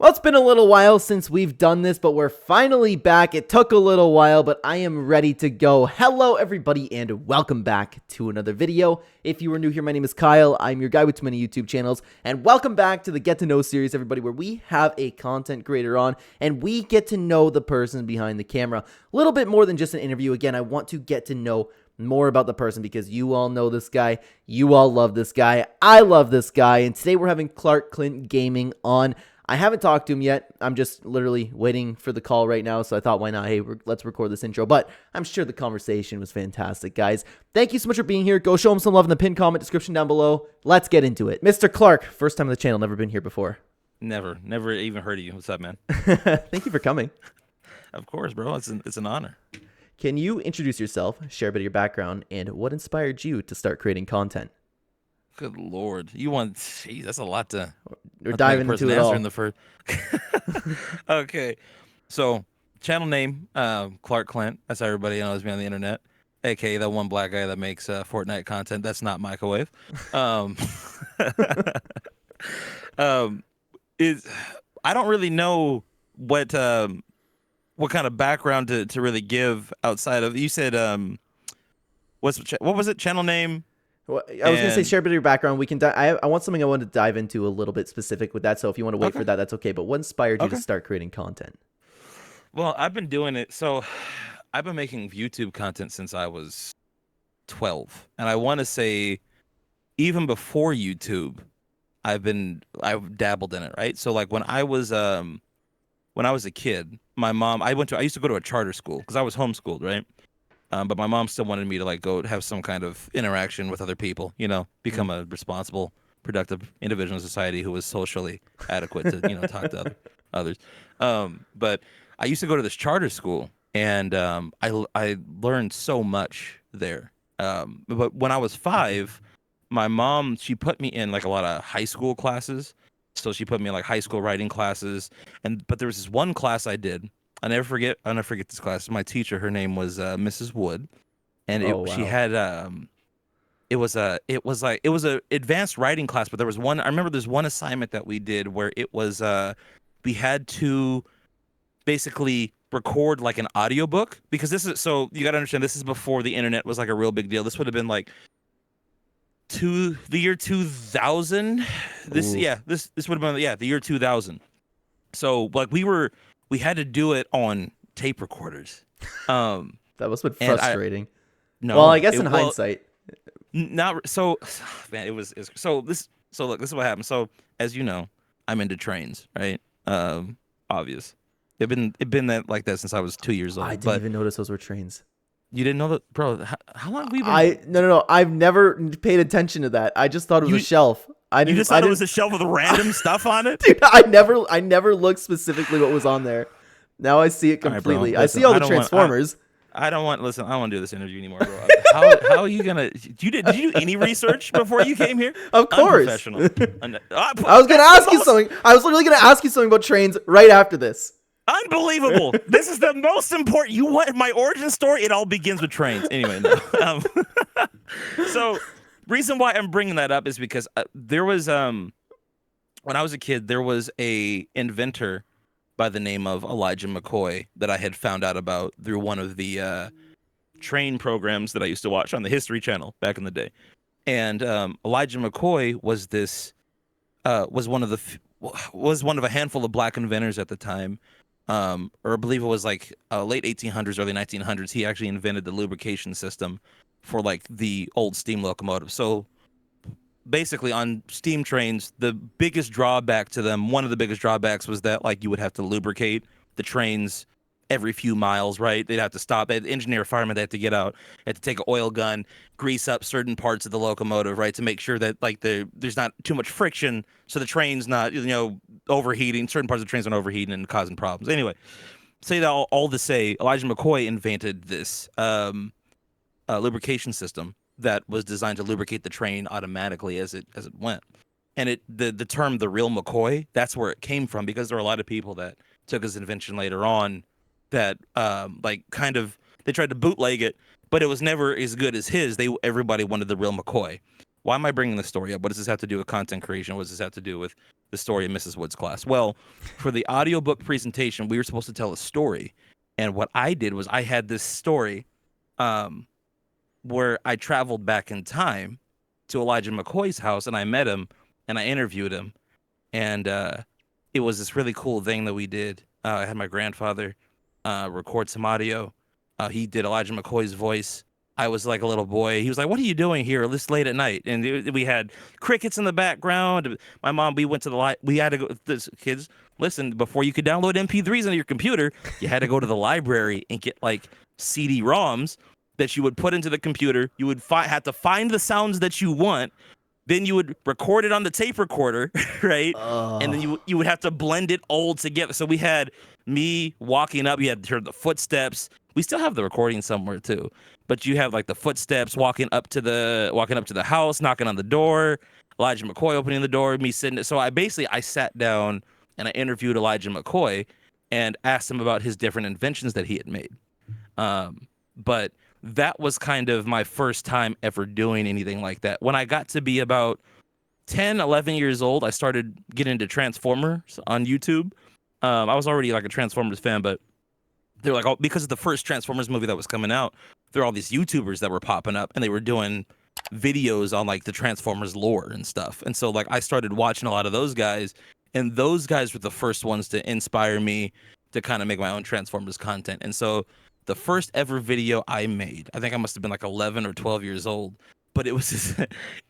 Well, it's been a little while since we've done this, but we're finally back. It took a little while, but I am ready to go. Hello, everybody, and welcome back to another video. If you are new here, my name is Kyle. I'm your guy with too many YouTube channels, and welcome back to the Get to Know series, everybody, where we have a content creator on, and we get to know the person behind the camera. A little bit more than just an interview. Again, I want to get to know more about the person because you all know this guy, you all love this guy, I love this guy, and today we're having Klarque Clint Gaming on. I haven't talked to him yet. I'm just literally waiting for the call right now, so I thought, why not? Hey, let's record this intro. But I'm sure the conversation was fantastic, guys. Thank you so much for being here. Go show him some love in the pinned comment description down below. Let's get into it. Mr. Klarque, first time on the channel, never been here before. Never even heard of you. What's up, man? Thank you for coming. Of course, bro. It's an honor. Can you introduce yourself, share a bit of your background, and what inspired you to start creating content? Good Lord. You want, geez, that's a lot to... We're diving into it all. In the first... Okay. So, channel name, Klarque Clint. That's how everybody knows me on the internet. AKA that one black guy that makes Fortnite content. That's not microwave. I don't really know what kind of background to really give outside of... You said, what was it? Channel name? Well, I was going to say share a bit of your background. We can. I want something I want to dive into a little bit specific with that. So if you want to wait for that, that's okay. But what inspired you to start creating content? Well, I've been doing it. So I've been making YouTube content since I was 12, and I want to say even before YouTube, I've dabbled in it. Right. So like when I was a kid, my mom, I used to go to a charter school because I was homeschooled. Right. But my mom still wanted me to like go have some kind of interaction with other people, you know, become a responsible, productive individual in society who was socially adequate to, you know, talk to others. But I used to go to this charter school, and I learned so much there. But when I was 5, my mom, she put me in like a lot of high school classes. So she put me in like high school writing classes, but there was this one class I did. I'll never forget this class. My teacher, her name was Mrs. Wood, and she had it was a advanced writing class. But there was one. I remember there's one assignment that we did where it was we had to basically record like an audiobook, because this is, so you got to understand, this is before the internet was like a real big deal. This would have been like the year 2000. This would have been the year 2000. So like we had to do it on tape recorders. That must have been frustrating. I guess in hindsight. Not so, man. It was so. Look, this is what happened. So as you know, I'm into trains, right? Obvious. It's been like that since I was 2 years old. I didn't even notice those were trains. You didn't know that, bro? How long have we been? No. I've never paid attention to that. I just thought it was a shelf. You just thought it was a shelf with random stuff on it? Dude, I never looked specifically what was on there. Now I see it completely. Right, listen, I see all the Transformers. I don't want to do this interview anymore, bro. How are you gonna? Did you do any research before you came here? Of course. Unprofessional. I was gonna ask you something. I was literally gonna ask you something about trains right after this. Unbelievable. This is the most important. You want my origin story? It all begins with trains. Anyway, no. So, reason why I'm bringing that up is because there was when I was a kid, there was a inventor by the name of Elijah McCoy that I had found out about through one of the train programs that I used to watch on the History Channel back in the day. And Elijah McCoy was was one of a handful of black inventors at the time. Or I believe it was like late 1800s, early 1900s. He actually invented the lubrication system for like the old steam locomotive. So basically on steam trains, the biggest drawback to them, one of the biggest drawbacks, was that like you would have to lubricate the trains every few miles, right? They'd have to stop. The engineer, fireman, they had to get out, had to take an oil gun, grease up certain parts of the locomotive, right, to make sure that like there's not too much friction, so the train's not, you know, overheating. Certain parts of the trains aren't overheating and causing problems. Anyway, say that all to say, Elijah McCoy invented this lubrication system that was designed to lubricate the train automatically as it went. And the term "the real McCoy," that's where it came from, because there are a lot of people that took his invention later on that like kind of, they tried to bootleg it, but it was never as good as his. Everybody wanted the real McCoy. why am I bringing this story up? What does this have to do with content creation? What does this have to do with the story of Mrs. Wood's class? Well, for the audiobook presentation, we were supposed to tell a story. And what I did was I had this story where I traveled back in time to Elijah McCoy's house, and I met him, and I interviewed him. And it was this really cool thing that we did. I had my grandfather record some audio. He did Elijah McCoy's voice. I was like a little boy. He was like, "What are you doing here this late at night?" And we had crickets in the background. My mom, we went to the we had to go. Kids, listen, before you could download MP3s on your computer, you had to go to the library and get like CD-ROMs that you would put into the computer. You would have to find the sounds that you want. Then you would record it on the tape recorder, right? And then you would have to blend it all together. So we had me walking up. You had to hear the footsteps. We still have the recording somewhere too, but you have like the footsteps walking up to the house, knocking on the door. Elijah McCoy opening the door, me sitting. So I sat down and I interviewed Elijah McCoy and asked him about his different inventions that he had made. But that was kind of my first time ever doing anything like that. When I got to be about 10, 11 years old, I started getting into Transformers on YouTube. I was already like a Transformers fan, but they're like, because of the first Transformers movie that was coming out, there were all these YouTubers that were popping up and they were doing videos on like the Transformers lore and stuff. And so like I started watching a lot of those guys, and those guys were the first ones to inspire me to kind of make my own Transformers content. And so the first ever video I made, I think I must have been like 11 or 12 years old, but it was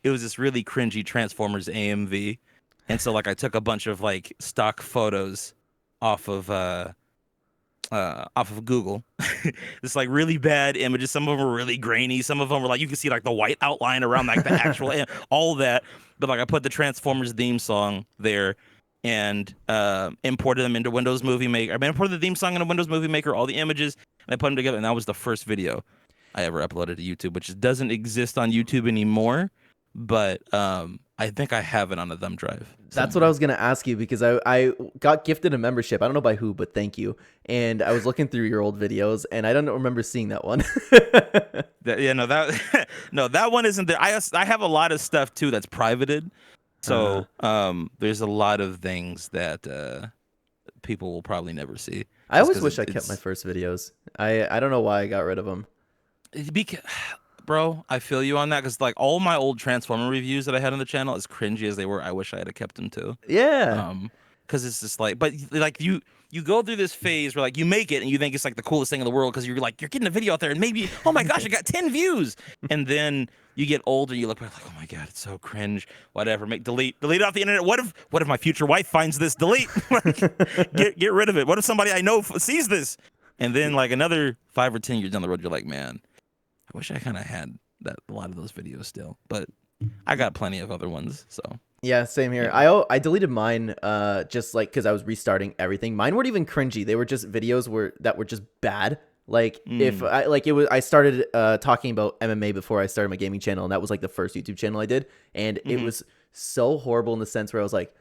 this really cringy Transformers AMV. And so like I took a bunch of like stock photos off of Google. It's like really bad images. Some of them were really grainy. Some of them were like, you can see like the white outline around like the actual, all that. But like I put the Transformers theme song there and imported them into Windows Movie Maker. I imported the theme song into Windows Movie Maker, all the images, and I put them together. And that was the first video I ever uploaded to YouTube, which doesn't exist on YouTube anymore. But I think I have it on a thumb drive. That's what I was going to ask you, because I got gifted a membership. I don't know by who, but thank you. And I was looking through your old videos, and I don't remember seeing that one. That one isn't there. I have a lot of stuff too that's privated. So there's a lot of things that people will probably never see. I always wish I kept my first videos. I don't know why I got rid of them. Bro, I feel you on that, because like all my old Transformer reviews that I had on the channel, as cringy as they were, I wish I had kept them too. Yeah. Because it's just like, but like you go through this phase where like you make it and you think it's like the coolest thing in the world because you're like, you're getting a video out there and maybe, oh my gosh, I got 10 views. And then you get older, you look back like, oh my God, it's so cringe. Whatever, delete it off the internet. What if my future wife finds this? Delete. Like, get rid of it. What if somebody I know sees this? And then like another 5 or 10 years down the road, you're like, man, I wish I kind of had a lot of those videos still, but I got plenty of other ones. So yeah, same here. Yeah. I deleted mine just like because I was restarting everything. Mine weren't even cringy; they were just videos that were just bad. Like if I started talking about MMA before I started my gaming channel, and that was like the first YouTube channel I did, and it was so horrible in the sense where I was like,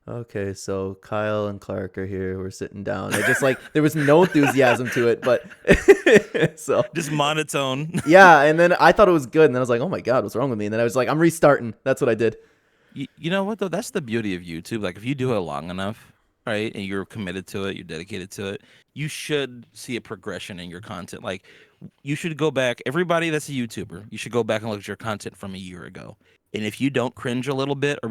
okay, so Kyle and Clark are here. We're sitting down. I just like there was no enthusiasm to it, but so just monotone. Yeah, and then I thought it was good, and then I was like, oh my God, what's wrong with me? And then I was like, I'm restarting. That's what I did. You know what though? That's the beauty of YouTube. Like if you do it long enough, right, and you're committed to it, you're dedicated to it, you should see a progression in your content. Like you should go back. Everybody that's a YouTuber, you should go back and look at your content from a year ago. And if you don't cringe a little bit, or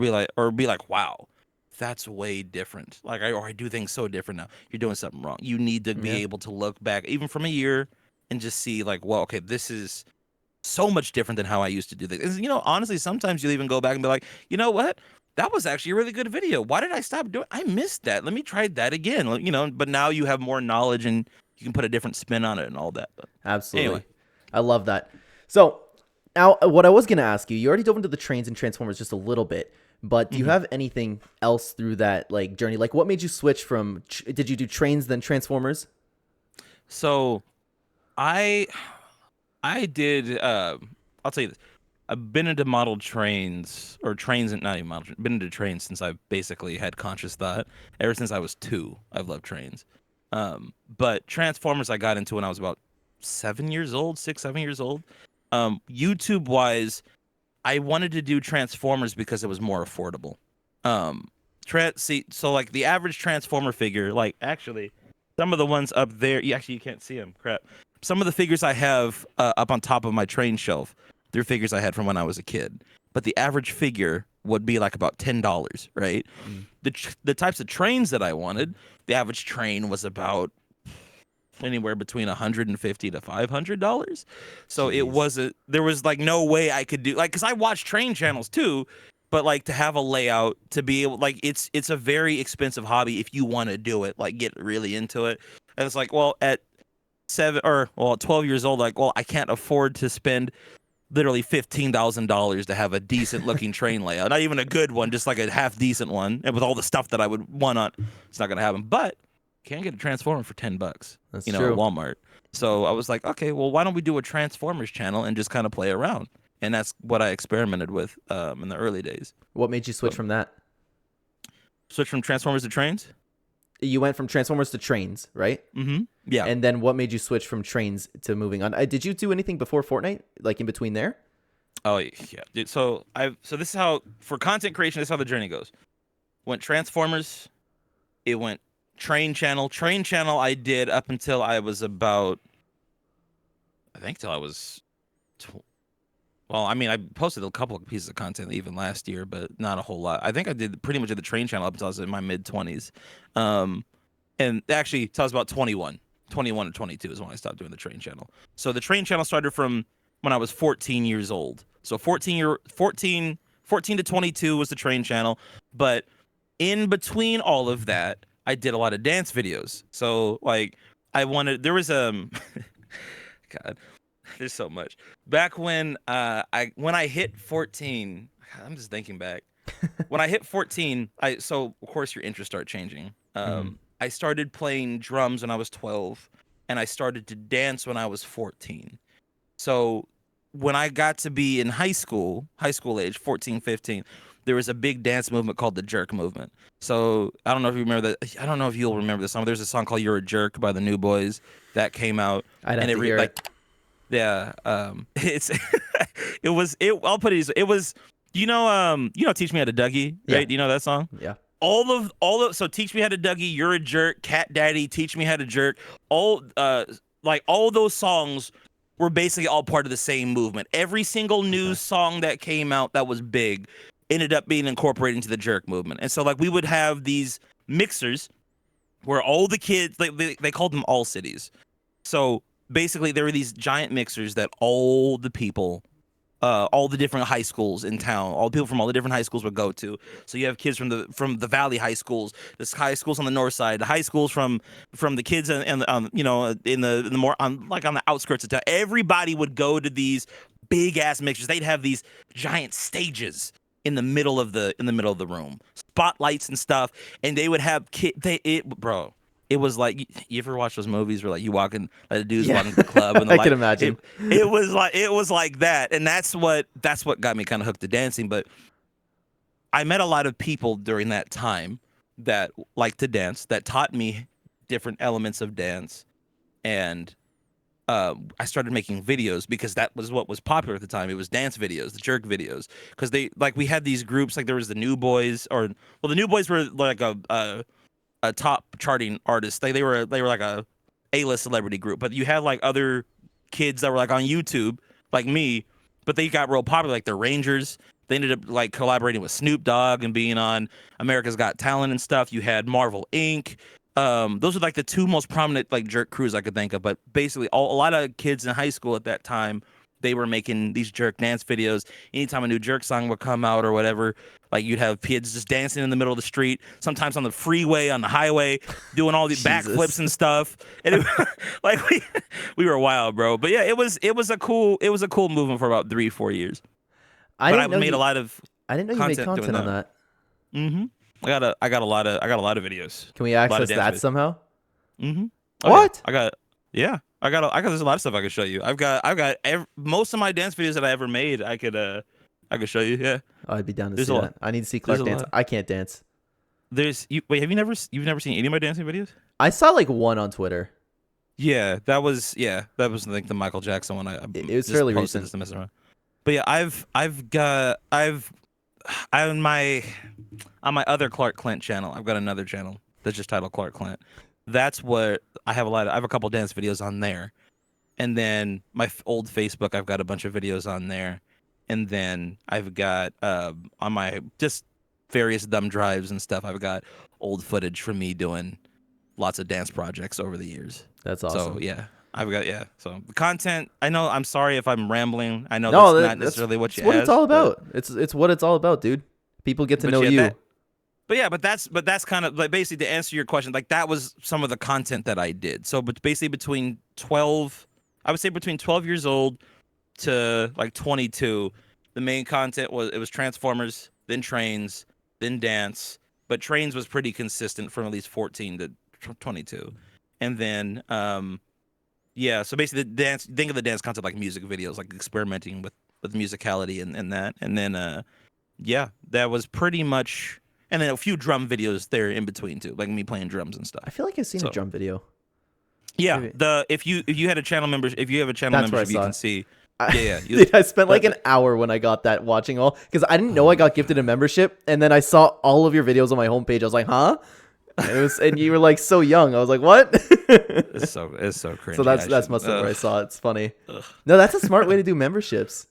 be like, wow, that's way different. Like I do things so different now. You're doing something wrong. You need to be able to look back even from a year and just see like, well, okay, this is so much different than how I used to do things. You know, honestly, sometimes you'll even go back and be like, you know what? That was actually a really good video. Why did I stop doing? I missed that. Let me try that again. You know, but now you have more knowledge and you can put a different spin on it and all that. But absolutely, anyway. I love that. So now, what I was gonna ask you, you already dove into the trains and Transformers just a little bit. But do you have anything else through that like journey? Like what made you switch from, did you do trains then Transformers? So I did, I'll tell you this. I've been into model trains, or trains, and not even model, been into trains since I basically had conscious thought. Ever since I was 2, I've loved trains. But Transformers I got into when I was about 7 years old, 6, 7 years old. YouTube wise, I wanted to do Transformers because it was more affordable. So like the average Transformer figure, like actually some of the ones up there, you can't see them. Crap. Some of the figures I have up on top of my train shelf, they're figures I had from when I was a kid. But the average figure would be like about $10, right? The types of trains that I wanted, the average train was about anywhere between $150 to $500. So there was like no way I could do, like, because I watch train channels too, but like to have a layout, to be able, like, it's a very expensive hobby if you want to do it, like get really into it. And it's like, well, at 12 years old, like, well, I can't afford to spend literally $15,000 to have a decent looking train layout. Not even a good one, just like a half decent one, and with all the stuff that I would want on. It's not gonna happen. But can get a Transformer for $10. That's true. true. At Walmart. So I was like, okay, well, why don't we do a Transformers channel and just kind of play around? And that's what I experimented with in the early days. What made you switch from that? Switch from Transformers to trains? You went from Transformers to trains, right? Mm-hmm. Yeah. And then what made you switch from trains to moving on? Did you do anything before Fortnite, like in between there? Oh yeah, dude. So this is how, for content creation, this is how the journey goes. Went Transformers, it went Train channel. Train channel I did up until I was about, I think till I was, well, I mean, I posted a couple of pieces of content even last year, but not a whole lot. I think I did pretty much at the train channel up until I was in my mid-20s. And actually, till I was about 21 or 22 is when I stopped doing the train channel. So the train channel started from when I was 14 years old. So 14 to 22 was the train channel. But in between all of that, I did a lot of dance videos. So like there was God, there's so much. Back when I hit 14, I'm just thinking back. When I hit 14, so of course your interests start changing. I started playing drums when I was 12, and I started to dance when I was 14. So when I got to be in high school age, 14, 15, there was a big dance movement called the jerk movement. So I don't know if you remember that. I don't know if you'll remember this song. There's a song called "You're a Jerk" by the New Boys that came out. I'd have to hear it. Yeah, I'll put it easy. It was, Teach Me How to Dougie, right? Yeah. You know that song? Yeah. So Teach Me How to Dougie, You're a Jerk, Cat Daddy, Teach Me How to Jerk, all those songs were basically all part of the same movement. Every single new song that came out that was big ended up being incorporated into the jerk movement. And so like we would have these mixers where all the kids, they called them all cities. So basically there were these giant mixers that all the people, all the different high schools in town, all the people from all the different high schools would go to. So you have kids from the Valley high schools, the high schools on the north side, the high schools from the kids and in the more on the outskirts of town. Everybody would go to these big ass mixers. They'd have these giant stages in the middle of the room, spotlights and stuff, and they would have bro. It was like, you ever watch those movies where like you walk in, like the dude's walking to the club, and I can imagine. It was like that, and that's what got me kind of hooked to dancing. But I met a lot of people during that time that liked to dance, that taught me different elements of dance, and I started making videos because that was what was popular at the time. It was dance videos, the jerk videos, because we had these groups, like there was the New Boys, the New Boys were like a top charting artist. They were like a A-list celebrity group, but you had like other kids that were like on YouTube, like me, but they got real popular, like the Rangers. They ended up like collaborating with Snoop Dogg and being on America's Got Talent and stuff. You had Marvel Inc. Those are like the two most prominent like jerk crews I could think of. But basically, a lot of kids in high school at that time, they were making these jerk dance videos. Anytime a new jerk song would come out or whatever, like you'd have kids just dancing in the middle of the street, sometimes on the freeway, on the highway, doing all the backflips and stuff. And we were wild, bro. But yeah, it was a cool movement for about 3-4 years. I didn't know you made content on that. Mm-hmm. I got a lot of videos. Can we access that somehow? Mm-hmm. What? Yeah. There's a lot of stuff I could show you. I've got most of my dance videos that I ever made. I could show you. Yeah. Oh, I'd be down to see that. I need to see Klarque dance. I can't dance. Wait, have you never seen any of my dancing videos? I saw like one on Twitter. Yeah, that was like the Michael Jackson one. It was fairly recent. Just to mess around. But yeah, I've on my other Klarque Clint channel, I've got another channel that's just titled Klarque Clint. That's what I have I have a couple dance videos on there. And then my old Facebook, I've got a bunch of videos on there. And then I've got on my just various dumb drives and stuff, I've got old footage from me doing lots of dance projects over the years. That's So awesome. yeah, I've got So the content. I know. I'm sorry if I'm rambling. I know No, that's not that's necessarily what you what it's all asked, but about. It's what it's all about, dude. People get to know yeah, you. but that's kind of like basically to answer your question. Like that was some of the content that I did. So, but basically between 12, I would say between 12 years old to like 22, the main content was Transformers, then trains, then dance. But trains was pretty consistent from at least 14 to 22, and then yeah. So basically, the dance. Think of the dance content like music videos, like experimenting with musicality and that, and then yeah, that was pretty much, and then a few drum videos there in between too, like me playing drums and I stuff. feel like I've seen a So drum video. yeah, Maybe. if you had a channel member, if you have a channel That's where I membership, you saw can it. see. I, Yeah, dude, I spent like an but hour when I got that watching all because I didn't know I oh got my gifted a god, membership, and then I saw all of your videos on my homepage. I was like, huh? And you were like so young. I was like, what? it's so So cringy. I that's shouldn't. must have where I saw it. It's funny. Ugh. No, that's a smart way to do memberships.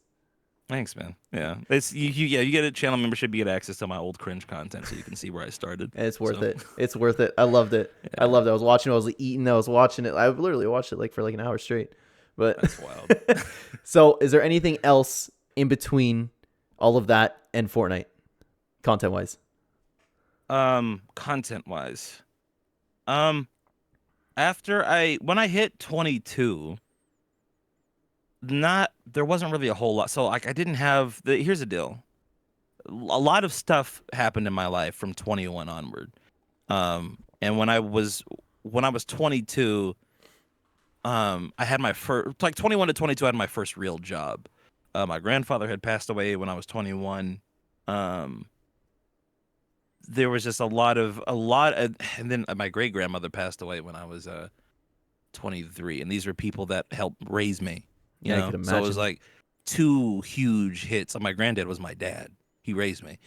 Thanks, man. Yeah, it's yeah. You get a channel membership, you get access to my old cringe content, so you can see where I started. And it's worth So it. It's worth it. I loved it. I yeah, loved it. I was watching it. I was eating. I was watching it. I literally watched it like for like an hour straight. But that's wild. so, is there anything else in between all of that and Fortnite, content wise? Content wise, um, when I hit 22, there wasn't really a whole lot. So like I didn't have here's the deal. A lot of stuff happened in my life from 21 onward. And when I was 22, I had my first, like 21 to 22, I had my first real job. My grandfather had passed away when I was 21. Um, there was just and then my great grandmother passed away when I was 23, and these were people that helped raise me, Yeah, I could so it was imagine. like two huge hits. My granddad was my dad. He raised me.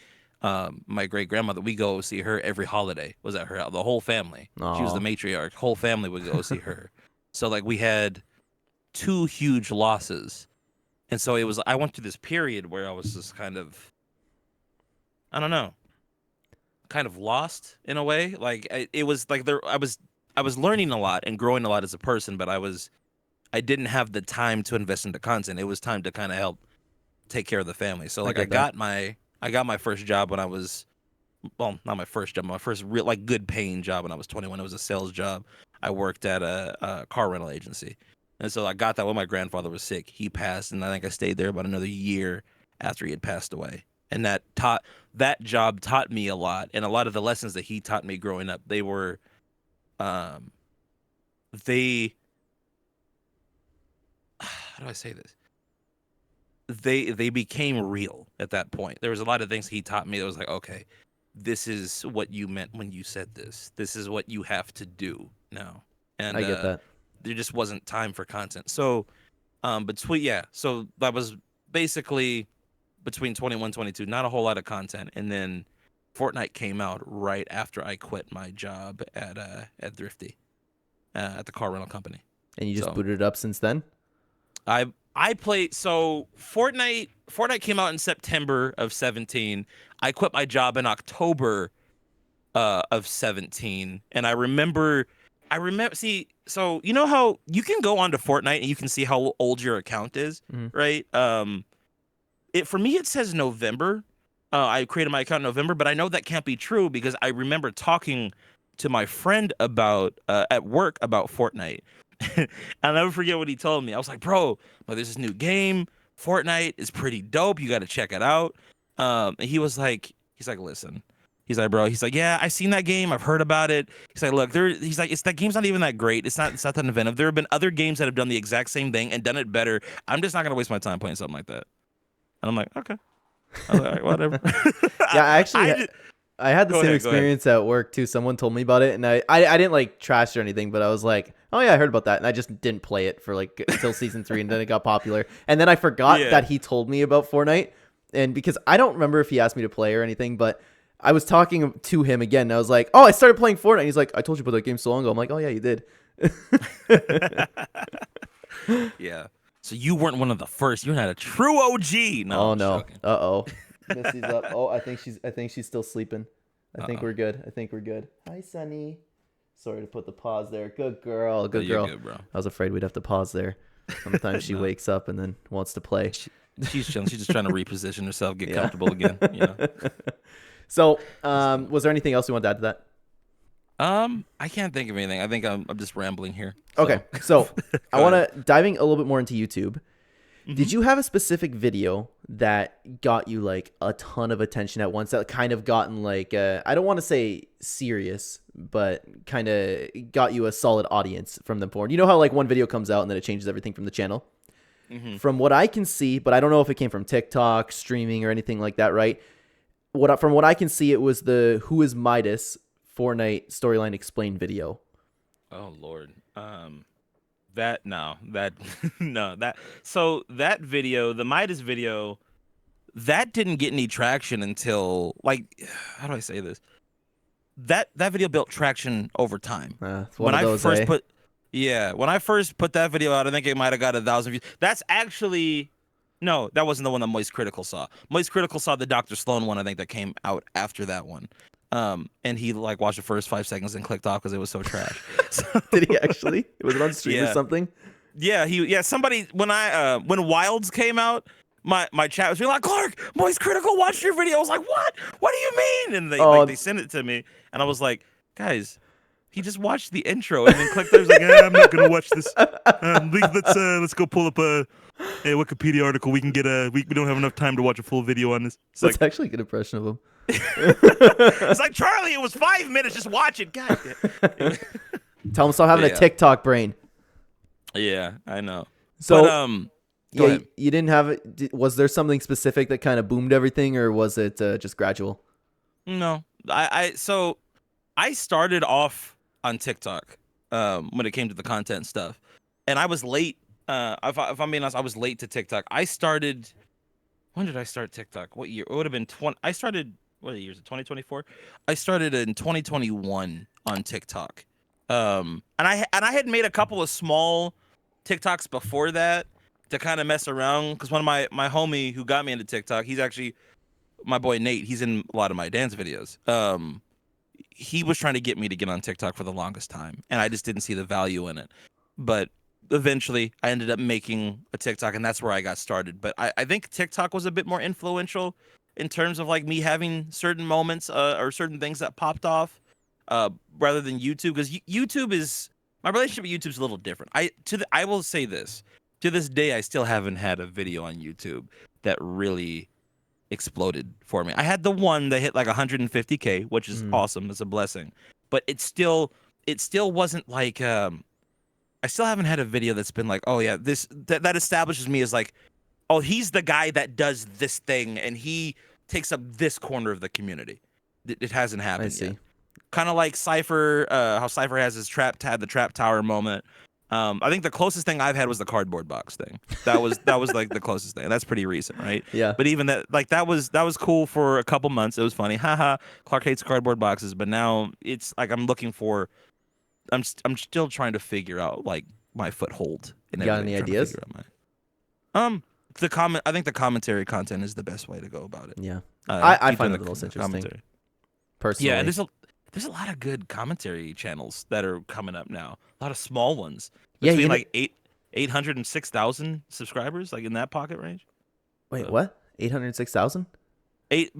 My great grandmother, we go see her every holiday. Was at her house, the whole family. She was the Aw, matriarch. Whole family would go see her. So like we had two huge losses, and so I went through this period where I was just kind of, I don't know, kind of lost in a way. Like it was like I was learning a lot and growing a lot as a person, but I didn't have the time to invest into content. It was time to kind of help take care of the family. So I like get that. I got my first job when I was, well, not my first job, my first real like good paying job when I was 21. It was a sales job. I worked at a car rental agency. And so I got that when my grandfather was sick. He passed, and I think I stayed there about another year after he had passed away. And that job taught me a lot, and a lot of the lessons that he taught me growing up, they were um they how do I say this? They became real at that point. There was a lot of things he taught me that was like, okay, this is what you meant when you said this. This is what you have to do now. And I get that. there just wasn't time for content. So so that was basically between 21 22, not a whole lot of content. And then Fortnite came out right after I quit my job at Thrifty, at the car rental company. And you just So booted it up since then? I played, so Fortnite came out in September of 17. I quit my job in October of 17, and I remember see, so you know how you can go onto Fortnite and you can see how old your account is, Mhm. right? It for me it says November. I created my account in November, but I know that can't be true because I remember talking to my friend about at work about Fortnite. I'll never forget what he told me. I was like, bro, there's this new game. Fortnite is pretty dope. You got to check it out. And he's like, listen. He's like, bro. He's like, yeah, I seen that game. I've heard about it. He's like, look, he's like, that game's not even that great. It's not that inventive. There have been other games that have done the exact same thing and done it better. I'm just not gonna waste my time playing something like that. And I'm like, okay. I was like, all right, whatever. Yeah, I actually I just, I had the Go same ahead. Go ahead. experience at work too. Someone told me about it, and I didn't like trash or anything, but I was like, oh yeah, I heard about that, and I just didn't play it for like until season 3, and then it got popular, and then I forgot Yeah. that he told me about Fortnite, and because I don't remember if he asked me to play or anything, but I was talking to him again, and I was like, oh, I started playing Fortnite. And he's like, I told you about that game so long ago. I'm like, oh yeah, you did. Yeah. So you weren't one of the first. You're not a true OG. No, Oh I'm just no. joking. Uh-oh. Missy's up. Oh, I think she's still sleeping. I think Uh-oh. we're good. I think we're good. Hi, Sunny. Sorry to put the pause there. Good girl. Oh, Good you're girl. good, bro. I was afraid we'd have to pause there. Sometimes she No. wakes up and then wants to play. She's chilling. She's just trying to reposition herself, get Yeah. comfortable again. You know. So, was there anything else you want to add to that? I can't think of anything. I think I'm just rambling here. Okay. So, I Go want ahead. to diving a little bit more into YouTube. Mhm. Did you have a specific video that got you like a ton of attention at once that kind of gotten like I don't want to say serious, but kind of got you a solid audience from the porn? You know how like one video comes out and then it changes everything from the channel? Mhm. From what I can see, but I don't know if it came from TikTok, streaming, or anything like that, right? From what I can see, it was the Who is Midas Fortnite storyline explained video. Oh Lord. That no, that no, that so that video, the Midas video, that didn't get any traction until like how do I say this? That video built traction over time. It's one When of I those, first eh? put yeah, when I first put that video out, I think it might have got 1,000 views. That's actually no, that wasn't the one that Moist Critical saw. Moist Critical saw the Dr. Sloan one, I think that came out after that one. And he like watched the first 5 seconds and clicked off because it was so trash. So, Did he actually? Was it on stream or yeah. something? Yeah, somebody when Wilds came out, my chat was being like, Clark, Moist Critical watched your video. I was like, what? What do you mean? And they sent it to me, and I was like, guys, he just watched the intro and then clicked there. He was like, I'm not gonna watch this. Let's go pull up a Wikipedia article. We can get we don't have enough time to watch a full video on this. It's That's like actually a good impression of him. it's like Charlie. It was 5 minutes. Just watch it, God. Tell him stop having a Yeah. TikTok brain. Yeah, I know. So, But, go yeah, ahead. you didn't have it. Was there something specific that kind of boomed everything, or was it just gradual? No, so I started off on TikTok when it came to the content stuff, and I was late. If I'm being honest, I was late to TikTok. I started. When did I start TikTok? What year? It would have been 20. I started. What year is it? 2024. I started in 2021 on TikTok. And I had made a couple of small TikToks before that to kind of mess around because one of my homie who got me into TikTok, he's actually my boy Nate. He's in a lot of my dance videos. He was trying to get me to get on TikTok for the longest time, and I just didn't see the value in it. But eventually, I ended up making a TikTok, and that's where I got started. But I think TikTok was a bit more influential in terms of like me having certain moments or certain things that popped off rather than YouTube, because YouTube is my relationship with YouTube is a little different. I will say this, to this day, I still haven't had a video on YouTube that really exploded for me. I had the one that hit like 150K, which is awesome. It's a blessing, but it still wasn't like I still haven't had a video that's been like, oh yeah, that establishes me as like, oh, he's the guy that does this thing and he takes up this corner of the community. It hasn't happened yet. Kind of like Cypher, how Cypher has his had the trap tower moment. I think the closest thing I've had was the cardboard box thing. That was like the closest thing. That's pretty recent, right? Yeah. But even that was cool for a couple months. It was funny. Haha. Clark hates cardboard boxes, but now it's like I'm still trying to figure out like my foothold in You got everything. any ideas? I think the commentary content is the best way to go about it. Yeah. I find doing it the most interesting. commentary. Personally. Yeah, and there's a lot of good commentary channels that are coming up now. A lot of small ones. Between like 800 and 6,000 subscribers, like in that pocket range. Wait, what? 806,000?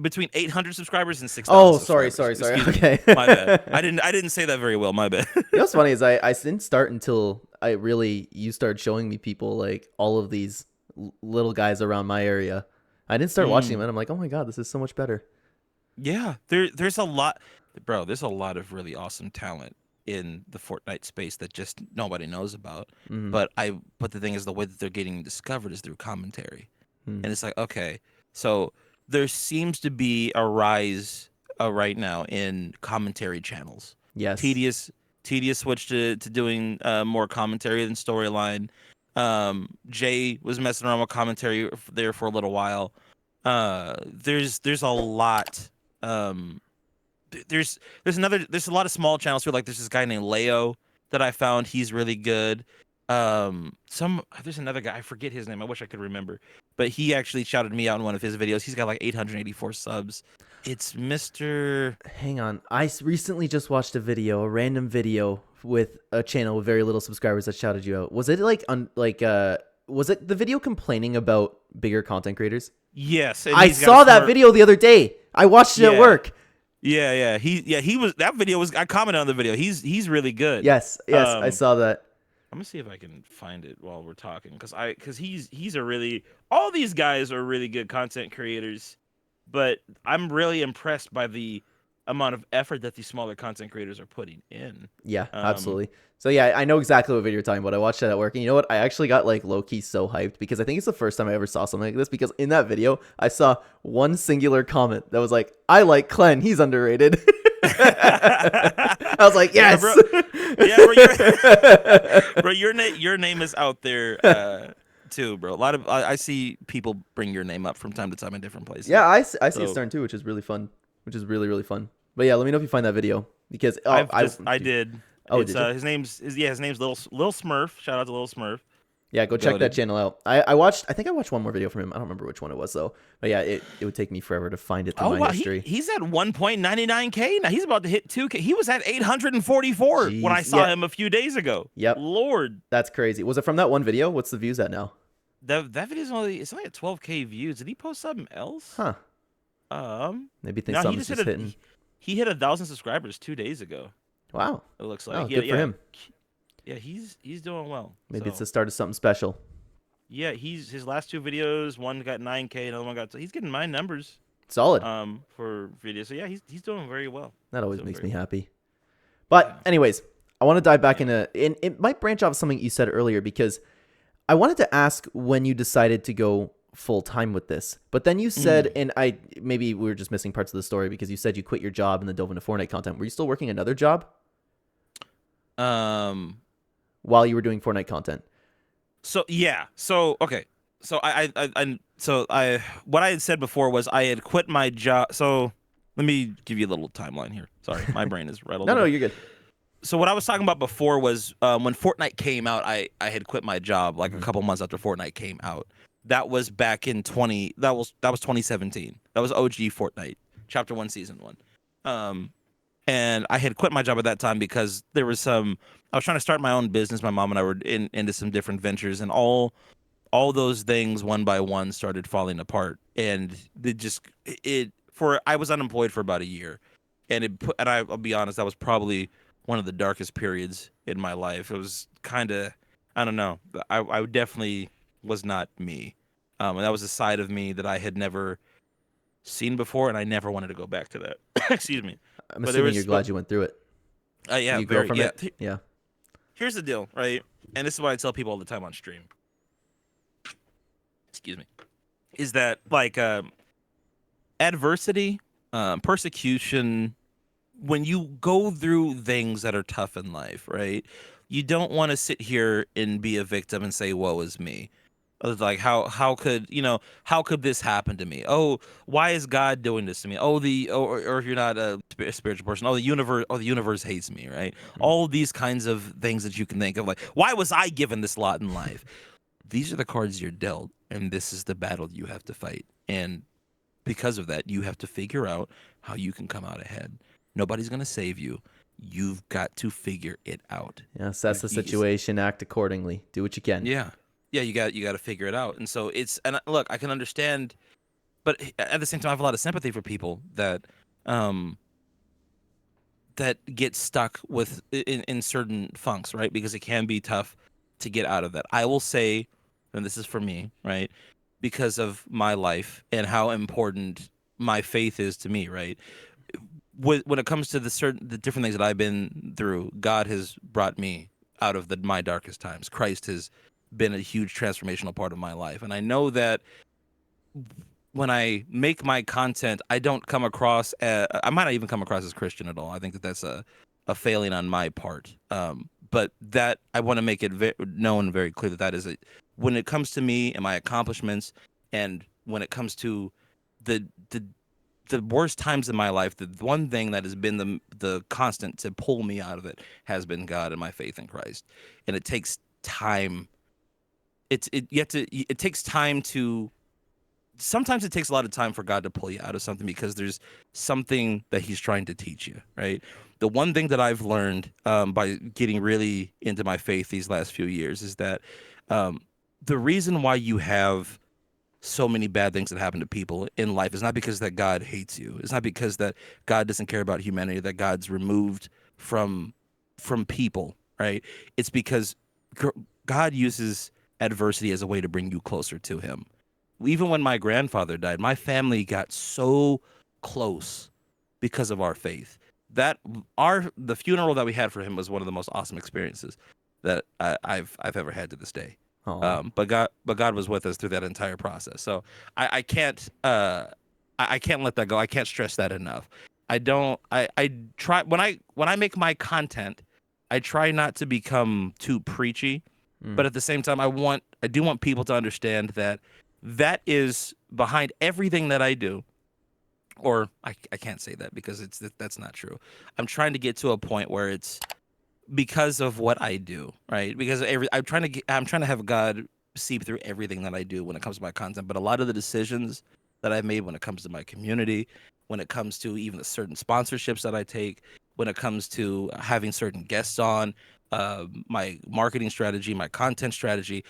Between 800 subscribers and 6,000. Oh, sorry. Excuse me. Okay. My bad. I didn't say that very well. My bad. You know what's funny is I didn't start until you started showing me people like all of these little guys around my area. I didn't start watching them and I'm like, oh my God, this is so much better. Yeah, there's a lot, bro. There's a lot of really awesome talent in the Fortnite space that just nobody knows about. But the thing is, the way that they're getting discovered is through commentary, and it's like, okay, so there seems to be a rise right now in commentary channels. Yes. Tedious switched to doing more commentary than storyline. Jay was messing around with commentary there for a little while. There's a lot. Um, there's a lot of small channels too. Like there's this guy named Leo that I found. He's really good. There's another guy, I forget his name. I wish I could remember, but he actually shouted me out in one of his videos. He's got like 884 subs. It's Mr. Hang on. Recently just watched a random video with a channel with very little subscribers that shouted you out. Was it was it the video complaining about bigger content creators? Yes, and I saw that video the other day. I watched it at work. Yeah. He was, that video was, I commented on the video. He's really good. Yes, I saw that. I'm gonna see if I can find it while we're talking, because he's a really, all these guys are really good content creators, but I'm really impressed by the amount of effort that these smaller content creators are putting in. Yeah, absolutely. So yeah, I know exactly what video you're talking about. I watched that at work, and you know what? I actually got like low key so hyped because I think it's the first time I ever saw something like this. Because in that video, I saw one singular comment that was like, "I like Clen. He's underrated." I was like, yes. Bro, your name is out there too, bro. A lot of I see people bring your name up from time to time in different places. Yeah, I see it starting too, which is really fun. Which is really, really fun. But yeah, let me know if you find that video because I did. Oh, it's, did you? His name's Little Smurf. Shout out to Little Smurf. Yeah, go check that channel out. I think I watched one more video from him. I don't remember which one it was though. But yeah, it would take me forever to find it through my history. He's at 1.99K now. He's about to hit 2K. He was at 844 when I saw him a few days ago. Yep. Lord, that's crazy. Was it from that one video? What's the views at now? That video's only at 12K views. Did he post something else? Huh. Maybe something's just hitting. He hit 1,000 subscribers 2 days ago. Wow. It looks like. Oh, good for him. Yeah, he's doing well. Maybe it's the start of something special. Yeah, his last 2 videos, one got 9K, another one got. He's getting my numbers. Solid. For videos. So yeah, he's doing very well. That always makes me happy. But anyways, I want to dive back into, and it might branch off something you said earlier because I wanted to ask when you decided to go full time with this, but then you said, and maybe we were just missing parts of the story because you said you quit your job and then dove into Fortnite content. Were you still working another job? While you were doing Fortnite content. So yeah. So okay. So what I had said before was I had quit my job. So let me give you a little timeline here. Sorry, my brain is rattled. No, you're good. So what I was talking about before was when Fortnite came out, I had quit my job like a couple months after Fortnite came out. That was back in 2017. That was OG Fortnite, Chapter 1, Season 1. And I had quit my job at that time because I was trying to start my own business. My mom and I were into some different ventures, and all those things one by one started falling apart. And I was unemployed for about a year, and I'll be honest, that was probably one of the darkest periods in my life. It was kind of, I don't know, I definitely was not me. And that was a side of me that I had never seen before, and I never wanted to go back to that. Excuse me. I'm assuming you're glad you went through it. Yeah, you grow from it. Yeah. Here's the deal, right? And this is what I tell people all the time on stream. Excuse me. Is that like adversity, persecution, when you go through things that are tough in life, right? You don't want to sit here and be a victim and say, "Woe is me." It's like how could this happen to me? Oh, why is God doing this to me? Or if you're not a spiritual person, the universe hates me, right? Mm-hmm. All these kinds of things that you can think of, like, why was I given this lot in life? These are the cards you're dealt, and this is the battle you have to fight. And because of that, you have to figure out how you can come out ahead. Nobody's gonna save you. You've got to figure it out. Yeah, assess the situation, act accordingly, do what you can. Yeah. Yeah, you got to figure it out. And so look, I can understand, but at the same time I have a lot of sympathy for people that get stuck with in certain funks, right? Because it can be tough to get out of that. I will say, and this is for me, right? Because of my life and how important my faith is to me, right? When it comes to the different things that I've been through, God has brought me out of my darkest times. Christ has been a huge transformational part of my life, and I know that when I make my content, I don't come across I might not even come across as Christian at all. I think that that's a failing on my part. But that I want to make it known very clear that that is when it comes to me and my accomplishments, and when it comes to the the the worst times in my life, the one thing that has been the constant to pull me out of it has been God and my faith in Christ. And it takes time. It takes time to sometimes it takes a lot of time for God to pull you out of something because there's something that he's trying to teach you, right? The one thing that I've learned by getting really into my faith these last few years is that the reason why you have so many bad things that happen to people in life is not because that God hates you. It's not because that God doesn't care about humanity, that God's removed from people, right? It's because God uses adversity as a way to bring you closer to him. Even when my grandfather died, my family got so close because of our faith. The funeral that we had for him was one of the most awesome experiences that I've ever had to this day. But God was with us through that entire process. So I can't I can't let that go. I can't stress that enough. I try when I make my content, I try not to become too preachy, but at the same time I do want people to understand that is behind everything that I do. Or I can't say that because that's not true. I'm trying to get to a point where it's because of what I do, right? Because I'm trying to have God seep through everything that I do when it comes to my content. But a lot of the decisions that I've made when it comes to my community, when it comes to even the certain sponsorships that I take, when it comes to having certain guests on, my marketing strategy, my content strategy,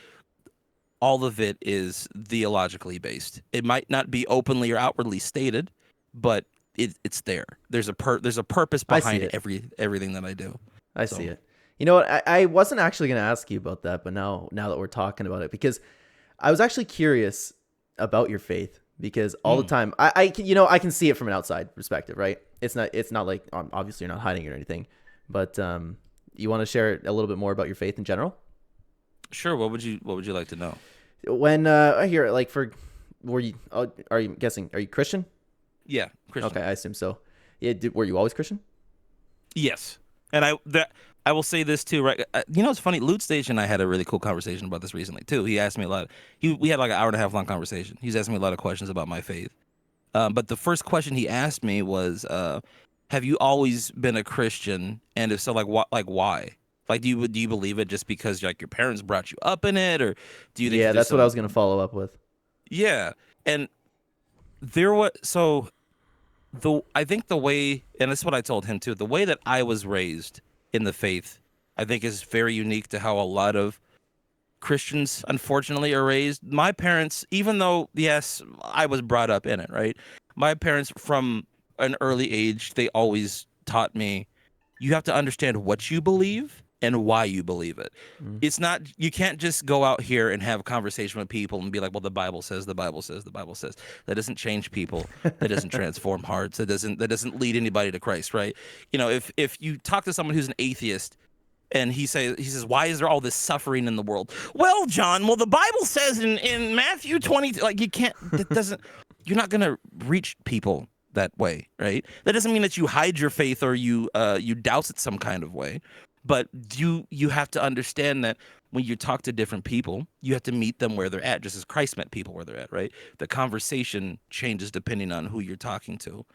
all of it is theologically based. It might not be openly or outwardly stated, but it's there. There's a purpose behind everything that I do. I see it. You know what? I wasn't actually going to ask you about that, but now that we're talking about it, because I was actually curious about your faith, because all the time I can see it from an outside perspective, right? It's not like obviously you're not hiding it or anything, but you want to share a little bit more about your faith in general? Sure. What would you like to know? When I hear like are you Christian? Yeah, Christian. Okay, I assume so. Yeah, were you always Christian? Yes. And I will say this too, right? It's funny. Loot Station and I had a really cool conversation about this recently too. He asked me a lot. We had like an hour and a half long conversation. He's asking me a lot of questions about my faith. But the first question he asked me was, "Have you always been a Christian? And if so, like why? Like, do you believe it just because like your parents brought you up in it, or do you think?" Yeah, that's what I was gonna follow up with. Yeah, and I think the way, and that's what I told him too, the way that I was raised in the faith, I think is very unique to how a lot of Christians, unfortunately, are raised. My parents, even though, yes, I was brought up in it, right? My parents, from an early age, they always taught me, you have to understand what you believe and why you believe it. It's not, you can't just go out here and have a conversation with people and be like, well, the Bible says, the Bible says, the Bible says. That doesn't change people. That doesn't transform hearts. That doesn't lead anybody to Christ, right? If you talk to someone who's an atheist and he says, why is there all this suffering in the world? Well, John, the Bible says in Matthew 20, like you're not going to reach people that way, right? That doesn't mean that you hide your faith or you douse it some kind of way. But you have to understand that when you talk to different people, you have to meet them where they're at, just as Christ met people where they're at, right? The conversation changes depending on who you're talking to.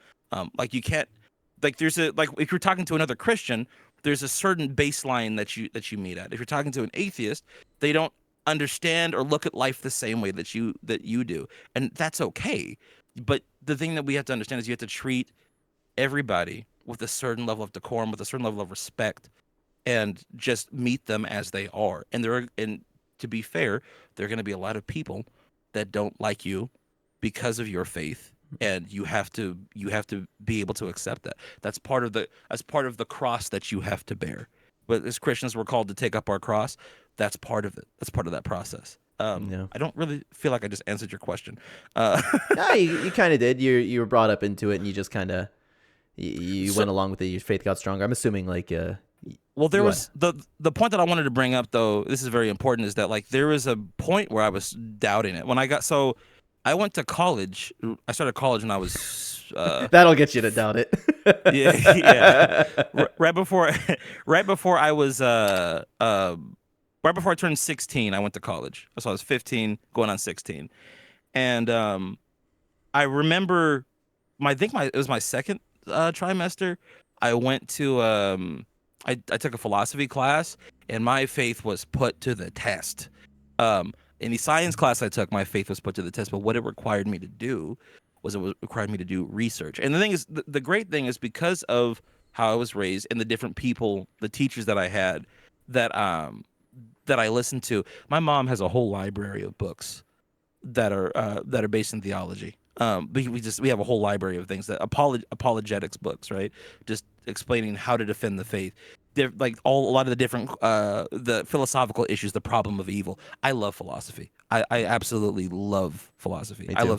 Like you can't, like there's if you're talking to another Christian, there's a certain baseline that you meet at. If you're talking to an atheist, they don't understand or look at life the same way that you do, and that's okay. But the thing that we have to understand is you have to treat everybody with a certain level of decorum, with a certain level of respect, and just meet them as they are. And to be fair, there are going to be a lot of people that don't like you because of your faith, and you have to be able to accept that. That's part of the cross that you have to bear. But as Christians, we're called to take up our cross. That's part of it. That's part of that process. Yeah. I don't really feel like I just answered your question. Yeah, you kind of did. You were brought up into it, and you just kind of you went along with it. Your faith got stronger. I'm assuming like. Well, there was the point that I wanted to bring up, though. This is very important. Is that like there was a point where I was doubting it when I got I went to college. I started college when I was That'll get you to doubt it. yeah, yeah. Right before right before I was right before I turned 16, I went to college. So I was 15 going on 16. And I remember I think it was my second trimester. I went to I took a philosophy class, and my faith was put to the test. In the science class I took, my faith was put to the test, but what it required me to do was required me to do research. And the thing is, the great thing is, because of how I was raised and the different people, the teachers that I had, that I listened to. My mom has a whole library of books that are based in theology. We have a whole library of things, that apologetics books, right? Just explaining how to defend the faith. They're like a lot of the different the philosophical issues, the problem of evil. I love philosophy. I absolutely love philosophy. Me too.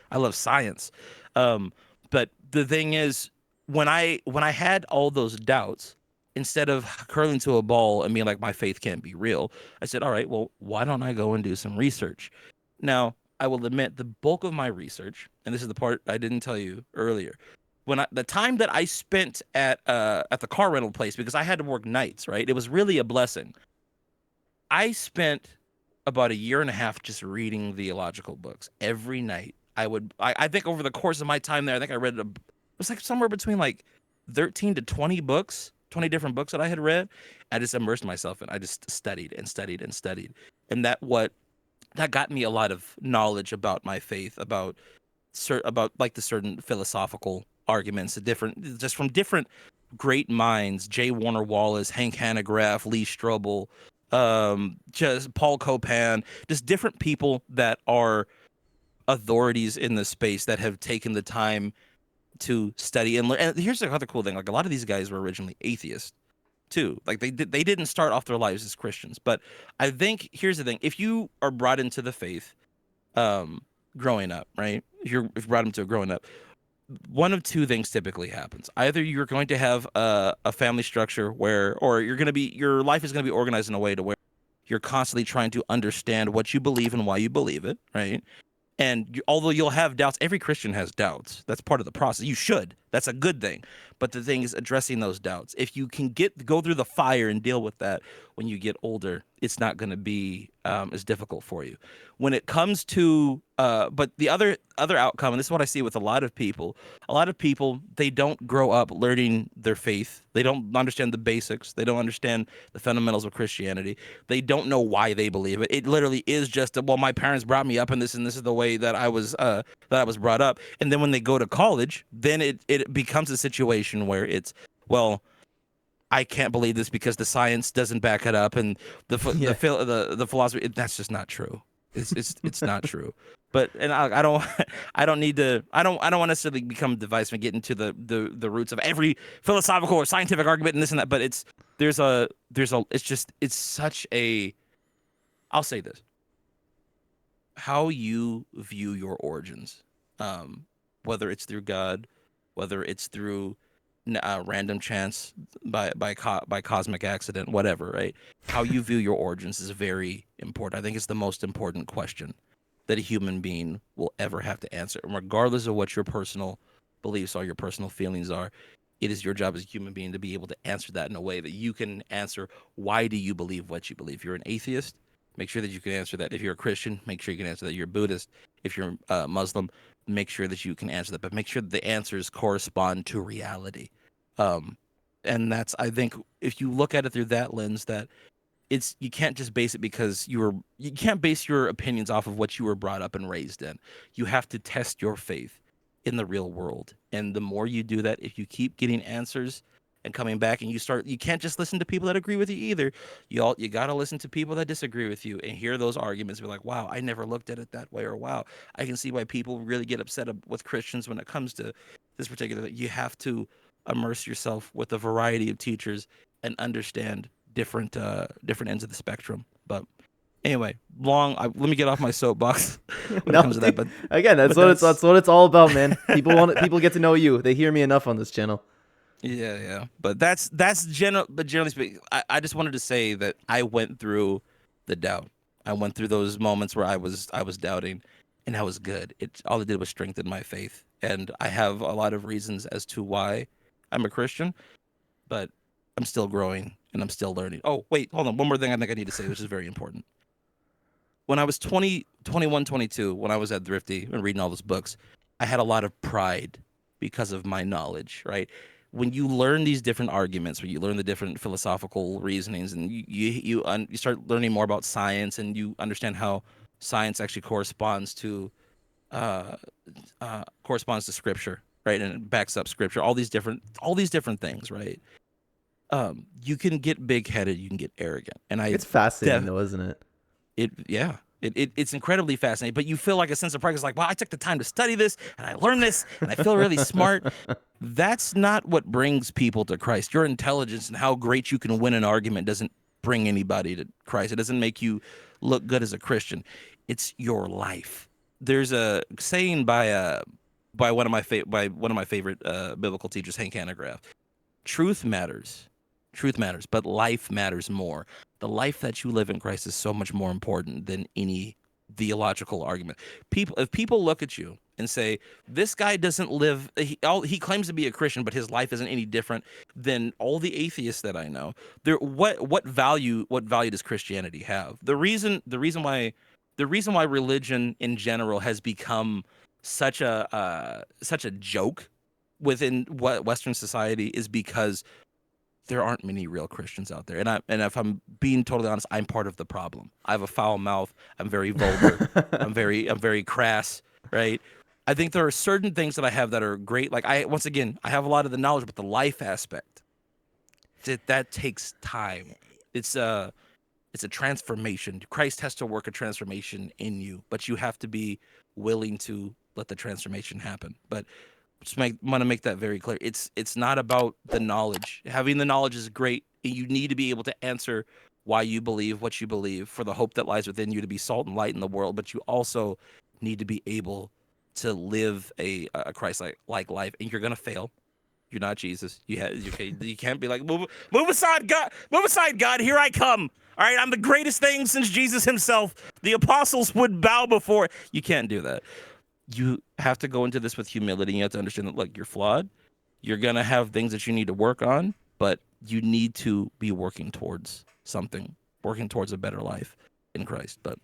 I love science. But the thing is, when I had all those doubts, instead of curling to a ball and being like, my faith can't be real, I said, all right, well, why don't I go and do some research? Now, I will admit, the bulk of my research, and this is the part I didn't tell you earlier, the time that I spent at the car rental place, because I had to work nights, right? It was really a blessing. I spent about a year and a half just reading theological books every night. I think over the course of my time there, I think I read it was like somewhere between like 13 to 20 books, 20 different books that I had read. I just immersed myself in. I just studied and studied and studied, and that got me a lot of knowledge about my faith, about like the certain philosophical arguments, just from different great minds: J. Warner Wallace, Hank Hanegraaff, Lee Strobel, just Paul Copan, just different people that are authorities in the space that have taken the time to study and learn. And here's the other cool thing: like, a lot of these guys were originally atheists too. Like, they didn't start off their lives as Christians. But I think here's the thing: if you are brought into the faith, growing up, right? If you're brought into it growing up, one of two things typically happens. Either you're going to have a family structure or your life is going to be organized in a way to where you're constantly trying to understand what you believe and why you believe it, right? And although you'll have doubts, every Christian has doubts. That's part of the process. You should. That's a good thing. But the thing is addressing those doubts. If you can go through the fire and deal with that when you get older, it's not going to be as difficult for you. When it comes to, but the other outcome, and this is what I see with a lot of people, they don't grow up learning their faith. They don't understand the basics. They don't understand the fundamentals of Christianity. They don't know why they believe it. It literally is just, well, my parents brought me up in this, and this is the way that I was brought up. And then when they go to college, then it becomes a situation where it's, well, I can't believe this because the science doesn't back it up, and the philosophy. That's just not true. It's not true. But I don't I don't need to I don't want to necessarily become divisive and get into the roots of every philosophical or scientific argument and this and that. But it's such a, I'll say this: how you view your origins, whether it's through God, whether it's through random chance, by cosmic accident, whatever, right? How you view your origins is very important. I think it's the most important question that a human being will ever have to answer. And regardless of what your personal beliefs are, your personal feelings are, it is your job as a human being to be able to answer that in a way that you can answer, why do you believe what you believe? If you're an atheist, make sure that you can answer that. If you're a Christian, make sure you can answer that. You're a Buddhist, if you're Muslim, make sure that you can answer that. But make sure that the answers correspond to reality. And that's, I think, if you look at it through that lens, that you can't just base it because you can't base your opinions off of what you were brought up and raised in. You have to test your faith in the real world. And the more you do that, if you keep getting answers and coming back, and you can't just listen to people that agree with you either. You got to listen to people that disagree with you and hear those arguments. Be like, wow, I never looked at it that way. Or wow, I can see why people really get upset with Christians when it comes to this particular thing. You have to immerse yourself with a variety of teachers and understand different ends of the spectrum. But anyway, let me get off my soapbox when it comes to that. But again, that's what it's all about, man. People get to know you. They hear me enough on this channel. Yeah. But that's general. But generally speaking, I just wanted to say that I went through the doubt. I went through those moments where I was doubting, and that was good. It all it did was strengthen my faith, and I have a lot of reasons as to why I'm a Christian, but I'm still growing and I'm still learning. Oh, wait, hold on. One more thing I think I need to say, which is very important. When I was 20, 21, 22, when I was at Thrifty and reading all those books, I had a lot of pride because of my knowledge, right? When you learn these different arguments, when you learn the different philosophical reasonings, and you start learning more about science, and you understand how science actually uh, corresponds to scripture, right? And it backs up scripture. All these different things, right? You can get big headed, you can get arrogant, and It's fascinating though, isn't it? it's incredibly fascinating. But you feel like a sense of pride. It's like, well, I took the time to study this, and I learned this, and I feel really smart. That's not what brings people to Christ. Your intelligence and how great you can win an argument doesn't bring anybody to Christ. It doesn't make you look good as a Christian. It's your life. There's a saying by one of my favorite biblical teachers, Hank Hanegraaff. Truth matters. Truth matters, but life matters more. The life that you live in Christ is so much more important than any theological argument. If people look at you and say, this guy doesn't live, he claims to be a Christian, but his life isn't any different than all the atheists that I know. What value does Christianity have? The reason why religion in general has become such a joke within Western society is because there aren't many real Christians out there. And if I'm being totally honest, I'm part of the problem. I have a foul mouth. I'm very vulgar. I'm very crass, right? I think there are certain things that I have that are great. Like I have a lot of the knowledge, but the life aspect, that takes time. It's a transformation. Christ has to work a transformation in you, but you have to be willing to let the transformation happen. But want to make that very clear. It's not about the knowledge. Having the knowledge is great. You need to be able to answer why you believe what you believe, for the hope that lies within you to be salt and light in the world. But you also need to be able to live a Christ-like life. And you're gonna fail. You're not Jesus. You can't be like, move aside, God. Move aside, God. Here I come. All right, I'm the greatest thing since Jesus himself. The apostles would bow before. You can't do that. You have to go into this with humility. You have to understand that, look, you're flawed. You're going to have things that you need to work on, but you need to be working towards something, working towards a better life in Christ. But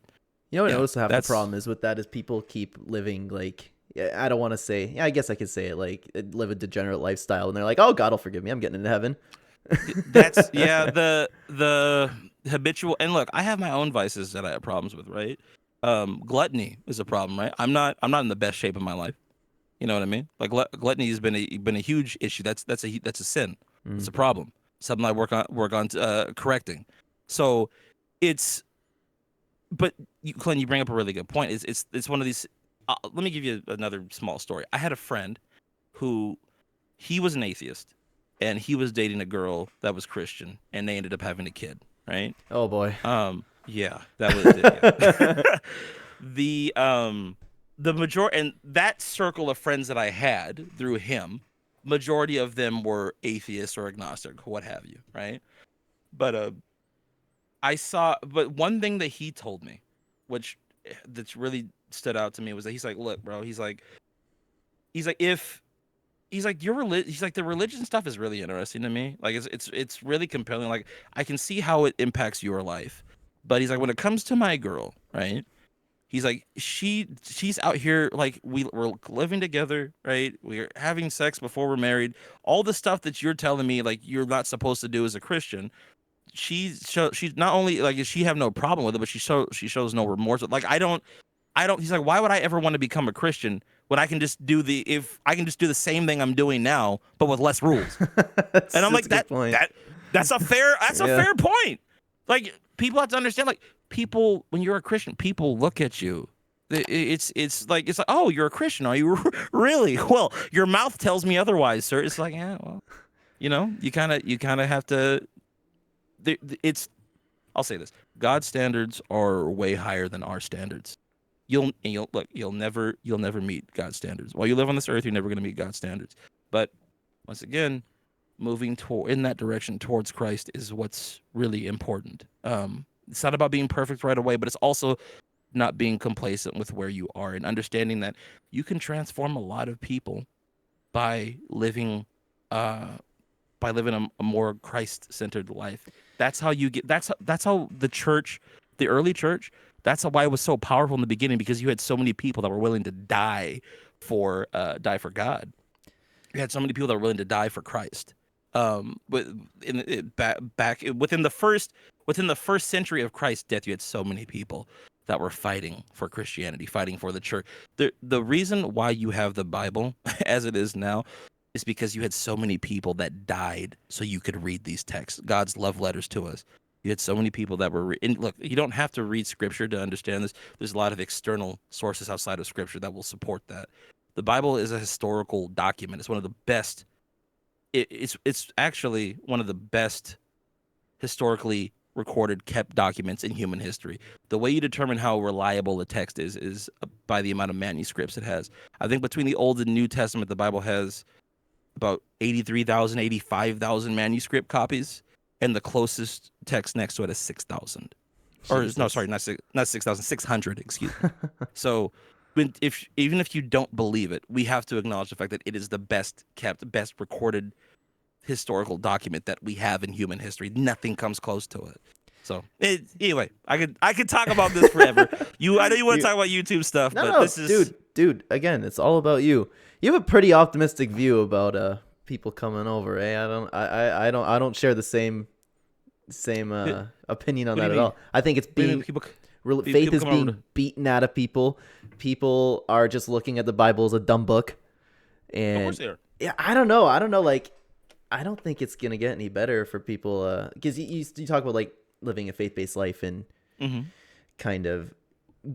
you know what also half the problem is with that is people keep living like, I don't want to say, yeah, I guess I could say it, like live a degenerate lifestyle, and they're like, oh, God will forgive me. I'm getting into heaven. That's the habitual. And look, I have my own vices that I have problems with, right? Gluttony is a problem, right? I'm not in the best shape of my life. You know what I mean? Like gluttony has been a huge issue. That's a sin. It's a problem. Something I work on correcting. So but Clen, you bring up a really good point. It's one of these. Let me give you another small story. I had a friend who he was an atheist, and he was dating a girl that was Christian, and they ended up having a kid. Right? Oh boy. Yeah, that was it. Yeah. The majority, and that circle of friends that I had through him, majority of them were atheists or agnostic, what have you, right? But but one thing that he told me, that's really stood out to me, was that he's like, look, bro, he's like the religion stuff is really interesting to me. Like it's really compelling. Like I can see how it impacts your life. But he's like, when it comes to my girl, right? He's like, she's out here, like we're living together, right? We're having sex before we're married. All the stuff that you're telling me, like you're not supposed to do as a Christian. She's not only like, does she have no problem with it, but she shows no remorse. Like I don't. He's like, why would I ever want to become a Christian when I can just do the same thing I'm doing now, but with less rules? And I'm like, that's a fair point. Like people have to understand, like people, when you're a Christian, people look at you. It's like, oh, you're a Christian, are you really? Well, your mouth tells me otherwise, sir. It's like, yeah, well, you kind of have to. I'll say this: God's standards are way higher than our standards. You'll never meet God's standards. While you live on this earth, you're never going to meet God's standards. But once again, moving in that direction towards Christ is what's really important. It's not about being perfect right away, but it's also not being complacent with where you are and understanding that you can transform a lot of people by living a more Christ-centered life. That's how you get. That's how the church, the early church. That's why it was so powerful in the beginning, because you had so many people that were willing to die for God. You had so many people that were willing to die for Christ. But back within the first century of Christ's death, you had so many people that were fighting for Christianity, fighting for the church. The reason why you have the Bible as it is now is because you had so many people that died so you could read these texts, God's love letters to us. You had so many people that were and look, you don't have to read scripture to understand this. There's a lot of external sources outside of scripture that will support that. The Bible is a historical document. It's one of the best. It's actually one of the best historically recorded, kept documents in human history. The way you determine how reliable a text is by the amount of manuscripts it has. I think between the Old and New Testament, the Bible has about 83,000, 85,000 manuscript copies, and the closest text next to it is 6,000. Or no, sorry, not 6,000, 600, excuse me. So even if you don't believe it, we have to acknowledge the fact that it is the best kept, best recorded historical document that we have in human history. Nothing comes close to it. So anyway, I could talk about this forever. I know you want to talk about YouTube stuff, but this is dude. Again, it's all about you. You have a pretty optimistic view about people coming over. I don't share the same opinion on that at all. I think it's faith is being beaten out of people. People are just looking at the Bible as a dumb book, and of course they are. Yeah, I don't know. Like, I don't think it's gonna get any better for people. Because you talk about like living a faith-based life and kind of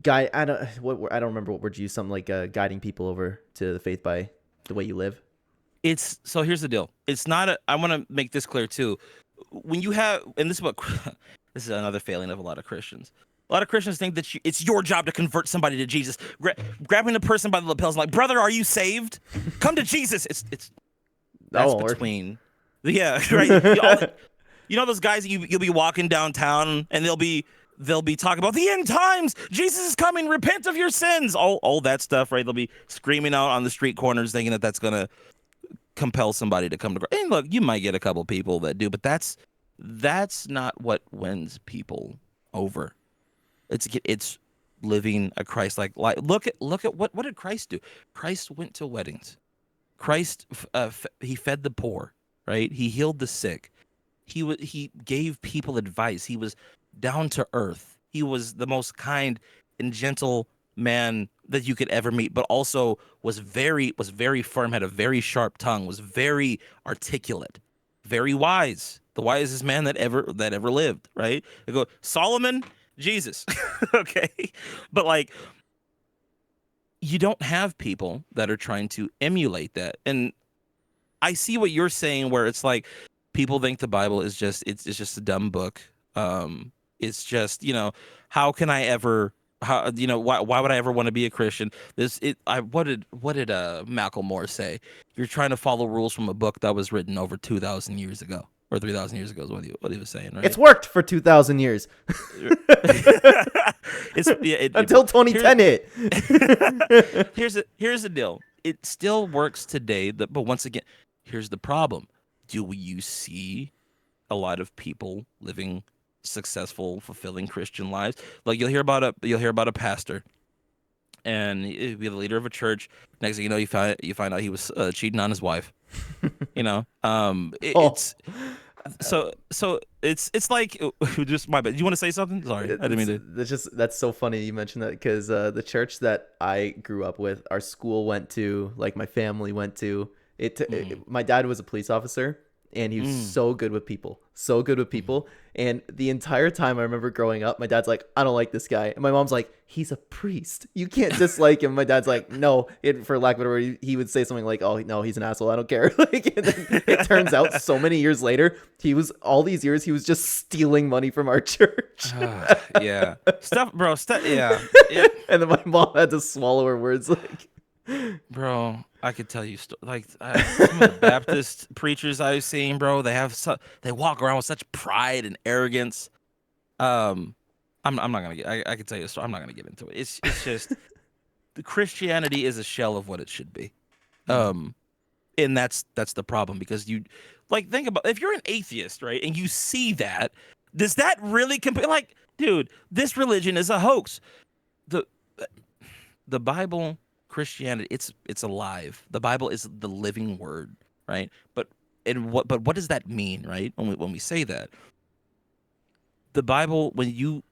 guide. I don't remember what word you used. Something like guiding people over to the faith by the way you live. So here's the deal. It's not I want to make this clear too. When you have, and this is what this is another failing of a lot of Christians. A lot of Christians think that it's your job to convert somebody to Jesus. Grabbing the person by the lapels and like, brother, are you saved? Come to Jesus. That's between. Yeah, right. You know those guys you'll be walking downtown and they'll be talking about the end times. Jesus is coming. Repent of your sins. All that stuff, right? They'll be screaming out on the street corners, thinking that that's gonna compel somebody to come to Christ. And look, you might get a couple people that do, but that's not what wins people over. It's living a Christ-like life. Look at what did Christ do? Christ went to weddings. Christ he fed the poor, right? He healed the sick. He gave people advice. He was down to earth. He was the most kind and gentle man that you could ever meet, but also was very firm, had a very sharp tongue, was very articulate, very wise, the wisest man that ever lived, right? They go Solomon, Jesus. Okay. But like, you don't have people that are trying to emulate that. And I see what you're saying, where it's like people think the Bible is just it's just a dumb book. It's just, how can I ever why would I ever want to be a Christian? What did Malcolm Moore say? You're trying to follow rules from a book that was written over 2,000 years ago. Or 3,000 years ago is what he was saying, right? It's worked for 2,000 years. Until 2010 hit. Here's the deal. It still works today, but once again, here's the problem. Do you see a lot of people living successful, fulfilling Christian lives? Like you'll hear about a pastor, and he'll be the leader of a church. Next thing you know, you find out he was cheating on his wife. It's like just my bad. You want to say something? Sorry, I didn't mean to. That's so funny you mentioned that, because the church that I grew up with, our school went to, like my family went to it. My dad was a police officer, and he was so good with people. And the entire time I remember growing up, my dad's like, I don't like this guy. And my mom's like, he's a priest. You can't dislike him. My dad's like, no, for lack of a better word, he would say something like, oh, no, he's an asshole. I don't care. Like, and then it turns out so many years later, he was just stealing money from our church. Yeah. Yeah. And then my mom had to swallow her words like, bro, I could tell you some of the Baptist preachers I've seen, bro. They walk around with such pride and arrogance. I'm I'm not gonna get. I can tell you a story. I'm not gonna get into it. It's just the Christianity is a shell of what it should be. Mhm. And that's the problem, because you like think about, if you're an atheist, right, and you see that, does that really compare? Like, dude, this religion is a hoax. The the Bible, Christianity, it's alive. The Bible is the living word, right? But what does that mean, right? When we say that, the Bible, when you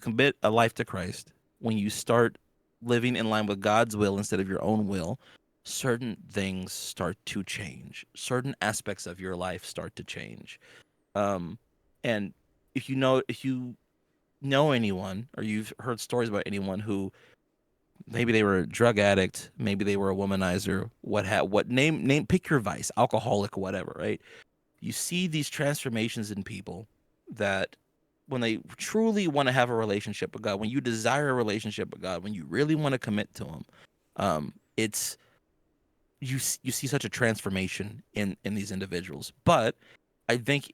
commit a life to Christ, when you start living in line with God's will instead of your own will, certain things start to change. Certain aspects of your life start to change. Um, and if you know anyone, or you've heard stories about anyone who maybe they were a drug addict, maybe they were a womanizer, what name pick your vice, alcoholic, whatever, right? You see these transformations in people that when they truly want to have a relationship with God, when you desire a relationship with God, when you really want to commit to Him, it's you see such a transformation in these individuals. But I think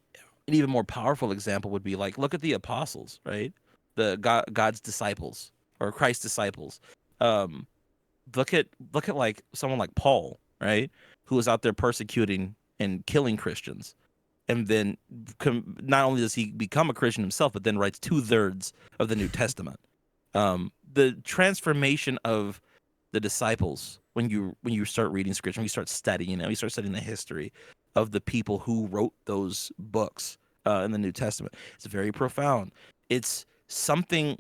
an even more powerful example would be, like, look at the apostles, right? God's disciples, or Christ's disciples. Um, look at like someone like Paul, right, who was out there persecuting and killing Christians, and then not only does he become a Christian himself, but then writes 2/3 of the New Testament. The transformation of the disciples, when you start reading scripture, when you start studying, you start studying the history of the people who wrote those books in the New Testament, it's very profound. It's something,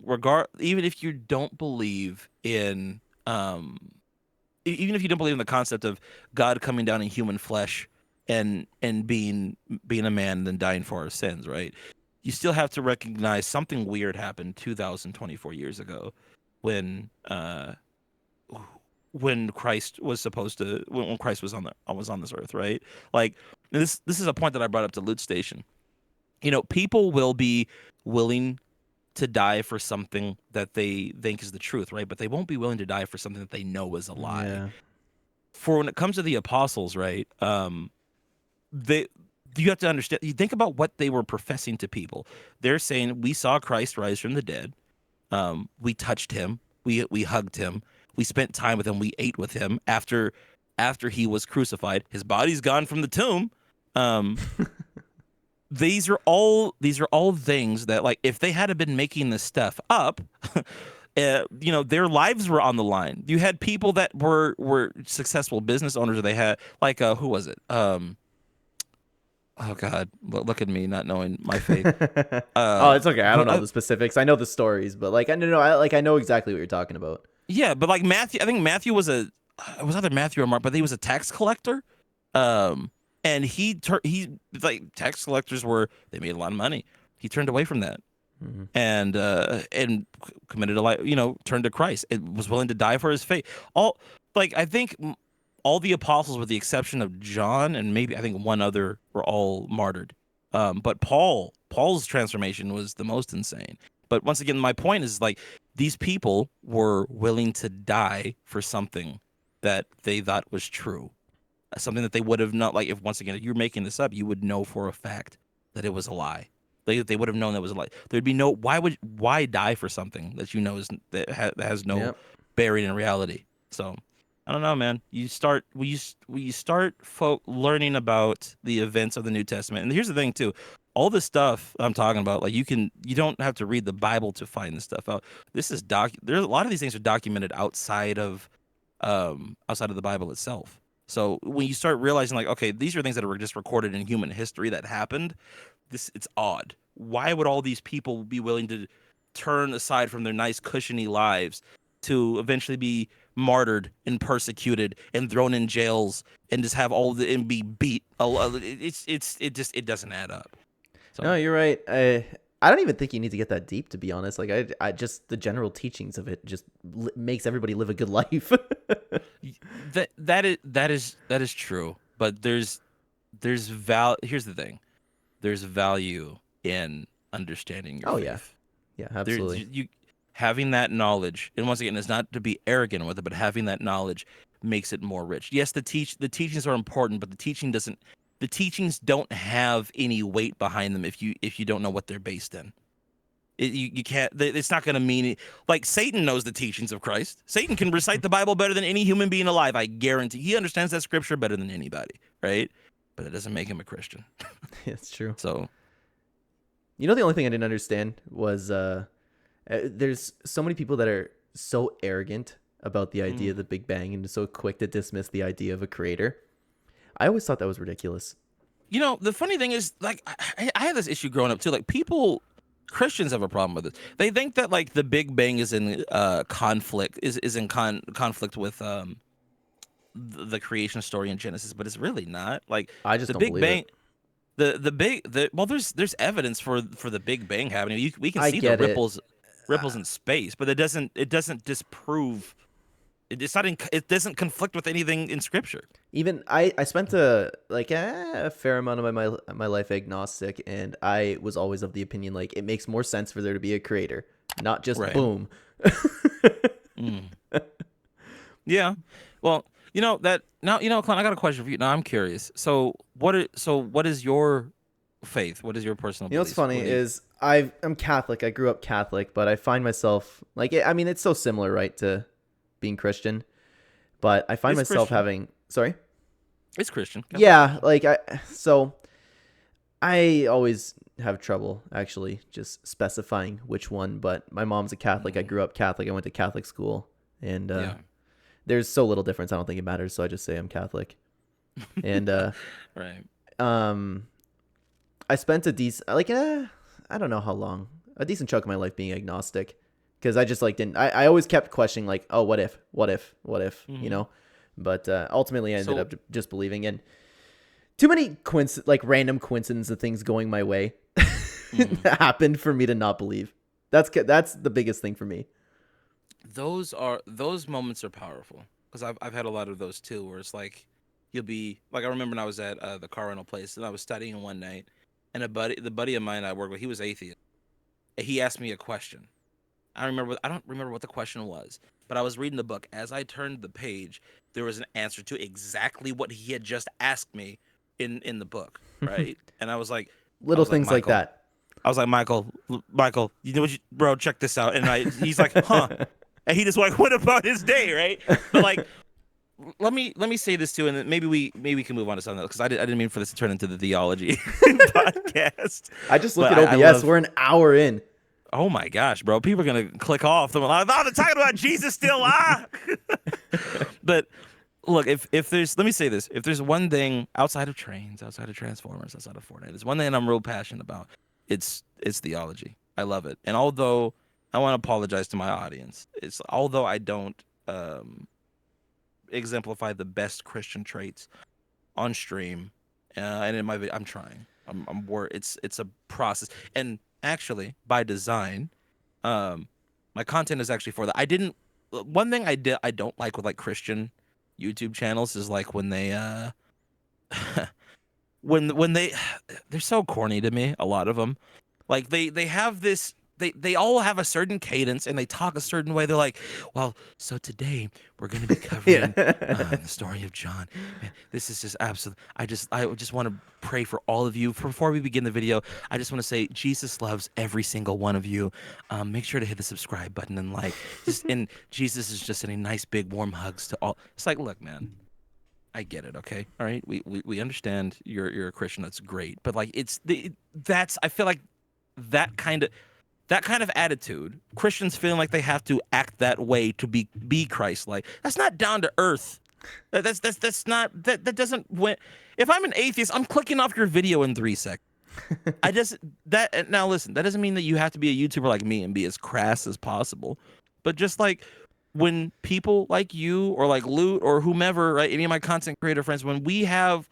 even if you don't believe in even if you don't believe in the concept of God coming down in human flesh and being a man and then dying for our sins, right? You still have to recognize something weird happened 2024 years ago when Christ was supposed to when Christ was on this earth, right? Like, this is a point that I brought up to Loot Station. People will be willing to die for something that they think is the truth, right? But they won't be willing to die for something that they know is a lie. Yeah. For when it comes to the apostles, right? They You have to understand. You think about what they were professing to people. They're saying, "We saw Christ rise from the dead. We touched him. We hugged him. We spent time with him. We ate with him after he was crucified. His body's gone from the tomb." Um, these are all things that, like, if they had been making this stuff up, their lives were on the line. You had people that were successful business owners. Or they had, like, who was it? Oh God, look at me not knowing my faith. Oh, it's okay. I don't But know the specifics. I know the stories, but like I know, I know exactly what you're talking about. yeah, but like Matthew, I think Matthew it was either Matthew or Mark, but he was a tax collector. Um, and he like, tax collectors they made a lot of money. He turned away from that Hmm. and committed a life, turned to Christ. It was willing to die for his faith. I think all the apostles, with the exception of John and maybe I think one other, were all martyred. But Paul's transformation was the most insane. But once again, my point is, like, these people were willing to die for something that they thought was true, something that they would have not, like, if, once again, if you're making this up, you would know for a fact that it was a lie. They would have known that was a lie. There'd be no, why die for something that that has no Yep. bearing in reality. So I don't know, man. You start learning about the events of the New Testament. And here's the thing too. All the stuff I'm talking about, like, you don't have to read the Bible to find this stuff out. There's a lot of these things are documented outside of the Bible itself. So when you start realizing, like, okay, these are things that were just recorded in human history that happened, it's odd. Why would all these people be willing to turn aside from their nice cushiony lives to eventually be martyred and persecuted and thrown in jails and just have and be beat? It doesn't add up. No, So you're right. I don't even think you need to get that deep, to be honest. Like I just the general teachings of it just makes everybody live a good life. that is true. But here's the thing. There's value in understanding your Oh yeah, faith. yeah, There's absolutely. you Having that knowledge, and once again, it's not to be arrogant with it, but having that knowledge makes it more rich. Yes, the teachings are important, but the teachings don't have any weight behind them if you don't know what they're based in. You can't. It's not going to mean it. Like Satan knows the teachings of Christ. Satan can recite the Bible better than any human being alive. I guarantee. He understands that scripture better than anybody, right? But it doesn't make him a Christian. It's true. So, the only thing I didn't understand was there's so many people that are so arrogant about the idea of the Big Bang and so quick to dismiss the idea of a creator. I always thought that was ridiculous. the funny thing is, like, I had this issue growing up too. Like, Christians have a problem with it. They think that like the Big Bang is in conflict, is in conflict with the creation story in Genesis, but it's really not. Like, I just the don't Big believe Bang. it. Well, there's evidence for the Big Bang happening. We can I see the get it. ripples in space, but it doesn't disprove. It doesn't conflict with anything in Scripture. Even I spent a fair amount of my life agnostic, and I was always of the opinion like it makes more sense for there to be a creator, not just Right. boom. Yeah. Well, that now Clen, I got a question for you. Now I'm curious. So what is your faith? What is your personal What's beliefs? funny is I'm Catholic. I grew up Catholic, but I find myself like I mean it's so similar, right, to being Christian, but I find It's myself Christian. having It's Christian. Yeah, like I always have trouble actually just specifying which one, but my mom's a Catholic. I grew up Catholic. I went to Catholic school, and Yeah. there's so little difference. I don't think it matters, so I just say I'm Catholic. And Right. I spent a decent I don't know how long, a decent chunk of my life being agnostic, because I just like didn't. I always kept questioning like, oh, what if, But ultimately, I ended up just believing in too many random coincidences of things going my way happened for me to not believe. That's the biggest thing for me. Those moments are powerful, because I've had a lot of those too, where it's like you'll be like, I remember when I was at the car rental place and I was studying one night, and the buddy of mine I worked with, he was atheist. And he asked me a question. I don't remember what the question was, but I was reading the book. As I turned the page, there was an answer to exactly what he had just asked me in the book, right? And I was like, Little things like that. I was like, Michael, you know what, bro? Check this out. And he's like, huh? And he just like went about his day, right? But like, let me say this too, and then maybe we can move on to something else, because I didn't mean for this to turn into the theology podcast. I just looked at OBS. We're an hour in. Oh my gosh, bro! People are gonna click off. They're like, "Oh, they're talking about Jesus still." But look, if there's, let me say this: if there's one thing outside of trains, outside of Transformers, outside of Fortnite, there's one thing I'm real passionate about. It's theology. I love it. And although I want to apologize to my audience, although I don't exemplify the best Christian traits on stream, and in my video, I'm trying. It's a process, and actually by design, my content is actually for that. One thing I don't like with like Christian YouTube channels is like when they when they're so corny to me. A lot of them, like they have this. They all have a certain cadence and they talk a certain way. They're like, well, so today we're going to be covering the story of John. And this is just absolute. I just want to pray for all of you. Before we begin the video, I just want to say Jesus loves every single one of you. Make sure to hit the subscribe button and like. And Jesus is just sending nice big warm hugs to all. It's like, look, man, I get it. Okay, all right, we understand you're a Christian. That's great, but like I feel like that kind of attitude, Christians feeling like they have to act that way to be Christ-like. That's not down to earth. That's not that doesn't win. If I'm an atheist, I'm clicking off your video in 3 seconds. Now listen, that doesn't mean that you have to be a YouTuber like me and be as crass as possible. But just like when people like you or like Loot or whomever, right? Any of my content creator friends, when we have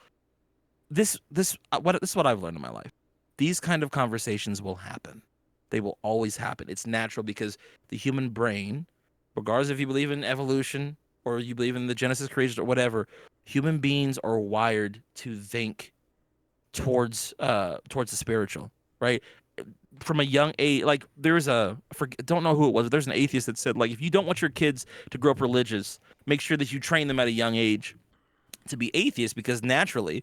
this is what I've learned in my life. These kind of conversations will happen. They will always happen. It's natural, because the human brain, regardless if you believe in evolution or you believe in the Genesis creation or whatever, human beings are wired to think towards the spiritual, right? From a young age, like don't know who it was, but there's an atheist that said, like, if you don't want your kids to grow up religious, make sure that you train them at a young age to be atheists, because naturally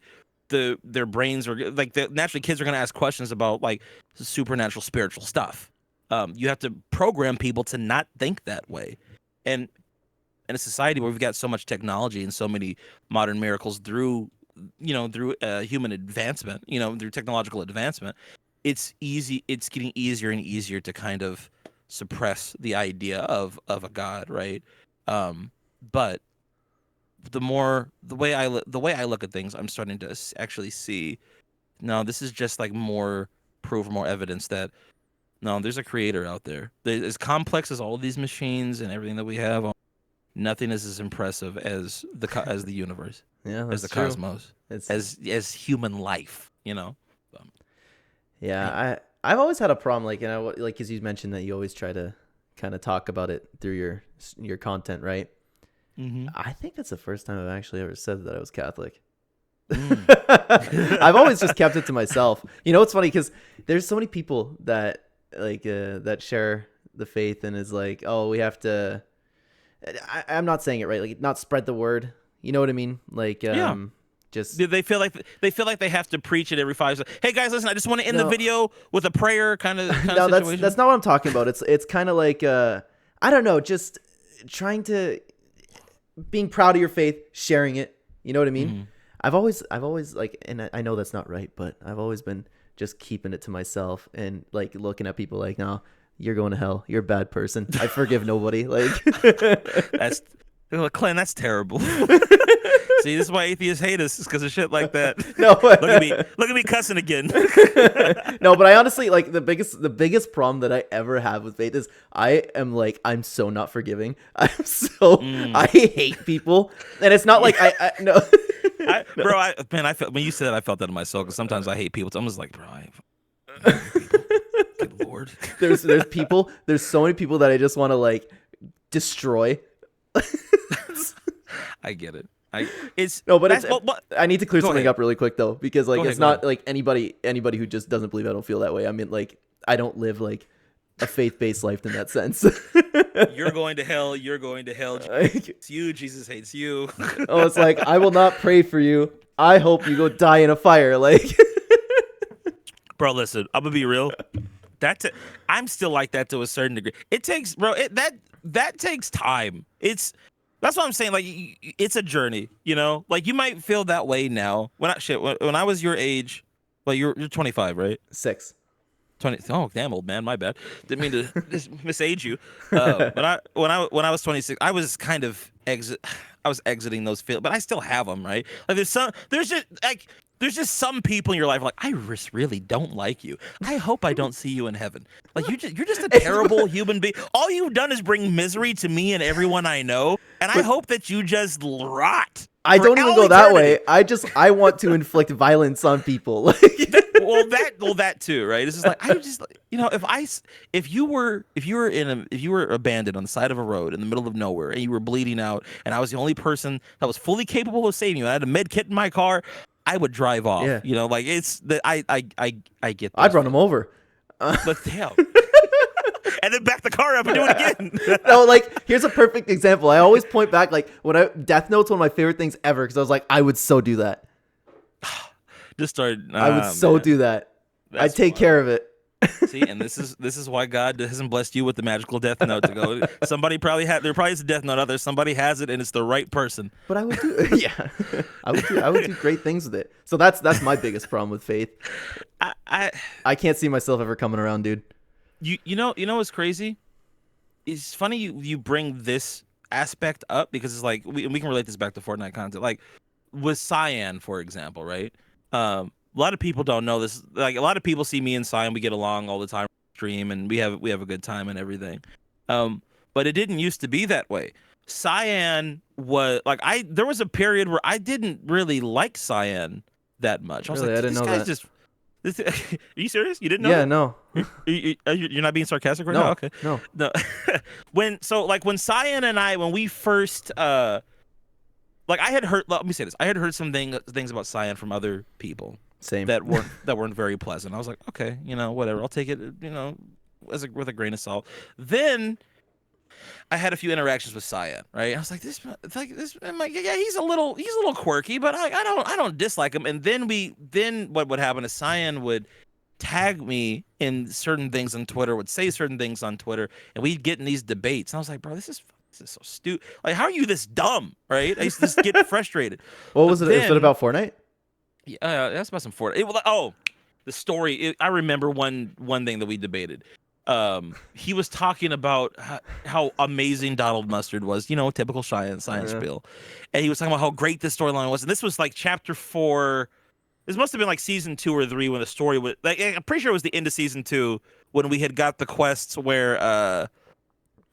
their brains are like, naturally kids are going to ask questions about like supernatural spiritual stuff. You have to program people to not think that way. And in a society where we've got so much technology and so many modern miracles through human advancement, through technological advancement, it's getting easier and easier to kind of suppress the idea of a god, right? But the way I look at things, I'm starting to actually see, no, this is just like more proof, more evidence that no, there's a creator out there. As complex as all of these machines and everything that we have, nothing is as impressive as the universe, Yeah, as that's the true. cosmos, as human life. Yeah, I've always had a problem, like, like as you mentioned that you always try to kind of talk about it through your content, right? Mm-hmm. I think that's the first time I've actually ever said that I was Catholic. Mm. I've always just kept it to myself. You know, it's funny because there's so many people that that share the faith and is like, oh, we have to. I'm not saying it right, like not spread the word. You know what I mean? Like, Yeah. just they feel like they have to preach it every 5 seconds. Hey guys, listen, I just want to end the video with a prayer kind of no, situation. that's not what I'm talking about. It's kind of like I don't know, just trying to being proud of your faith, sharing it. You know what I mean? Mm-hmm. I've always like, and I know that's not right, but I've always been just keeping it to myself and like looking at people like, no, you're going to hell. You're a bad person. I forgive nobody. Like that's Clen, that's terrible. See, this is why atheists hate us, is because of shit like that. No, look at me cussing again. No, but I honestly, like, the biggest problem that I ever have with faith is I'm so not forgiving. I hate people, and it's not like I no. Bro, I felt when you said that, I felt that in my soul, because sometimes I hate people. So I'm just like, bro, I hate people. Good Lord. There's so many people that I just want to like destroy. I get it. I need to clear something up really quick though, because like it's not like anybody who just doesn't believe I don't feel that way. I mean, like, I don't live like a faith-based life in that sense. You're going to hell. You're going to hell. Jesus hates you. Jesus hates you. Oh, it's like, I will not pray for you. I hope you go die in a fire. Like, bro, listen, I'm gonna be real. I'm still like that to a certain degree. It takes, bro. That takes time. That's what I'm saying. Like, it's a journey, you know. Like, you might feel that way now. When I was your age, well, you're 25, right? 6. 20. Oh, damn, old man. My bad. Didn't mean to misage you. But when I was 26, I was kind of exiting those feelings, but I still have them, right? Like, there's just some people in your life like, I just really don't like you. I hope I don't see you in heaven. Like, you're just a terrible human being. All you've done is bring misery to me and everyone I know, and I hope that you just rot. I don't even go that way. I want to inflict violence on people. Well, that too, right? It's just like, if you were abandoned on the side of a road in the middle of nowhere and you were bleeding out, and I was the only person that was fully capable of saving you, and I had a med kit in my car, I would drive off. Yeah. You know, like, it's the I get. I'd run them over. But damn. And then back the car up and do it again. No, like, here's a perfect example. I always point back, like, Death Note's one of my favorite things ever, because I was like, I would so do that. Just started. I would do that. I'd take care of it. See, and this is why God hasn't blessed you with the magical Death Note to go. There probably is a Death Note out there. Somebody has it, and it's the right person. But I would do, yeah, I would do great things with it. So that's my biggest problem with faith. I can't see myself ever coming around, dude. You know what's crazy? It's funny you bring this aspect up, because it's like we can relate this back to Fortnite content. Like with Cyan, for example, right? A lot of people don't know this. Like, a lot of people see me and Cyan, we get along all the time, stream, and we have a good time and everything. But it didn't used to be that way. Cyan was like, there was a period where I didn't really like Cyan that much. I was like, I didn't know that. Are you serious? You didn't know? Yeah, that? no. You're not being sarcastic right now? Okay. No. When Cyan and I, when we first like, I had heard, let me say this. I had heard some things about Cyan from other people. Same. That weren't very pleasant. I was like, okay, whatever. I'll take it, with a grain of salt. Then I had a few interactions with Cyan, right? I was like, I'm like, yeah, he's a little quirky, but I don't dislike him. And then what would happen is Cyan would tag me in certain things on Twitter, would say certain things on Twitter, and we'd get in these debates. And I was like, bro, this is so stupid. Like, how are you this dumb, right? I used to just get frustrated. What But was it? then, Is it about Fortnite? yeah, that's about some Fortnite. Oh, the story. I remember one thing that we debated. He was talking about how amazing Donald Mustard was, typical science spiel, and he was talking about how great this storyline was. And this was like chapter 4. This must have been like season 2 or 3 when the story was like. I'm pretty sure it was the end of season 2 when we had got the quests where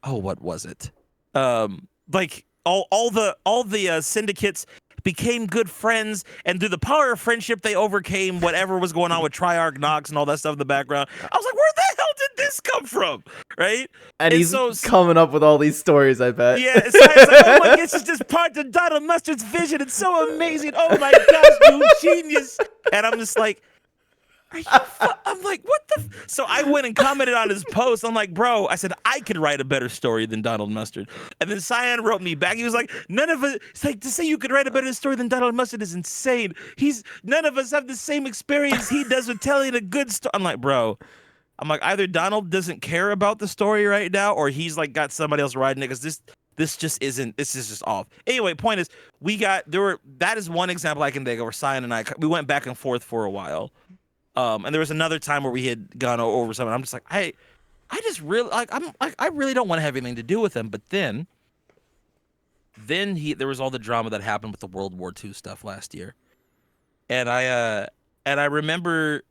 what was it? Like all the syndicates became good friends, and through the power of friendship, they overcame whatever was going on with Triarch Nox and all that stuff in the background. I was like, where the hell did this come from? Right? And he's coming up with all these stories, I bet. Yeah, it's like, oh my gosh, this is just part of Donald Mustard's vision. It's so amazing. Oh my gosh, you genius. And I'm just like, I'm like, what the? So I went and commented on his post. I'm like, bro, I said, I could write a better story than Donald Mustard. And then Cyan wrote me back. He was like, none of us, it's like, to say you could write a better story than Donald Mustard is insane. None of us have the same experience he does with telling a good story. I'm like, bro, either Donald doesn't care about the story right now, or he's like got somebody else writing it, because this is just off. Anyway, point is, that is one example I can think of where Cyan and we went back and forth for a while. And there was another time where we had gone over something. I'm just like, I just really I really don't want to have anything to do with him. But then there was all the drama that happened with the World War II stuff last year, and I remember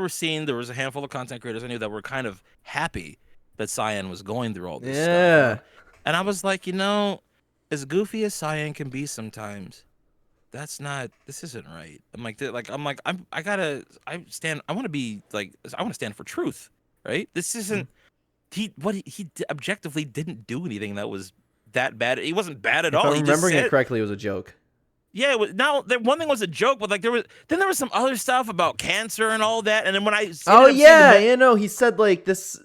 seeing there was a handful of content creators I knew that were kind of happy that Cyan was going through all this stuff. And I was like, as goofy as Cyan can be sometimes, this isn't right. I want to stand for truth, right? This isn't, he objectively didn't do anything that was that bad. He wasn't bad at all. If I'm remembering it correctly, it was a joke. Yeah, one thing was a joke, but there was some other stuff about cancer and all that. And then when I he said like this.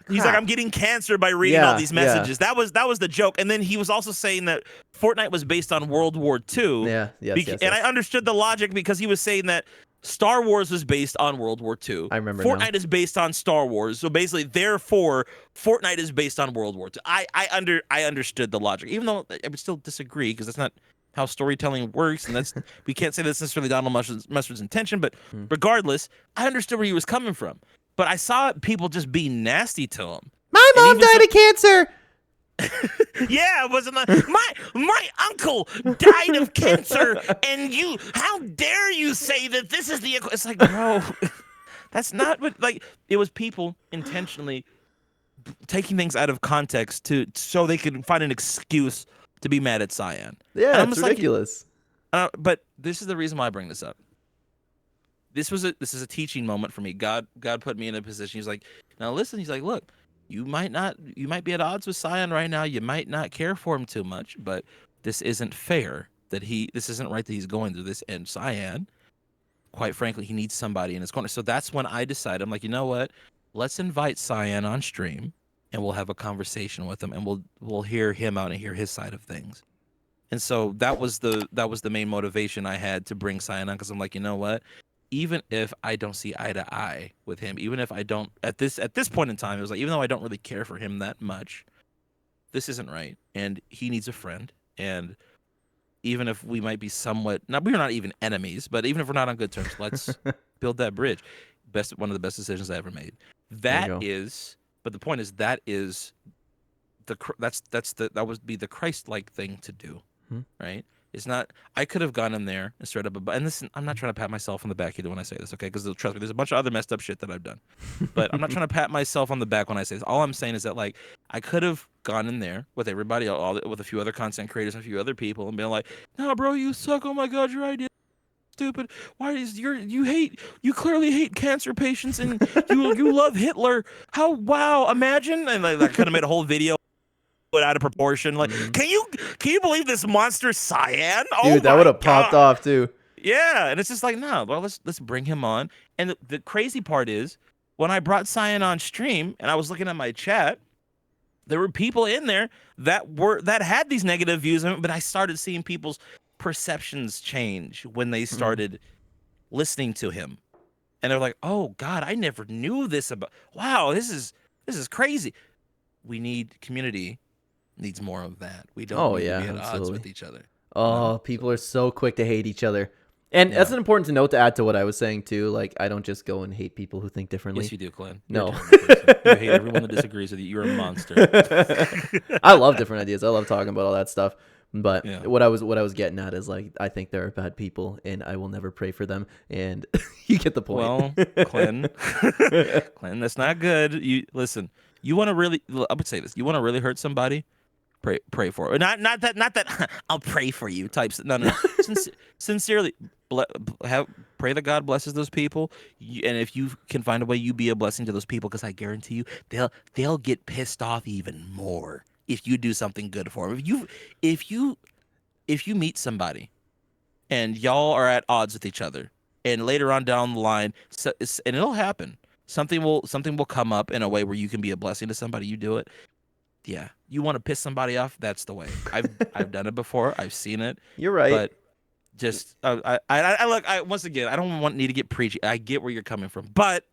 He's like, I'm getting cancer by reading all these messages. Yeah. That was the joke. And then he was also saying that Fortnite was based on World War II. Yeah, yes. And I understood the logic, because he was saying that Star Wars was based on World War II. I remember. Fortnite is based on Star Wars. So basically, therefore, Fortnite is based on World War II. I understood the logic, even though I would still disagree, because that's not how storytelling works, and we can't say that's necessarily Donald Mustard's intention. But regardless, I understood where he was coming from. But I saw people just be nasty to him. My mom died of cancer. Yeah, it wasn't my uncle died of cancer, and how dare you say that this is the? It's like, bro, that's not what. Like, it was people intentionally taking things out of context so they could find an excuse to be mad at Cyan. Yeah, it's ridiculous. But this is the reason why I bring this up. This is a teaching moment for me. God put me in a position. He's like, now listen. He's like, look, you might be at odds with Cyan right now. You might not care for him too much, but this isn't fair. This isn't right that he's going through this. And Cyan, quite frankly, he needs somebody in his corner. So that's when I decided, I'm like, you know what? Let's invite Cyan on stream, and we'll have a conversation with him, and we'll hear him out and hear his side of things. And so that was the main motivation I had to bring Cyan on, because I'm like, you know what? Even if I don't see eye to eye with him, even if I don't at this point in time, it was like, even though I don't really care for him that much, this isn't right, and he needs a friend. And even if we might be somewhat, we're not even enemies, but even if we're not on good terms, let's build that bridge. One of the best decisions I ever made. But the point is, that would be the Christ-like thing to do, right? It's not. I could have gone in there and straight up. And listen, I'm not trying to pat myself on the back either when I say this, okay? Because trust me, there's a bunch of other messed up shit that I've done. But I'm not trying to pat myself on the back when I say this. All I'm saying is that, like, I could have gone in there with everybody, with a few other content creators and a few other people, and been like, "No, bro, you suck. Oh my god, your idea stupid. Why is you clearly hate cancer patients, and you love Hitler. How, wow, imagine." And I could have made a whole video put out of proportion. Like, can you believe this monster Cyan? Dude, that would have popped off too. Yeah, and it's just like, no, well, let's bring him on. And the crazy part is, when I brought Cyan on stream and I was looking at my chat, there were people in there that had these negative views of him, but I started seeing people's perceptions change when they started listening to him. and they're like, "Oh God, I never knew this about. Wow, this is crazy. We need community needs more of that. We don't Oh need to yeah, be at odds absolutely. with each other. You know? Oh, So people are so quick to hate each other. And that's yeah, an important note to add to what I was saying too. Like, I don't just go and hate people who think yes, differently. you do, Clen. You're a No. terrible person. You hate everyone that disagrees with you. You're a monster. I love different ideas. I love talking about all that stuff. But Yeah. what I was getting at is like I think there are bad people and I will never pray for them. And you get the point. Well, Clen, Clen, that's not good. You listen. You want to really? I would say this. You want to really hurt somebody? Pray for it. Not that I'll pray for you types. No. Sincerely, pray that God blesses those people, and if you can find a way, you be a blessing to those people, because I guarantee you, they'll get pissed off even more if you do something good for them. If you if you meet somebody and y'all are at odds with each other, and later on down the line, and it'll happen. Something will come up in a way where you can be a blessing to somebody. You do it. Yeah, you want to piss somebody off? That's the way. I've done it before. I've seen it, You're right. but just look. Once again, I don't need to get preachy. I get where you're coming from, but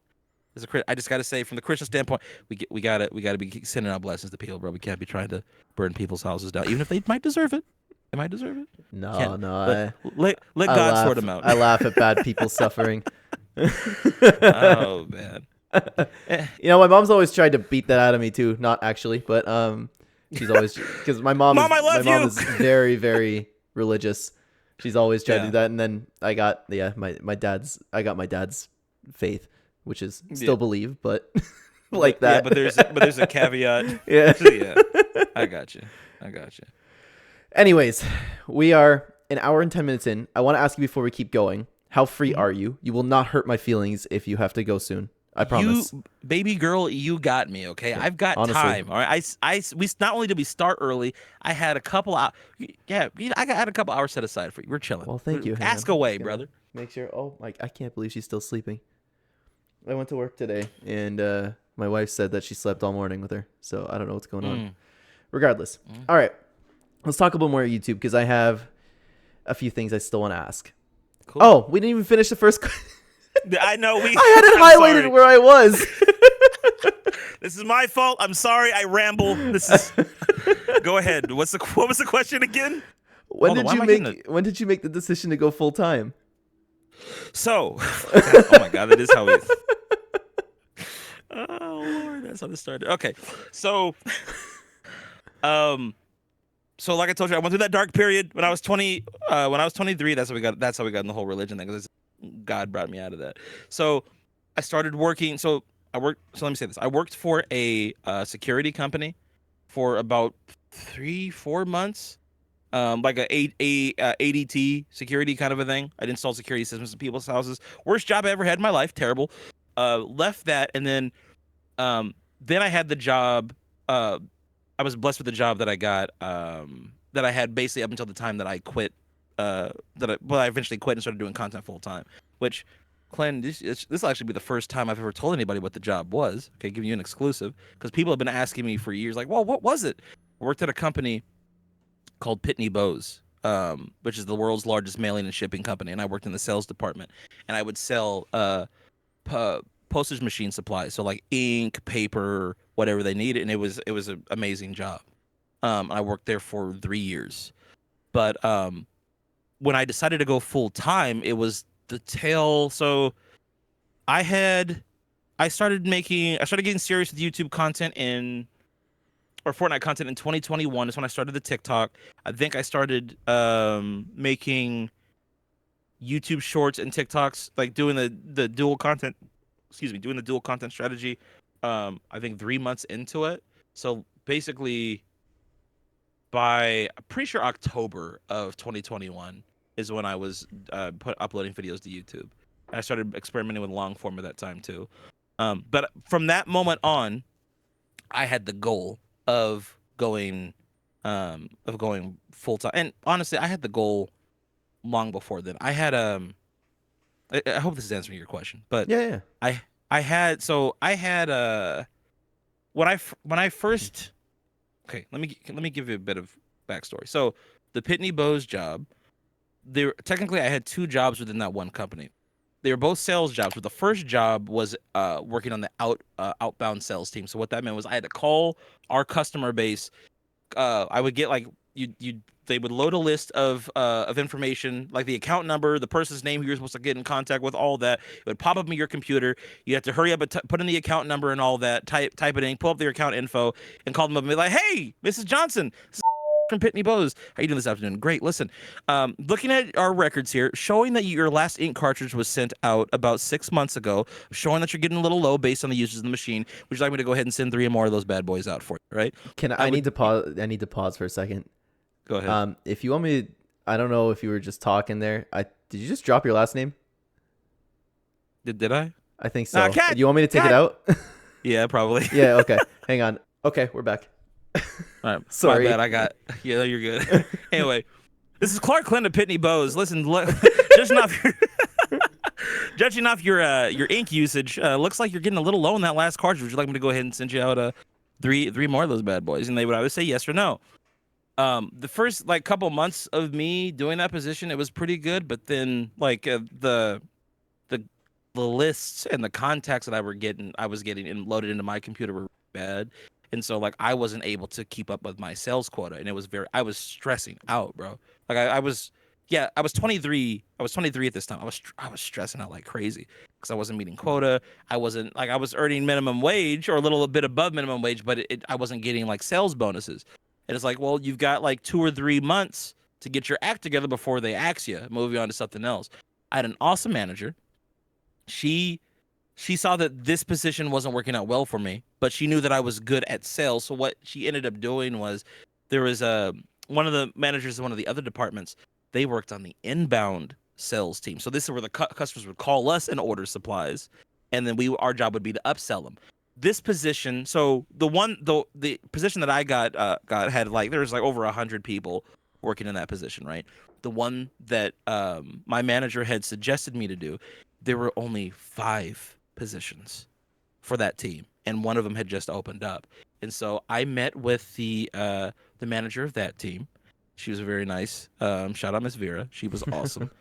I just got to say, from the Christian standpoint, we gotta be sending out blessings to people, bro. We can't be trying to burn people's houses down, even if they might deserve it. They might deserve it. No, Can't no. let I God laugh. sort them out. I laugh at bad people suffering. Oh man. Eh, My mom's always tried to beat that out of me too. Not actually, but she's always because Mom, I love my mom you. is very very religious. She's always tried to Yeah. do that, and then I got my dad's faith, which is still Yeah. believe, but like that. Yeah, but there's a caveat. Yeah. Yeah, I got you. Anyways, we are an hour and 10 minutes in. I want to ask you before we keep going, how free are you? You will not hurt my feelings if you have to go soon. I promise. You, baby girl, you got me. Okay, I've got honestly. time. All right, we not only did we start early, I had a couple hours. Yeah, had a couple hours set aside for you. We're chilling. Well, thank you. Hang Ask on. away, Just gonna brother. Make sure. Oh, I can't believe she's still sleeping. I went to work today, and my wife said that she slept all morning with her. So I don't know what's going on. Regardless. All right. Let's talk a little more YouTube, because I have a few things I still want to ask. Cool. Oh, we didn't even finish the first. I know we. I had it highlighted sorry. where I was. This is my fault. I'm sorry. I ramble. This is. Go ahead. What was the question again? When Hold on, when did you make the decision to go full time? So, oh my God, that is how it. Oh Lord, that's how this started. Okay, so, so like I told you, I went through that dark period when I was 20. When I was 23, that's how we got in the whole religion thing, because God brought me out of that. So, I started working. So let me say this: I worked for a security company for about 3-4 months. Like a ADT security kind of a thing. I'd install security systems in people's houses. Worst job I ever had in my life. Terrible. Left that, and then I had the job. I was blessed with the job that I got. That I had basically up until the time that I quit. I eventually quit and started doing content full time. Which, Clen, this will actually be the first time I've ever told anybody what the job was. Okay, giving you an exclusive, because people have been asking me for years, like, well, what was it? I worked at a company called Pitney Bowes, which is the world's largest mailing and shipping company, and I worked in the sales department, and I would sell postage machine supplies, so like ink, paper, whatever they needed, and it was an amazing job. I worked there for 3 years, but when I decided to go full time, it was the tail. So I started getting serious with YouTube content or Fortnite content in 2021 is when I started the TikTok. I think I started making YouTube shorts and TikToks, like doing the dual content. Excuse me, doing the dual content strategy. I think 3 months into it. So basically, I'm pretty sure October of 2021 is when I was uploading videos to YouTube. And I started experimenting with long form at that time too. But from that moment on, I had the goal of going full time. And honestly, I had the goal long before then. I had I hope this is answering your question, but Yeah. I had when I first. Okay, let me give you a bit of backstory. So the Pitney Bowes job, technically I had 2 jobs within that one company. they were both sales jobs, but the first job was working on the outbound sales team. So what that meant was I had to call our customer base. I would get like they would load a list of information, like the account number, the person's name who you're supposed to get in contact with, all that. It would pop up on your computer. You have to hurry up and put in the account number and all that. Type it in, pull up their account info, and call them up and be like, "Hey, Mrs. Johnson, this is from Pitney Bowes. How you doing this afternoon? Great. Listen, looking at our records here, showing that your last ink cartridge was sent out about 6 months ago, showing that you're getting a little low based on the uses of the machine. Would you like me to go ahead and send 3 more of those bad boys out for you? Right? I need to pause. I need to pause for a second. Go ahead. If you want me to, I don't know if you were just talking there. Did you just drop your last name? Did I? I think so. Do you want me to take it out? Yeah, probably. Yeah. Okay. Hang on. Okay, we're back. All right. Sorry. My bad. Yeah, you're good. Anyway, this is Klarque Clint of Pitney Bowes. Listen, judging off your ink usage, looks like you're getting a little low on that last cartridge. Would you like me to go ahead and send you out three more of those bad boys? And they would either say yes or no. The first like couple months of me doing that position, it was pretty good, but then like the lists and the contacts that I was getting and loaded into my computer were bad. And so like I wasn't able to keep up with my sales quota, and I was stressing out, bro. Like I was 23. I was 23 at this time. I was stressing out like crazy because I wasn't meeting quota. I was earning minimum wage or a little bit above minimum wage, but I wasn't getting like sales bonuses. And it's like, well, you've got like 2 or 3 months to get your act together before they axe you, moving on to something else. I had an awesome manager. She saw that this position wasn't working out well for me, but she knew that I was good at sales. So what she ended up doing was there was one of the managers in one of the other departments. They worked on the inbound sales team. So this is where the customers would call us and order supplies, and then our job would be to upsell them. This position, so the position that I got had like there was like over 100 people working in that position, right? The one that my manager had suggested me to do, there were only 5 positions for that team, and one of them had just opened up. And so I met with the manager of that team. She was very nice. Shout out Miss Vera. She was awesome.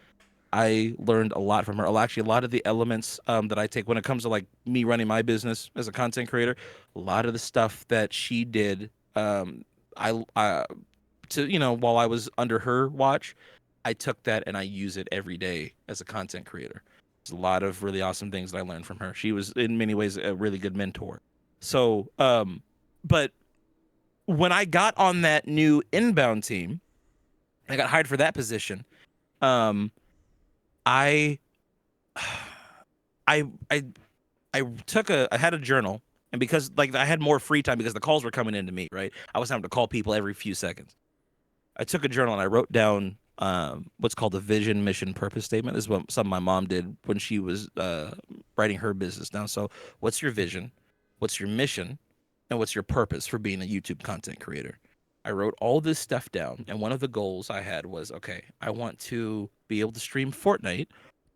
I learned a lot from her. Actually, a lot of the elements that I take when it comes to like me running my business as a content creator, a lot of the stuff that she did, while I was under her watch, I took that and I use it every day as a content creator. There's a lot of really awesome things that I learned from her. She was in many ways a really good mentor. So, but when I got on that new inbound team, I got hired for that position. I had a journal, and because like I had more free time because the calls were coming into me, right? I was having to call people every few seconds. I took a journal and I wrote down what's called a vision, mission, purpose statement. This is what something my mom did when she was writing her business down. So what's your vision? What's your mission? And what's your purpose for being a YouTube content creator? I wrote all this stuff down, and one of the goals I had was, okay, I want to be able to stream Fortnite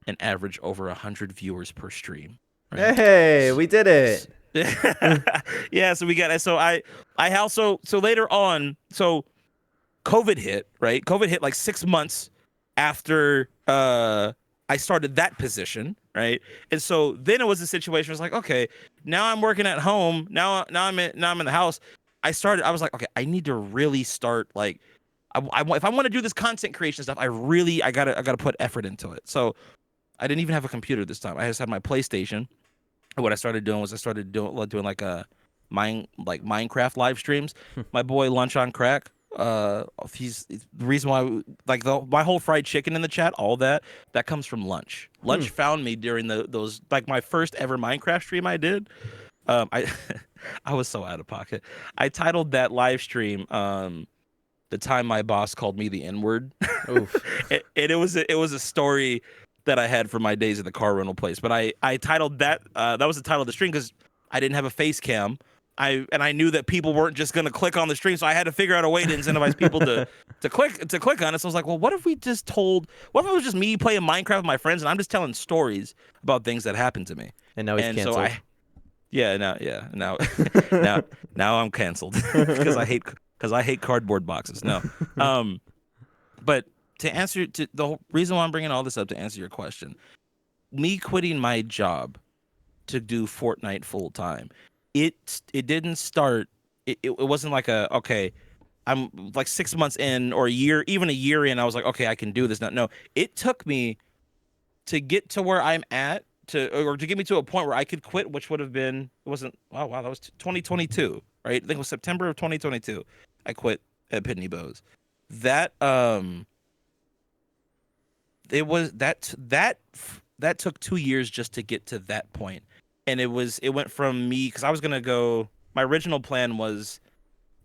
and average over 100 viewers per stream. Right? Hey, we did it. Yeah, so we got it. So I also, so later on, so COVID hit, right? COVID hit like 6 months after I started that position, right? And so then it was a situation where it's like, okay, now I'm working at home. Now I'm in the house. I was like, okay, I need to really start like, if I want to do this content creation stuff, I gotta put effort into it. So I didn't even have a computer this time. I just had my PlayStation. And what I started doing was doing like a Minecraft live streams. My boy Lunch on Crack. He's the reason why like my whole fried chicken in the chat, all that comes from Lunch. Lunch found me during those like my first ever Minecraft stream I did. I was so out of pocket. I titled that live stream "The Time My Boss Called Me the N-Word." It was a story that I had from my days at the car rental place. But I titled that that was the title of the stream because I didn't have a face cam. I knew that people weren't just gonna click on the stream, so I had to figure out a way to incentivize people to click on it. So I was like, well, what if it was just me playing Minecraft with my friends and I'm just telling stories about things that happened to me? And now he's canceled. Now I'm canceled because I hate cardboard boxes. No, but to answer the whole reason why I'm bringing all this up to answer your question, me quitting my job to do Fortnite full time, it didn't start. It wasn't like okay, I'm like 6 months in or a year, even a year in. I was like, okay, I can do this. No, it took me to get to where I'm at or to get me to a point where I could quit, which would have been, it wasn't, oh wow, that was 2022, right? I think it was September of 2022. I quit at Pitney Bowes. That it was that took 2 years just to get to that point. And it went from me, because I was gonna go, my original plan was,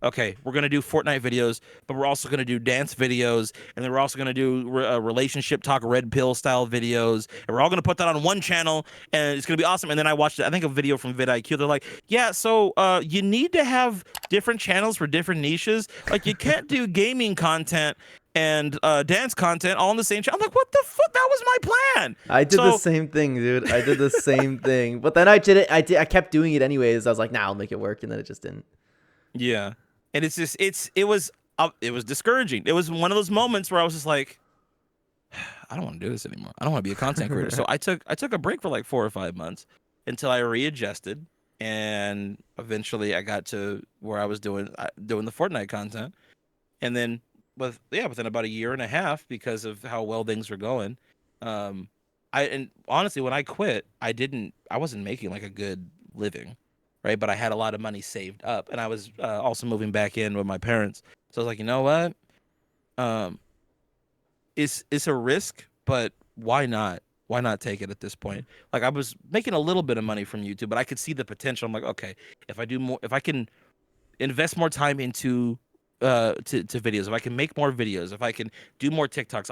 okay, we're gonna do Fortnite videos, but we're also gonna do dance videos, and then we're also gonna do relationship talk, red pill style videos, and we're all gonna put that on one channel, and it's gonna be awesome. And then I watched, I think, a video from vidIQ. They're like, yeah, so you need to have different channels for different niches. Like, you can't do gaming content and dance content all on the same channel. I'm like, what the fuck? That was my plan. I did the same thing, dude. I did the same thing. But then I did it. I kept doing it anyways. I was like, nah, I'll make it work, and then it just didn't. Yeah. And it's just, it was discouraging. It was one of those moments where I was just like, I don't want to do this anymore. I don't want to be a content creator. So I took a break for like 4 or 5 months until I readjusted, and eventually I got to where I was doing the Fortnite content. And then within about a year and a half, because of how well things were going, and honestly, when I quit, I wasn't making like a good living. Right, but I had a lot of money saved up, and I was also moving back in with my parents. So I was like, you know what? It's a risk, but why not? Why not take it at this point? Like, I was making a little bit of money from YouTube, but I could see the potential. I'm like, okay, if I can invest more time into to videos, if I can make more videos, if I can do more TikToks,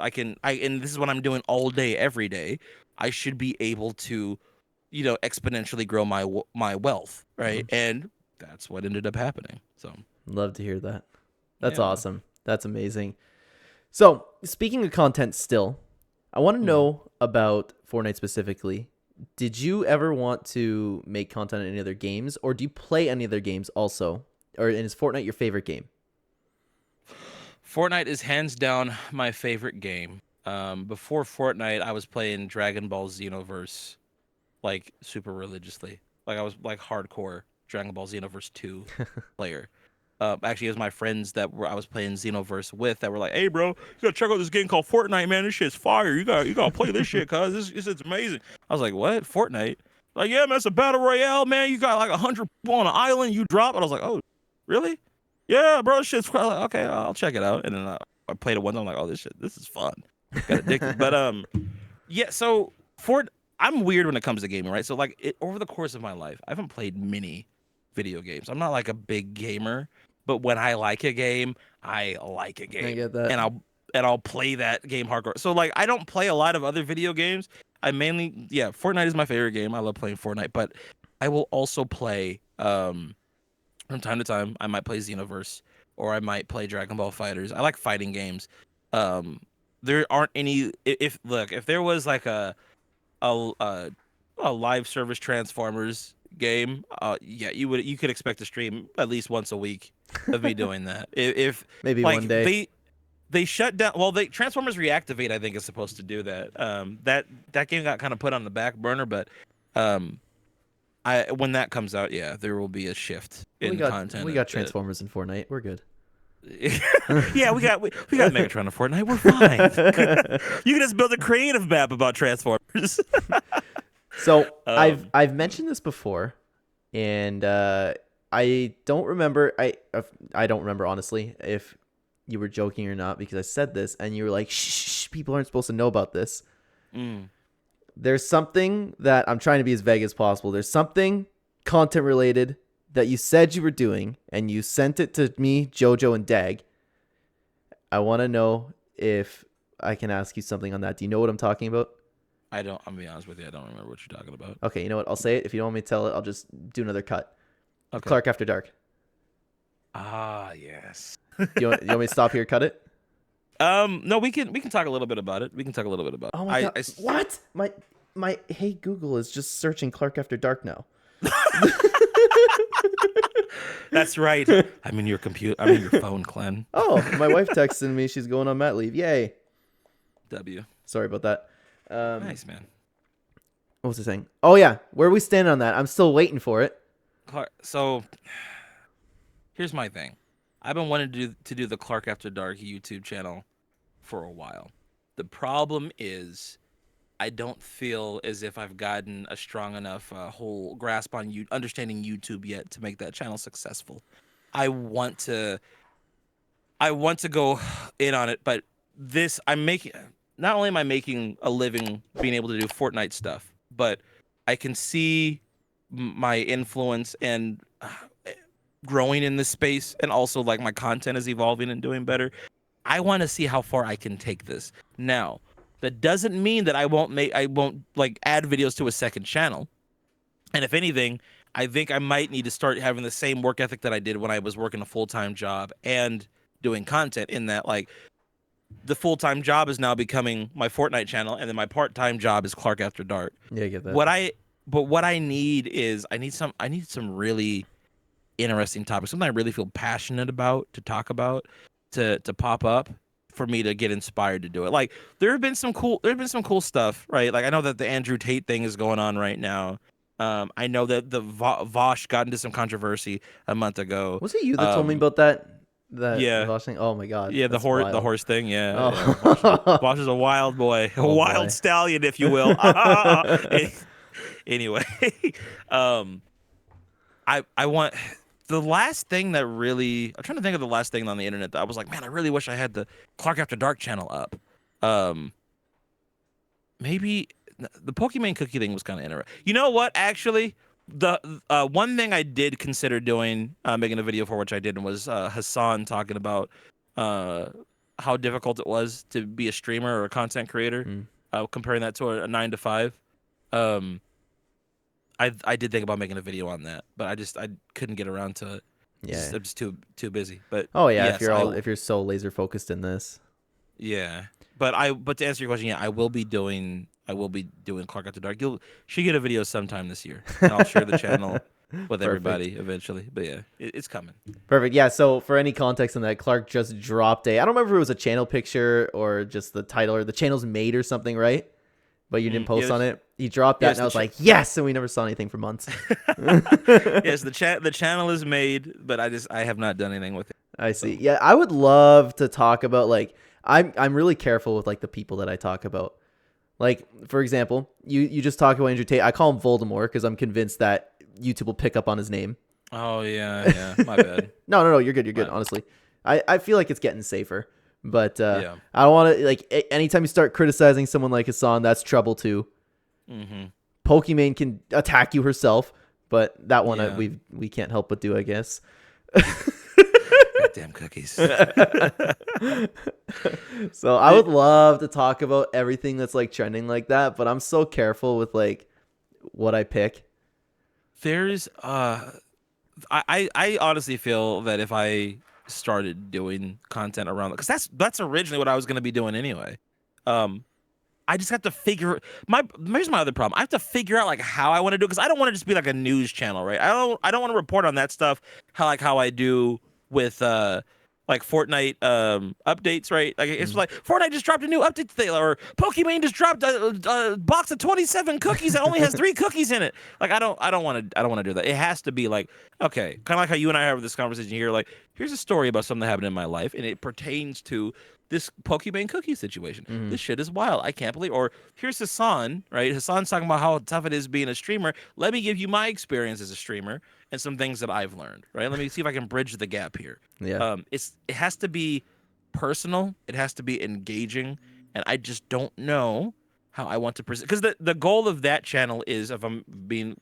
and this is what I'm doing all day, every day, I should be able to, exponentially grow my wealth, right? Mm-hmm. And that's what ended up happening. So Love to hear that. That's awesome. That's amazing. So, speaking of content still, I want to know about Fortnite specifically. Did you ever want to make content in any other games, or do you play any other games also? Or is Fortnite your favorite game? Fortnite is hands down my favorite game. Before Fortnite, I was playing Dragon Ball Xenoverse like super religiously. Like, I was like hardcore Dragon Ball Xenoverse 2 player. Actually, it was my friends that I was playing Xenoverse with that were like, "Hey, bro, you gotta check out this game called Fortnite, man. This shit's fire. You gotta play this shit, cause it's amazing." I was like, "What? Fortnite?" Like, "Yeah, man, it's a battle royale, man. You got like 100 people on an island. You drop." And I was like, "Oh, really? Yeah, bro, this shit's like, okay. I'll check it out." And then I played it once. I'm like, "Oh, this is fun." Got addicted. But yeah. So I'm weird when it comes to gaming, right? So like, over the course of my life, I haven't played many video games. I'm not like a big gamer, but when I like a game, I like a game. I get that. And I'll play that game hardcore. So like, I don't play a lot of other video games. I mainly, Fortnite is my favorite game. I love playing Fortnite, but I will also play from time to time. I might play Xenoverse, or I might play Dragon Ball Fighters. I like fighting games. There aren't any. If there was like a live service Transformers game, you could expect to stream at least once a week of me doing that. If maybe like, one day they shut down. Well, Transformers Reactivate, I think, is supposed to do that. That game got kind of put on the back burner, but when that comes out, there will be a shift in content. We got Transformers in Fortnite. We're good. Yeah, we got Megatron in Fortnite. We're fine. You can just build a creative map about Transformers. So I've mentioned this before, and I don't remember. I don't remember, honestly, if you were joking or not, because I said this and you were like, "Shh, people aren't supposed to know about this." There's something that I'm trying to be as vague as possible. There's something content related that you said you were doing, and you sent it to me, Jojo, and Dag. I want to know if I can ask you something on that. Do you know what I'm talking about? I don't. I'm gonna be honest with you. I don't remember what you're talking about. Okay, you know what? I'll say it. If you don't want me to tell it, I'll just do another cut. Okay. Klarque After Dark. Ah, yes. You want me to stop here? Cut it. No, we can talk a little bit about it. Oh my god! What? My Hey Google is just searching Klarque After Dark now. That's right. I'm in your computer. I'm in your phone, Clen. Oh, my wife texted me. She's going on mat leave. Yay. W. Sorry about that. Nice, man. What was I saying? Oh yeah, where are we standing on that? I'm still waiting for it. So here's my thing. I've been wanting to do the Klarque After Dark YouTube channel for a while. The problem is I don't feel as if I've gotten a strong enough whole grasp on you understanding YouTube yet to make that channel successful. I want to go in on it, but I'm making, not only am I making a living being able to do Fortnite stuff, but I can see my influence and growing in this space, and also like my content is evolving and doing better. I want to see how far I can take this. Now, that doesn't mean that I won't like add videos to a second channel. And if anything, I think I might need to start having the same work ethic that I did when I was working a full-time job and doing content, in that like the full-time job is now becoming my Fortnite channel, and then my part-time job is Klarque After Dark. Yeah, I get that. What I need is I need some really interesting topics, something I really feel passionate about to talk about, to pop up for me to get inspired to do it. Like there's been some cool stuff, right? Like I know that the Andrew Tate thing is going on right now. I know that the Vosh got into some controversy a month ago. Was it you that told me about that? Yeah. Vosh thing? Oh my god. Yeah, the wild. horse thing. Yeah. Oh. Yeah. Vosh is a wild boy, a wild stallion, if you will. Anyway, I want the last thing that really, I'm trying to think of the last thing on the internet that I was like, man, I really wish I had the Klarque After Dark channel up. Maybe the Pokemon cookie thing was kind of interesting. You know what? Actually, the one thing I did consider doing, making a video for, which I didn't, was Hassan talking about how difficult it was to be a streamer or a content creator, comparing that to a 9 to 5. I did think about making a video on that, but I couldn't get around to it. Yeah, I'm just too busy. But oh yeah, yes, if you're so laser focused in this. Yeah, but to answer your question, yeah, I will be doing Klarque After Dark. Should get a video sometime this year, and I'll share the channel with everybody eventually. But yeah, it's coming. Perfect. Yeah. So for any context on that, Klarque just dropped I don't remember if it was a channel picture or just the title, or the channel's made or something, right? But you didn't post on it. He dropped that, and I was like, yes, and we never saw anything for months. Yes, the channel is made, but I have not done anything with it. I see. Yeah, I would love to talk about, like, I'm really careful with like the people that I talk about. Like, for example, you just talk about Andrew Tate. I call him Voldemort because I'm convinced that YouTube will pick up on his name. Oh yeah, my bad. No, you're good. You're good. Honestly, I feel like it's getting safer. But I don't want to, like, anytime you start criticizing someone like Hassan, that's trouble too. Pokemon can attack you herself, but that one we can't help but do, I guess. Goddamn cookies. So I would love to talk about everything that's like trending like that, but I'm so careful with like what I pick. There's I honestly feel that if I started doing content around it, because that's originally what I was going to be doing anyway. I just have to figure here's my other problem. I have to figure out like how I want to do it, because I don't want to just be like a news channel, right? I don't want to report on that stuff how I do with like Fortnite updates, right? Like it's like Fortnite just dropped a new update today, or Pokemon just dropped a box of 27 cookies that only has 3 cookies in it. Like I don't want to do that. It has to be like, okay, kind of like how you and I have this conversation here. Like, here's a story about something that happened in my life, and it pertains to this Pokemon cookie situation. This shit is wild. I can't believe. Or here's Hassan, right? Hassan's talking about how tough it is being a streamer. Let me give you my experience as a streamer and some things that I've learned, right? Let me see if I can bridge the gap here. Yeah. It has to be personal. It has to be engaging, and I just don't know how I want to present. Because the goal of that channel is, if I'm being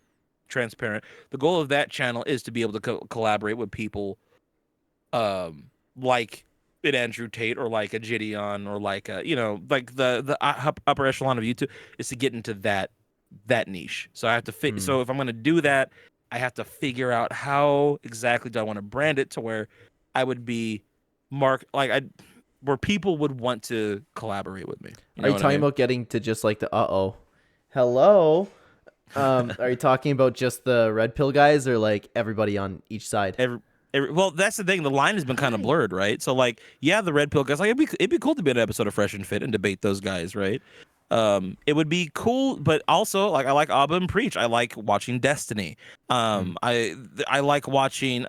transparent, the goal of that channel is to be able to collaborate with people, like an Andrew Tate or like a Gideon or like a, like the upper echelon of YouTube, is to get into that niche. So I have to so if I'm going to do that, I have to figure out how exactly do I want to brand it to where I would be where people would want to collaborate with me. Are you talking about getting to just like the hello? Are you talking about just the red pill guys, or like everybody on each side? Well, that's the thing. The line has been kind of blurred, right? So, like, yeah, the red pill guys, like, it'd be cool to be an episode of Fresh and Fit and debate those guys, right? It would be cool, but also like I like Abba and Preach. I like watching Destiny. I like watching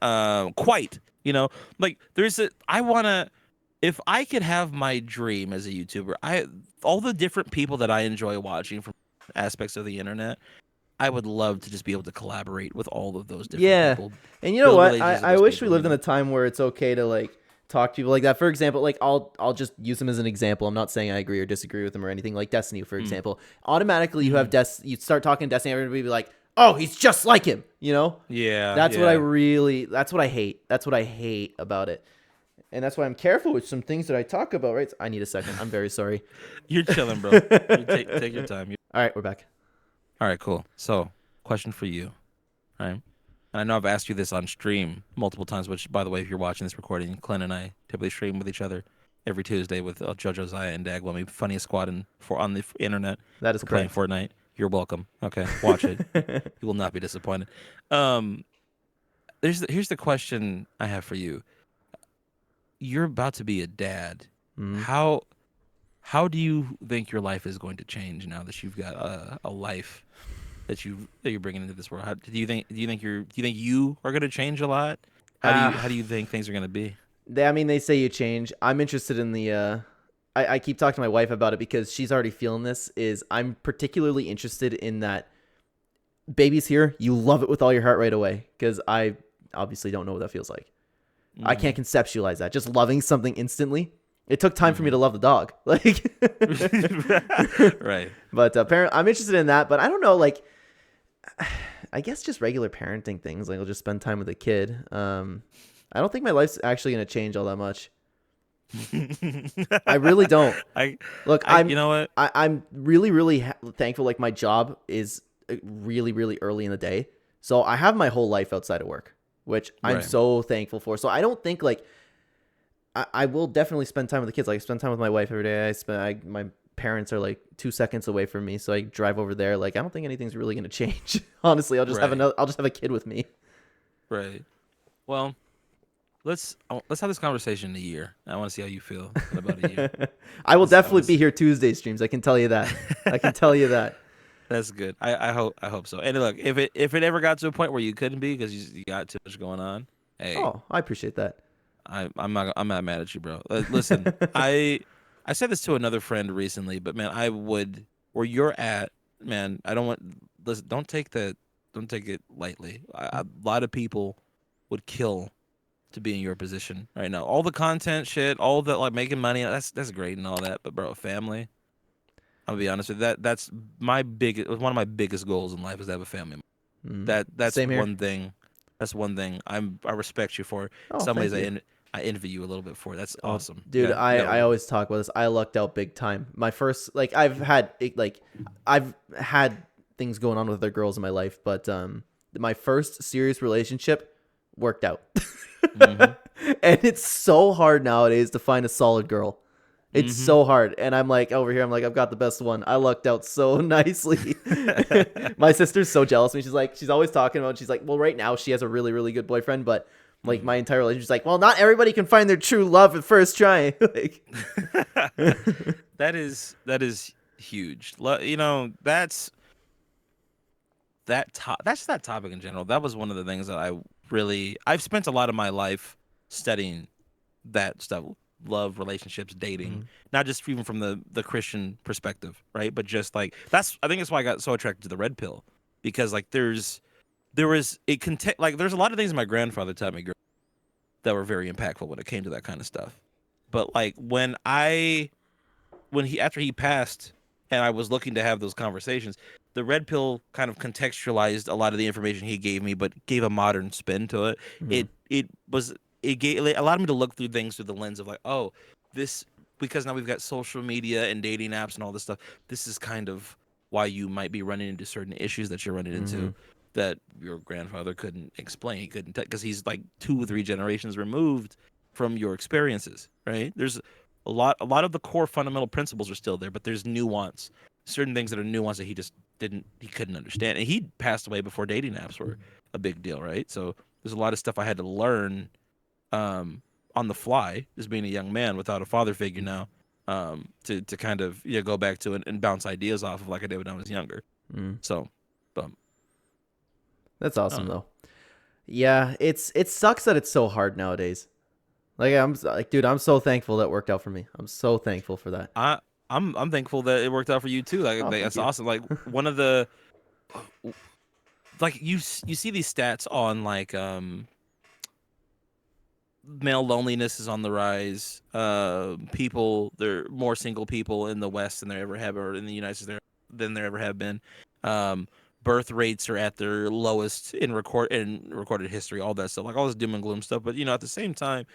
Quite. You know, like I wanna. If I could have my dream as a YouTuber, all the different people that I enjoy watching from aspects of the internet, I would love to just be able to collaborate with all of those different Yeah, people, and you know build what? relationships with I those wish we people. lived in a time where it's okay to like talk to people like that. For example, like I'll just use him as an example. I'm not saying I agree or disagree with him or anything. Like Destiny, for example, automatically you have you start talking Destiny, everybody be like, oh, he's just like him. You know? Yeah, That's what yeah. that's what I hate. That's what I hate about it. And that's why I'm careful with some things that I talk about, right? I need a second. I'm very sorry. You're chilling, bro. Take your time. All right, we're back. All right, cool. So, question for you, right? And I know I've asked you this on stream multiple times, which, by the way, if you're watching this recording, Clen and I typically stream with each other every Tuesday with JoJo Zaya and Dagwami, funniest squad on the internet. That is We're playing correct. Fortnite. You're welcome. Okay, watch it. You will not be disappointed. Um, here's the question I have for you. You're about to be a dad. Mhm. How do you think your life is going to change now that you've got a life that you're bringing into this world? Do you think you are going to change a lot? How do you think things are going to be? I mean, they say you change. I'm interested in the. I keep talking to my wife about it because she's already feeling this. I'm particularly interested in that. Baby's here. You love it with all your heart right away because I obviously don't know what that feels like. I can't conceptualize that. Just loving something instantly. It took time for me to love the dog. Like, Right. But apparently, I'm interested in that. But I don't know. Like, I guess just regular parenting things. Like, I'll just spend time with the kid. I don't think my life's actually gonna change all that much. I really don't. Look, You know what? I'm really really thankful. Like, my job is really really early in the day, so I have my whole life outside of work, which I'm Right. so thankful for. So I don't think like I will definitely spend time with the kids. Like, I spend time with my wife every day. My parents are like 2 seconds away from me, so I drive over there. Like, I don't think anything's really gonna change. Honestly, Right. I'll just have a kid with me. Right. Well, let's have this conversation in a year. I want to see how you feel in about a year. I will I want definitely to be see. here Tuesday streams. I can tell you that. I can tell you that. That's good. I hope so. And look, if it ever got to a point where you couldn't be because you got too much going on, hey, Oh, I appreciate that. I'm not mad at you, bro. Listen, I said this to another friend recently, but man, I would where you're at, man. I don't want. Listen, don't take it lightly. A lot of people would kill to be in your position right now. All the content shit, all the like making money, that's great and all that, but bro, family. I'll be honest with you, that's one of my biggest goals in life is to have a family. That's Same here. one thing. That's one thing I respect you for. In Oh, some ways, thank you. I envy you a little bit for. That's Oh, awesome. dude, You got I always talk about this. I lucked out big time. My first, like, I've had things going on with other girls in my life, but my first serious relationship worked out. Mhm. And it's so hard nowadays to find a solid girl. It's Mhm. so hard. And I'm like, over here, I'm like, I've got the best one. I lucked out so nicely. My sister's so jealous of me. She's always talking about, she's like, well, right now she has a really, really good boyfriend, but like my entire relationship, she's like, well, not everybody can find their true love at first try. Like, That is huge. You know, that's that topic in general. That was one of the things that I've spent a lot of my life studying that stuff, love, relationships, dating, not just even from the Christian perspective, right? But just like I think that's why I got so attracted to the red pill, because like there's a lot of things my grandfather taught me that were very impactful when it came to that kind of stuff. But like after he passed and I was looking to have those conversations, the red pill kind of contextualized a lot of the information he gave me, but gave a modern spin to it. It allowed me to look through things through the lens of like, oh, this, because now we've got social media and dating apps and all this stuff. This is kind of why you might be running into certain issues that you're running into that your grandfather couldn't explain. He couldn't, because he's like 2 or 3 generations removed from your experiences, right? There's a lot of the core fundamental principles are still there, but there's nuance, certain things that are nuanced that he couldn't understand. And he passed away before dating apps were a big deal, right? So there's a lot of stuff I had to learn on the fly, just being a young man without a father figure now, to kind of go back to and bounce ideas off of like I did when I was younger. So, but That's I awesome don't know. though. Yeah, it sucks that it's so hard nowadays. Like I'm like, dude, I'm so thankful that worked out for me. I'm so thankful for that. I'm thankful that it worked out for you too. Like Oh, thank that's you. awesome. Like one of the like you see these stats on like male loneliness is on the rise. There are more single people in the West than there ever have, or in the United States than there ever have been. Um, Birth rates are at their lowest in recorded history. All that stuff, like all this doom and gloom stuff. But at the same time,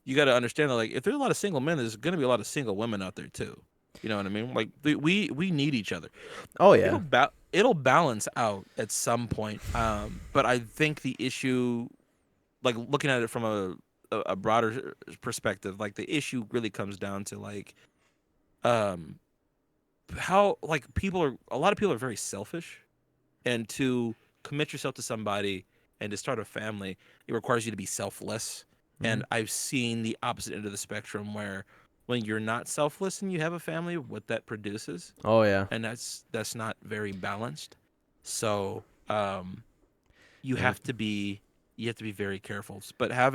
you got to understand that like if there's a lot of single men, there's going to be a lot of single women out there too. You know what I mean? Like we need each other. Oh yeah. It'll balance out at some point. But I think the issue, like looking at it from a broader perspective, like the issue really comes down to like um how like a lot of people are very selfish, and to commit yourself to somebody and to start a family, it requires you to be selfless. Hmm. And I've seen the opposite end of the spectrum where when you're not selfless and you have a family, what that produces, Oh yeah. and that's not very balanced. So you Yep. have to be very careful. But I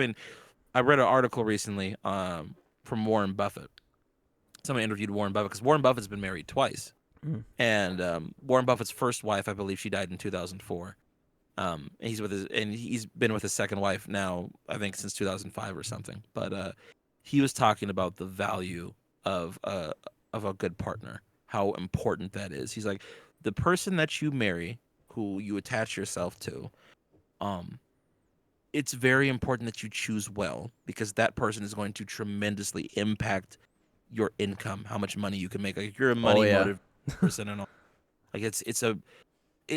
read an article recently from Warren Buffett. Somebody interviewed Warren Buffett because Warren Buffett's been married twice, Mm. and Warren Buffett's first wife, I believe, she died in 2004. And he's been with his second wife now, I think, since 2005 or something. But he was talking about the value of a good partner, how important that is. He's like, the person that you marry, who you attach yourself to, um, it's very important that you choose well, because that person is going to tremendously impact your income, how much money you can make. Like you're a Oh money yeah. motive person and all. Like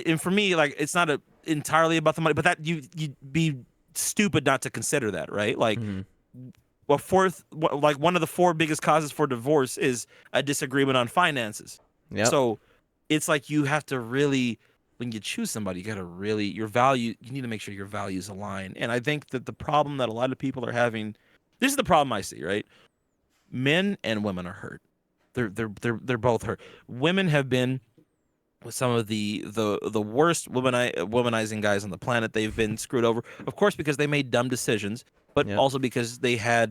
and for me, like it's not entirely about the money, but that you'd be stupid not to consider that, right? Like Hmm. like one of the four biggest causes for divorce is a disagreement on finances. Yep. So it's like you have to really, when you choose somebody, you got to really you need to make sure your values align. And I think that the problem that a lot of people are having, this is the problem I see, right? Men and women are hurt. They're both hurt. Women have been with some of the worst womanizing guys on the planet. They've been screwed over, of course, because they made dumb decisions, but Yep. also because there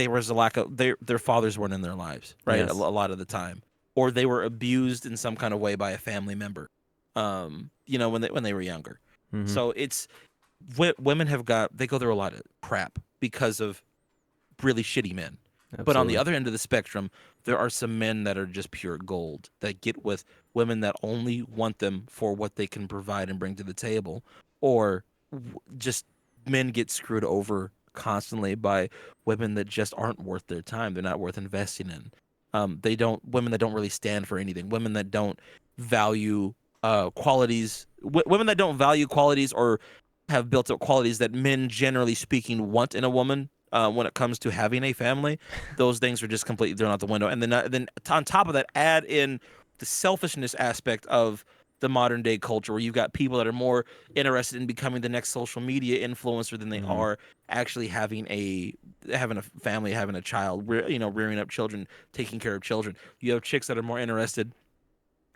was a lack of their fathers weren't in their lives, right? A Yes. lot of the time, or they were abused in some kind of way by a family member, when they were younger. Hmm. So it's women they go through a lot of crap because of really shitty men. But on the Absolutely. other end of the spectrum, there are some men that are just pure gold that get with women that only want them for what they can provide and bring to the table, or just men get screwed over constantly by women that just aren't worth their time. They're not worth investing in. They don't Women that don't really stand for anything. Women that don't value qualities. Women that don't value qualities or have built up qualities that men, generally speaking, want in a woman. When it comes to having a family, those things are just completely thrown out the window. And then on top of that, add in the selfishness aspect of the modern day culture, where you've got people that are more interested in becoming the next social media influencer than they Hmm. are actually having a family, having a child, rearing up children, taking care of children. You have chicks that are more interested,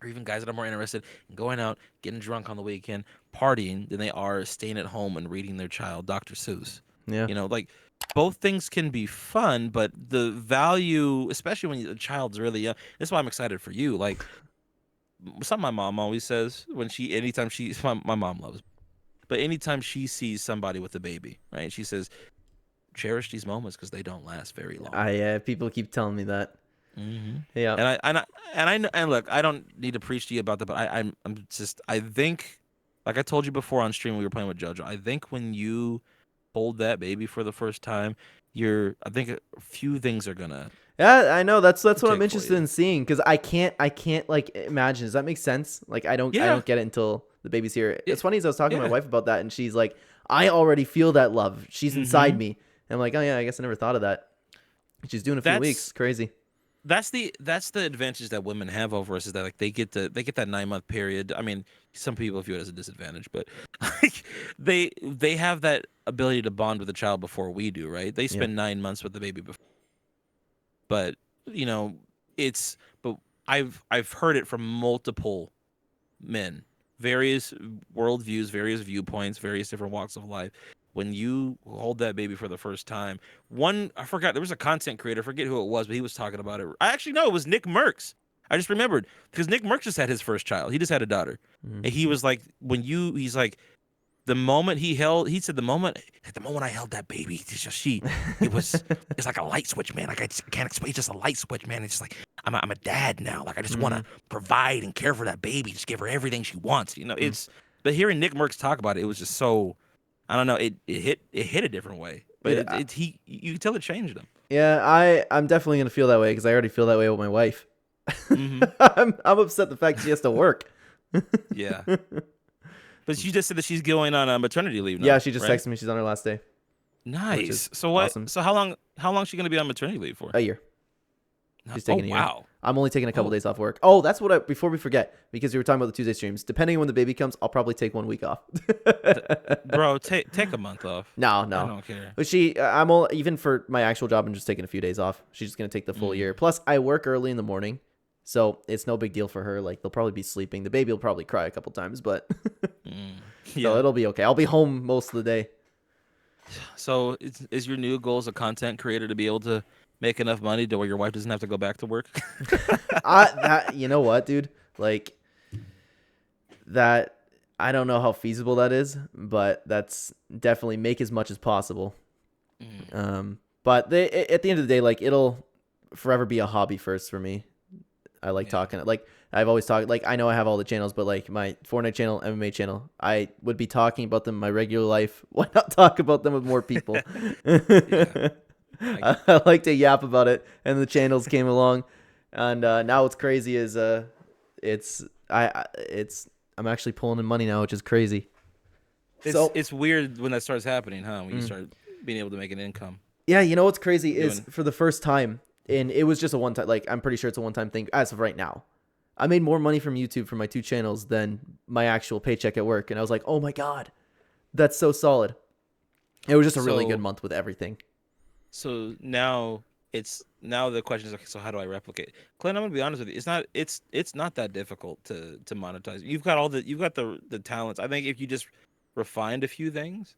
or even guys that are more interested in going out, getting drunk on the weekend, partying, than they are staying at home and reading their child Dr. Seuss. Yeah. Like both things can be fun, but the value, especially when the child's really young, that's why I'm excited for you. Like something my mom always says anytime my mom loves, but anytime she sees somebody with a baby, right? She says, cherish these moments because they don't last very long. People keep telling me that. Hmm. Yeah. And look, I don't need to preach to you about that, but I think, like I told you before on stream, we were playing with JoJo. I think when you hold that baby for the first time, I think a few things are gonna Yeah, I know. That's what I'm click for interested you. in seeing because I can't like imagine. Does that make sense? Like I Yeah, don't get it until the baby's here. yeah, It's funny as I was talking to my yeah. wife about that, and she's like, I already feel that love. She's inside Hmm. me. And I'm like, oh yeah, I guess I never thought of that. She's doing a few weeks. That's Crazy. that's the advantage that women have over us, is that like they get that 9 month period. I mean, some people view it as a disadvantage, but like they have that ability to bond with the child before we do, right? They Yep. spend 9 months with the baby before, but you know, but I've heard it from multiple men, various worldviews, various viewpoints, various different walks of life. When you hold that baby for the first time, I forgot, there was a content creator, I forget who it was, but he was talking about it. I actually know it was Nick Merckx. I just remembered because Nick Merckx just had his first child. He just had a daughter, and he was like, he's like, he said the moment I held that baby, it's like a light switch, man. Like I can't explain, it's just a light switch, man. It's just like I'm a dad now. Like I just want to provide and care for that baby, just give her everything she wants. But hearing Nick Merckx talk about it was just so, I don't know, it hit a different way. But you can tell it changed him. Yeah, I'm definitely gonna feel that way because I already feel that way with my wife. I'm upset the fact she has to work. Yeah. But she just said that she's going on maternity leave now. Yeah, she just right? texted me. She's on her last day. Nice. So what? Awesome. So how long is she going to be on maternity leave for? A year. She's taking a year. Wow. I'm only taking a couple days off work. Oh, that's what before we forget, because we were talking about the Tuesday streams. Depending on when the baby comes, I'll probably take 1 week off. Bro, take a month off. No. I don't care. But even for my actual job, I'm just taking a few days off. She's just gonna take the full year. Plus, I work early in the morning, so it's no big deal for her. Like they'll probably be sleeping. The baby will probably cry a couple times, but so it'll be okay. I'll be home most of the day. So is your new goal as a content creator to be able to make enough money to where your wife doesn't have to go back to work? You know what, dude? Like that, I don't know how feasible that is, but that's definitely make as much as possible. But at the end of the day, like it'll forever be a hobby first for me. I like talking. Like I've always talked. Like I know I have all the channels, but like my Fortnite channel, MMA channel, I would be talking about them in my regular life. Why not talk about them with more people? I like to yap about it, and the channels came along, and now what's crazy is I'm actually pulling in money now, which is crazy. It's weird when that starts happening, huh? When you start being able to make an income. Yeah, you know what's crazy is for the first time, and it was just a one time. Like I'm pretty sure it's a one time thing as of right now. I made more money from YouTube for my 2 channels than my actual paycheck at work, and I was like, oh my god, that's so solid. It was just a really good month with everything. So now the question is, okay, so how do I replicate? Clen, I'm gonna be honest with you. It's not that difficult to monetize. You've got the talents. I think if you just refined a few things,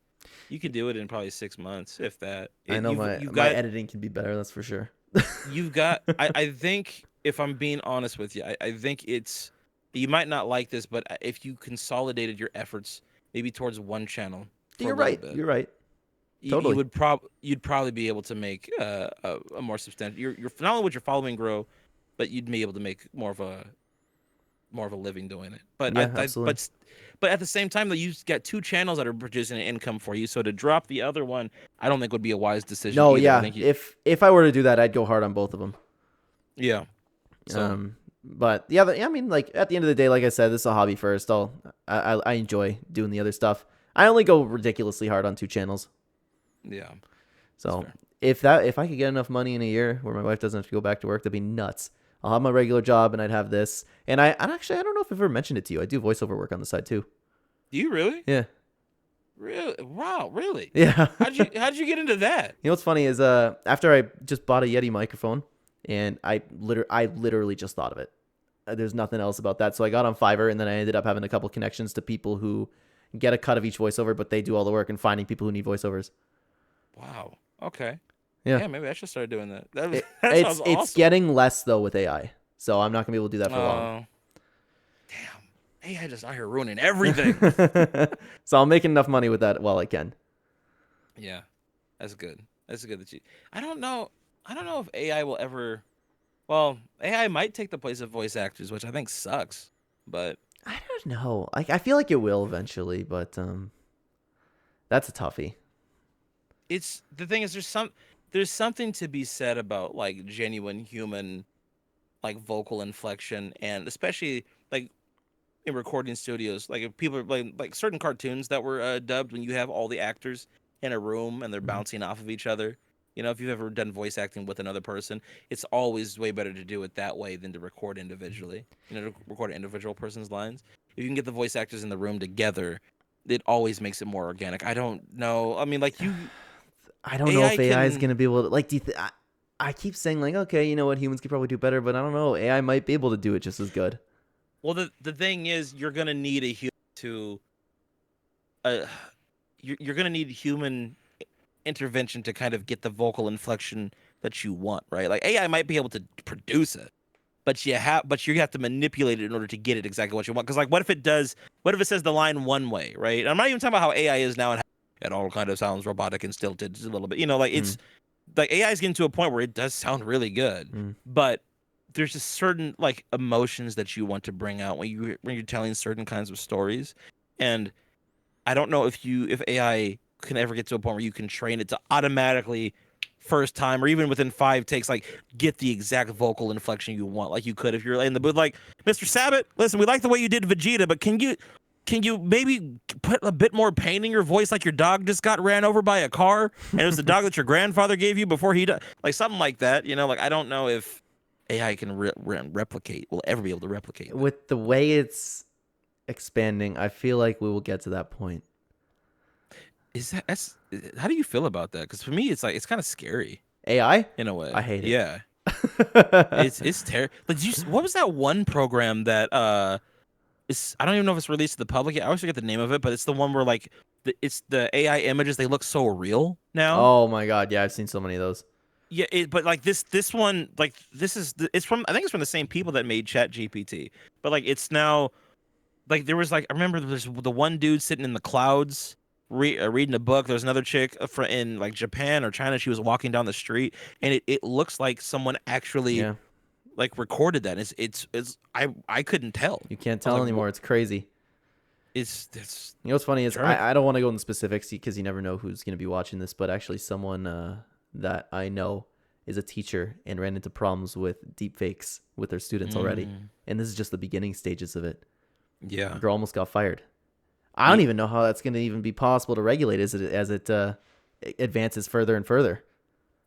you could do it in probably 6 months, if that. I know my editing can be better. That's for sure. I think, if I'm being honest with you, I think you might not like this, but if you consolidated your efforts maybe towards one channel, you're right. You're right. Totally. You'd probably be able to make a more substantial. You're not only would your following grow, but you'd be able to make more of a living doing it. But but at the same time, though, you've got 2 channels that are producing an income for you. So to drop the other one, I don't think would be a wise decision. No, either. Yeah. If I were to do that, I'd go hard on both of them. Yeah. So. But yeah, I mean, like at the end of the day, like I said, this is a hobby first. I enjoy doing the other stuff. I only go ridiculously hard on 2 channels. Yeah. So if I could get enough money in a year where my wife doesn't have to go back to work, that'd be nuts. I'll have my regular job and I'd have this. And I don't know if I've ever mentioned it to you. I do voiceover work on the side too. Do you really? Yeah. Really? Wow. Really? Yeah. How'd you get into that? You know what's funny is after I just bought a Yeti microphone, and I literally just thought of it. There's nothing else about that. So I got on Fiverr, and then I ended up having a couple connections to people who get a cut of each voiceover, but they do all the work and finding people who need voiceovers. Wow. Okay. Yeah. Maybe I should start doing that. It's awesome. Getting less though with AI, so I'm not gonna be able to do that for long. Damn, AI just out here ruining everything. So I'm making enough money with that while I can. Yeah, that's good. That's good that you. I don't know if AI will ever. Well, AI might take the place of voice actors, which I think sucks. But I don't know. I feel like it will eventually, but that's a toughie. It's the thing is there's something to be said about like genuine human like vocal inflection, and especially like in recording studios, like if people are like certain cartoons that were dubbed, when you have all the actors in a room and they're bouncing off of each other. If you've ever done voice acting with another person, it's always way better to do it that way than to record individually. To record an individual person's lines. If you can get the voice actors in the room together, it always makes it more organic. I don't know. I mean, like you. I don't know if AI is going to be able to, like, I keep saying like, okay, you know what, humans could probably do better, but I don't know, AI might be able to do it just as good. Well, the thing is, you're gonna need a human to, uh, you're gonna need human intervention to kind of get the vocal inflection that you want, right? Like AI might be able to produce it, but you have to manipulate it in order to get it exactly what you want. Because like, what if it does? What if it says the line one way, right? I'm not even talking about how AI is now and it all kind of sounds robotic and stilted a little bit. You know, like it's like AI is getting to a point where it does sound really good, but there's just certain like emotions that you want to bring out when you're telling certain kinds of stories, and I don't know if AI can ever get to a point where you can train it to automatically first time or even within 5 takes like get the exact vocal inflection you want, like you could if you're in the booth like, Mr. Sabat, listen, we like the way you did Vegeta, but can you maybe put a bit more pain in your voice, like your dog just got ran over by a car and it was the dog that your grandfather gave you before he died, like something like that, you know? Like I don't know if AI can replicate, will ever be able to replicate that. With the way it's expanding, I feel like we will get to that point. That's how do you feel about that? Because for me, it's like it's kind of scary AI? in a way. I hate it. Yeah, it's terrible. Like, what was that one program that it's I don't even know if it's released to the public yet. I always forget the name of it, but it's the one where like it's the AI images. They look so real now. Oh my god, yeah, I've seen so many of those. Yeah, but like this one, like it's from, I think it's from the same people that made Chat GPT. But like it's now like there was like I remember there's the one dude sitting in the clouds reading a book. There's another chick in like Japan or China. She was walking down the street, and it looks like someone actually Yeah, like recorded that. It's I couldn't tell. you can't I was tell like, anymore. It's crazy. it's You know what's funny is German. I don't want to go into specifics because you never know who's going to be watching this, but actually someone that I know is a teacher and ran into problems with deep fakes with their students already. And this is just the beginning stages of it. Yeah. The girl almost got fired. I don't even know how that's going to even be possible to regulate as it advances further and further.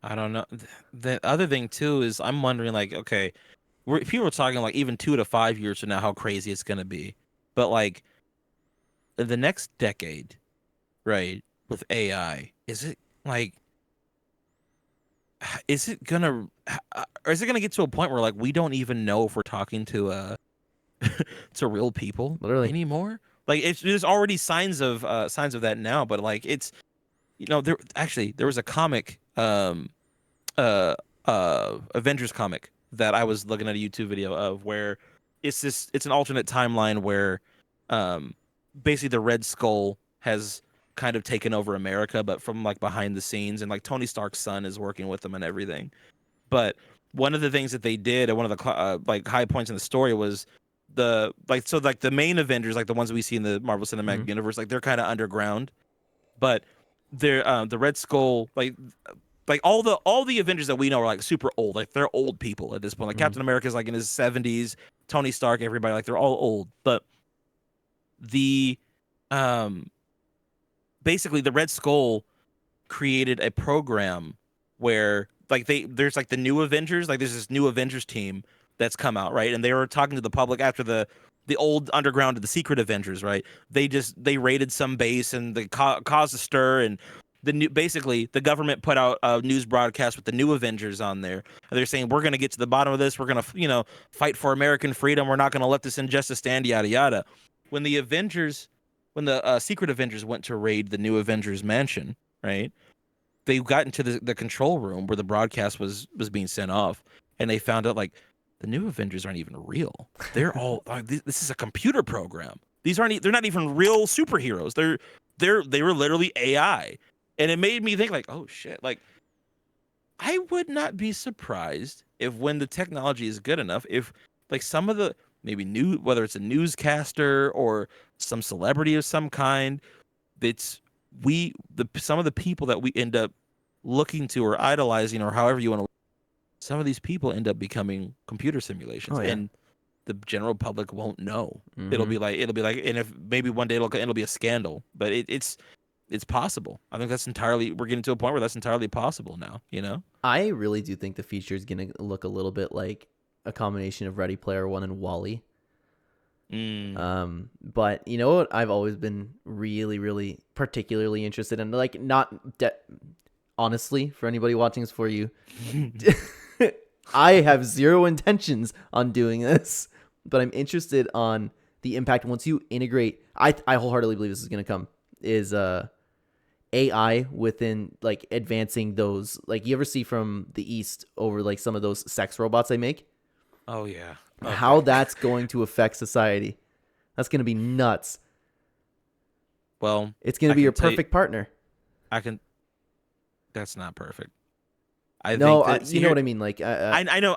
I don't know. The other thing too is I'm wondering like, okay, people are talking like even 2 to 5 years from now how crazy it's gonna be, but like the next decade, right, with AI, is it like, is it gonna, or is it gonna get to a point where like we don't even know if we're talking to to real people Literally. anymore? Like there's already signs of that now, but like it's, you know, there was a comic Avengers comic that I was looking at a YouTube video of where it's an alternate timeline where basically the Red Skull has kind of taken over America, but from like behind the scenes, and like Tony Stark's son is working with them and everything. But one of the things that they did at one of the like high points in the story was the main Avengers, like the ones we see in the Marvel Cinematic Universe, like they're kind of underground, but they're the Red Skull, like all the Avengers that we know are like super old. Like they're old people at this point. Like Captain America's like in his 70s, Tony Stark, everybody, like they're all old. But the basically the Red Skull created a program where like there's like the new Avengers, like there's this new Avengers team that's come out, right? And they were talking to the public after the old underground, the secret Avengers, right? They raided some base and they caused a stir, and basically the government put out a news broadcast with the new Avengers on there. And they're saying we're going to get to the bottom of this. We're going to fight for American freedom. We're not going to let this injustice stand. Yada yada. When the secret Avengers went to raid the new Avengers mansion, right? They got into the control room where the broadcast was being sent off, and they found out like the new Avengers aren't even real. They're all like, this is a computer program. They're not even real superheroes. They were literally AI. And it made me think like, oh shit, like I would not be surprised if when the technology is good enough, if like some of the maybe whether it's a newscaster or some celebrity of some kind, some of the people that we end up looking to or idolizing or however you want to, some of these people end up becoming computer simulations. Oh, yeah. And the general public won't know. It'll be like, and if maybe one day it'll be a scandal, but it's possible. I think we're getting to a point where that's entirely possible now, you know? I really do think the feature is going to look a little bit like a combination of Ready Player One and WALL-E. But you know what? I've always been really, really particularly interested in, like, not honestly, for anybody watching this for you, I have zero intentions on doing this, but I'm interested on the impact once you integrate. I wholeheartedly believe this is going to come is AI within like advancing those, like you ever see from the East over like some of those sex robots they make, Oh yeah. how Okay. that's going to affect society. That's going to be nuts. Well, It's going to I be your can tell you, perfect partner. I can. That's not perfect. I No, think that see you know here. what I mean. Like, I know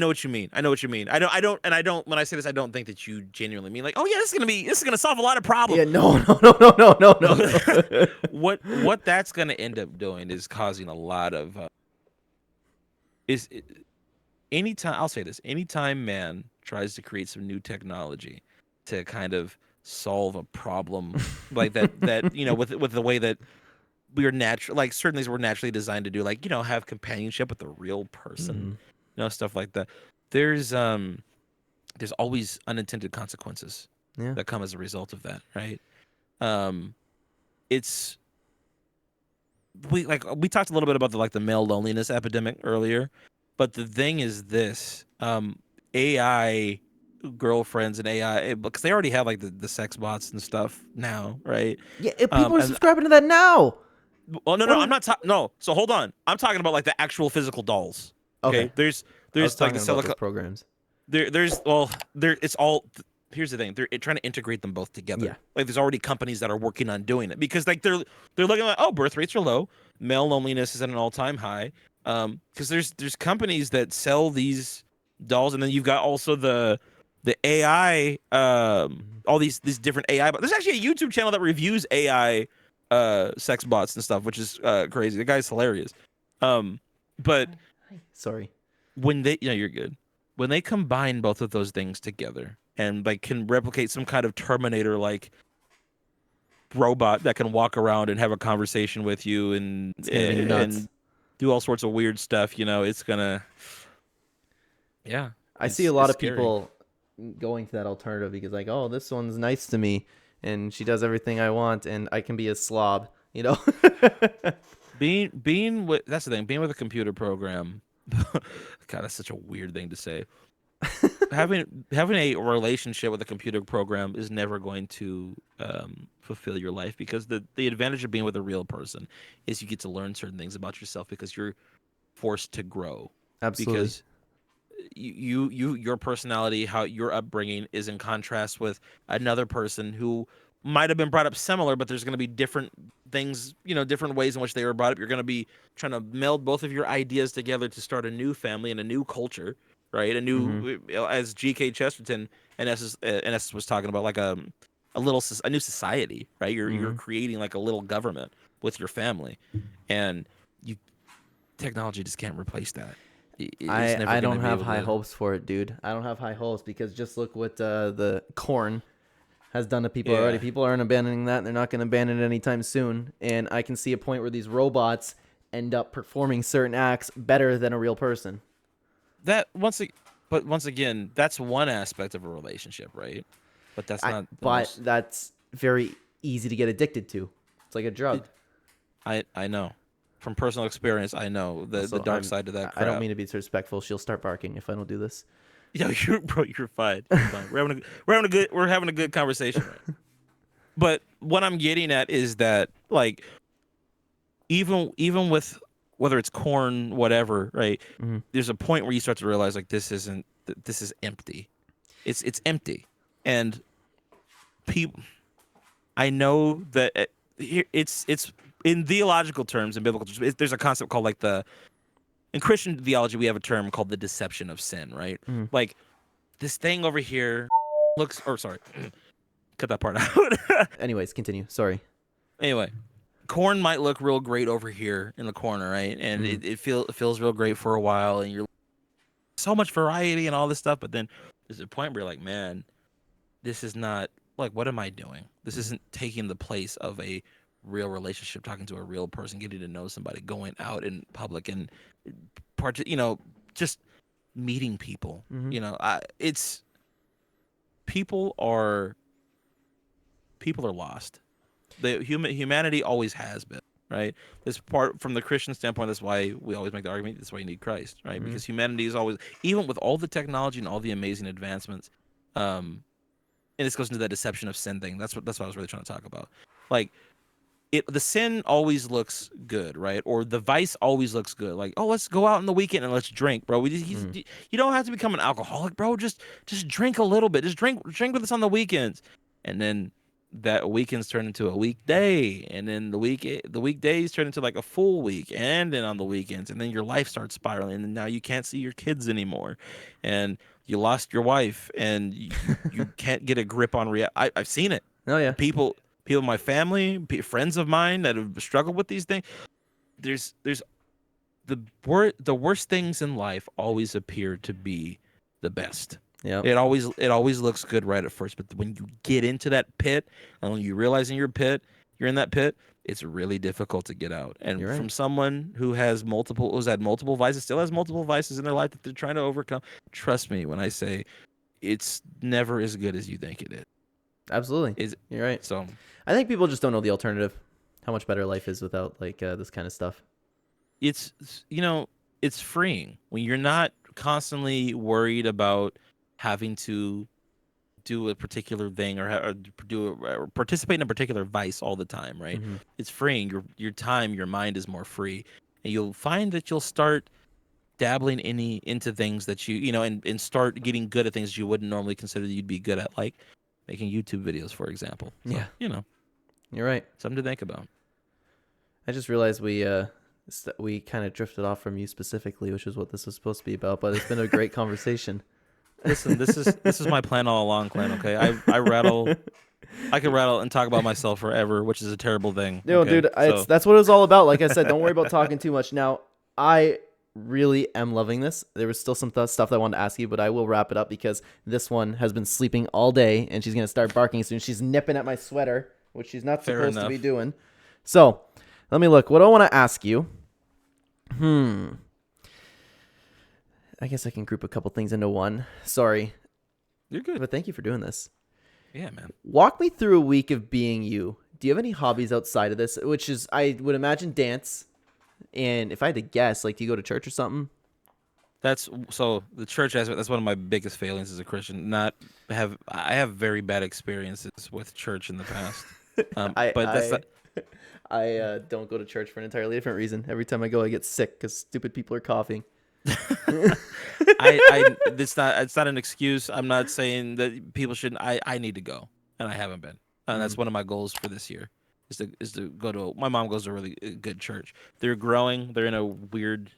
what you mean. I know what you mean. I don't. When I say this, I don't think that you genuinely mean like, oh yeah, this is gonna solve a lot of yeah, problems. no, no, no, no, no, no, No, no. what that's gonna end up doing is causing a lot of is anytime I'll say this, anytime man tries to create some new technology to kind of solve a problem like that with the way that we're natural, like certain things we're naturally designed to do, like have companionship with a real person, Mhm. stuff like that. There's always unintended consequences Yeah. that come as a result of that, right? um it's we talked a little bit about the male loneliness epidemic earlier, but the thing is this: AI girlfriends and AI, because they already have like the sex bots and stuff now, right? Yeah, people are And subscribing to that now. oh no, What? no, I'm not no. So hold on, I'm talking about like the actual physical dolls. Okay, Okay, there's I was there's like the talking about those silicone. programs. There's well, there it's all. Here's the thing: they're trying to integrate them both Yeah. together. Like there's already companies that are working on doing it because like they're looking at, oh, birth rates are low, male loneliness is at an all-time high. Because there's companies that sell these dolls, and then you've got also the AI, Mhm. all these different AI. But there's actually a YouTube channel that reviews AI sex bots and stuff, which is crazy. The guy's hilarious. But Hi. Sorry. when they, you're good. When they combine both of those things together and like can replicate some kind of Terminator like robot that can walk around and have a conversation with you It's gonna be nuts. and do all sorts of weird stuff, it's gonna, yeah, I see a it's lot of scary. people going to that alternative because like, oh, this one's nice to me and she does everything I want and I can be a slob, you know? Being with That's the thing. Being with a computer program, God, that's such a weird thing to say. Having a relationship with a computer program is never going to fulfill your life, because the advantage of being with a real person is you get to learn certain things about yourself because you're forced to grow, Absolutely. because your personality, how your upbringing is in contrast with another person who might have been brought up similar, but there's going to be different things, different ways in which they were brought up. You're going to be trying to meld both of your ideas together to start a new family and a new culture, right? Hmm. As GK Chesterton in essence was talking about, like a new society, right? You're Hmm. creating like a little government with your family, and you technology just can't replace that. It's never I going to don't be have able high to. hopes for it, dude. I don't have high hopes because just look what the corn has done to people already. Yeah. People aren't abandoning that. And they're not going to abandon it anytime soon. And I can see a point where these robots end up performing certain acts better than a real person. That but once again, that's one aspect of a relationship, right? But that's not the But most. that's very easy to get addicted to. It's like a drug. It, I know from personal experience. I know the Also, dark side of that I don't crap. mean to be disrespectful. She'll start barking if I don't do this. You're fine. You're fine. We're having a good conversation, right? But what I'm getting at is that, like, even with whether it's corn, whatever, right? Hmm. There's a point where you start to realize, like, this is empty. It's empty, and people. I know that it's in theological terms and biblical terms. There's a concept called, like, in Christian theology we have a term called the deception of sin, right? Hmm. Like, this thing over here looks, or sorry, cut that part out. Anyways, continue. Sorry. Anyway, corn might look real great over here in the corner, right? And Hmm. it feels real great for a while, and you're so much variety and all this stuff, but then there's a point where you're like, man, this is not, like, what am I doing? This Hmm. isn't taking the place of a real relationship, talking to a real person, getting to know somebody, going out in public and just meeting people. Hmm. It's people are people are lost. The humanity always has been. right? This part from the Christian standpoint, that's why we always make the argument. That's why you need Christ, right? Mhm. Because humanity is always, even with all the technology and all the amazing advancements, and this goes into that deception of sin thing. That's what I was really trying to talk about. Like the sin always looks good, right? Or the vice always looks good. Like, oh, let's go out on the weekend and let's drink, bro. You don't have to become an alcoholic, bro. Just drink a little bit. Just drink with us on the weekends, and then that weekends turn into a weekday, and then the weekdays turn into like a full week, and then on the weekends, and then your life starts spiraling, and now you can't see your kids anymore, and you lost your wife, and you can't get a grip on reality. I've seen it. Oh yeah. People in my family, friends of mine that have struggled with these things. There's the worst things in life always appear to be the best. Yeah. It always looks good right at first, but when you get into that pit and when you realize you're in that pit, it's really difficult to get out. And You're right. from someone who's had multiple vices, still has multiple vices in their life that they're trying to overcome, trust me when I say it's never as good as you think it is. Absolutely. You're right. So I think people just don't know the alternative. How much better life is without like this kind of stuff. it's it's freeing when you're not constantly worried about having to do a particular thing or participate in a particular vice all the time, right? Mhm. It's freeing. Your mind is more free, and you'll find that you'll start dabbling into things that and start getting good at things you wouldn't normally consider that you'd be good at, like making YouTube videos, for example. So, Yeah. You're right. something to think about. I just realized we kind of drifted off from you specifically, which is what this was supposed to be about. But it's been a great conversation. Listen, this is my plan all along, Clen. Okay, I can rattle and talk about myself forever, which is a terrible thing. No, okay? dude, that's what it was all about. Like I said, don't worry about talking too much. Now, I really am loving this. There was still some stuff that I wanted to ask you, but I will wrap it up because this one has been sleeping all day, and she's going to start barking soon. She's nipping at my sweater, which she's not Fair supposed to enough. be doing. So, let me look. What do I want to ask you? I guess I can group a couple things into one. Sorry. You're good. But thank you for doing this. Yeah, man. Walk me through a week of being you. Do you have any hobbies outside of this? Which is, I would imagine, dance. And if I had to guess, like, do you go to church or something? That's so the church aspect. That's one of my biggest failings as a Christian. I have very bad experiences with church in the past. I don't go to church for an entirely different reason. Every time I go, I get sick because stupid people are coughing. It's not an excuse. I'm not saying that people shouldn't. I need to go, and I haven't been. And that's one of my goals for this year. Is to go to. My mom goes to a really good church. They're growing. They're in a weird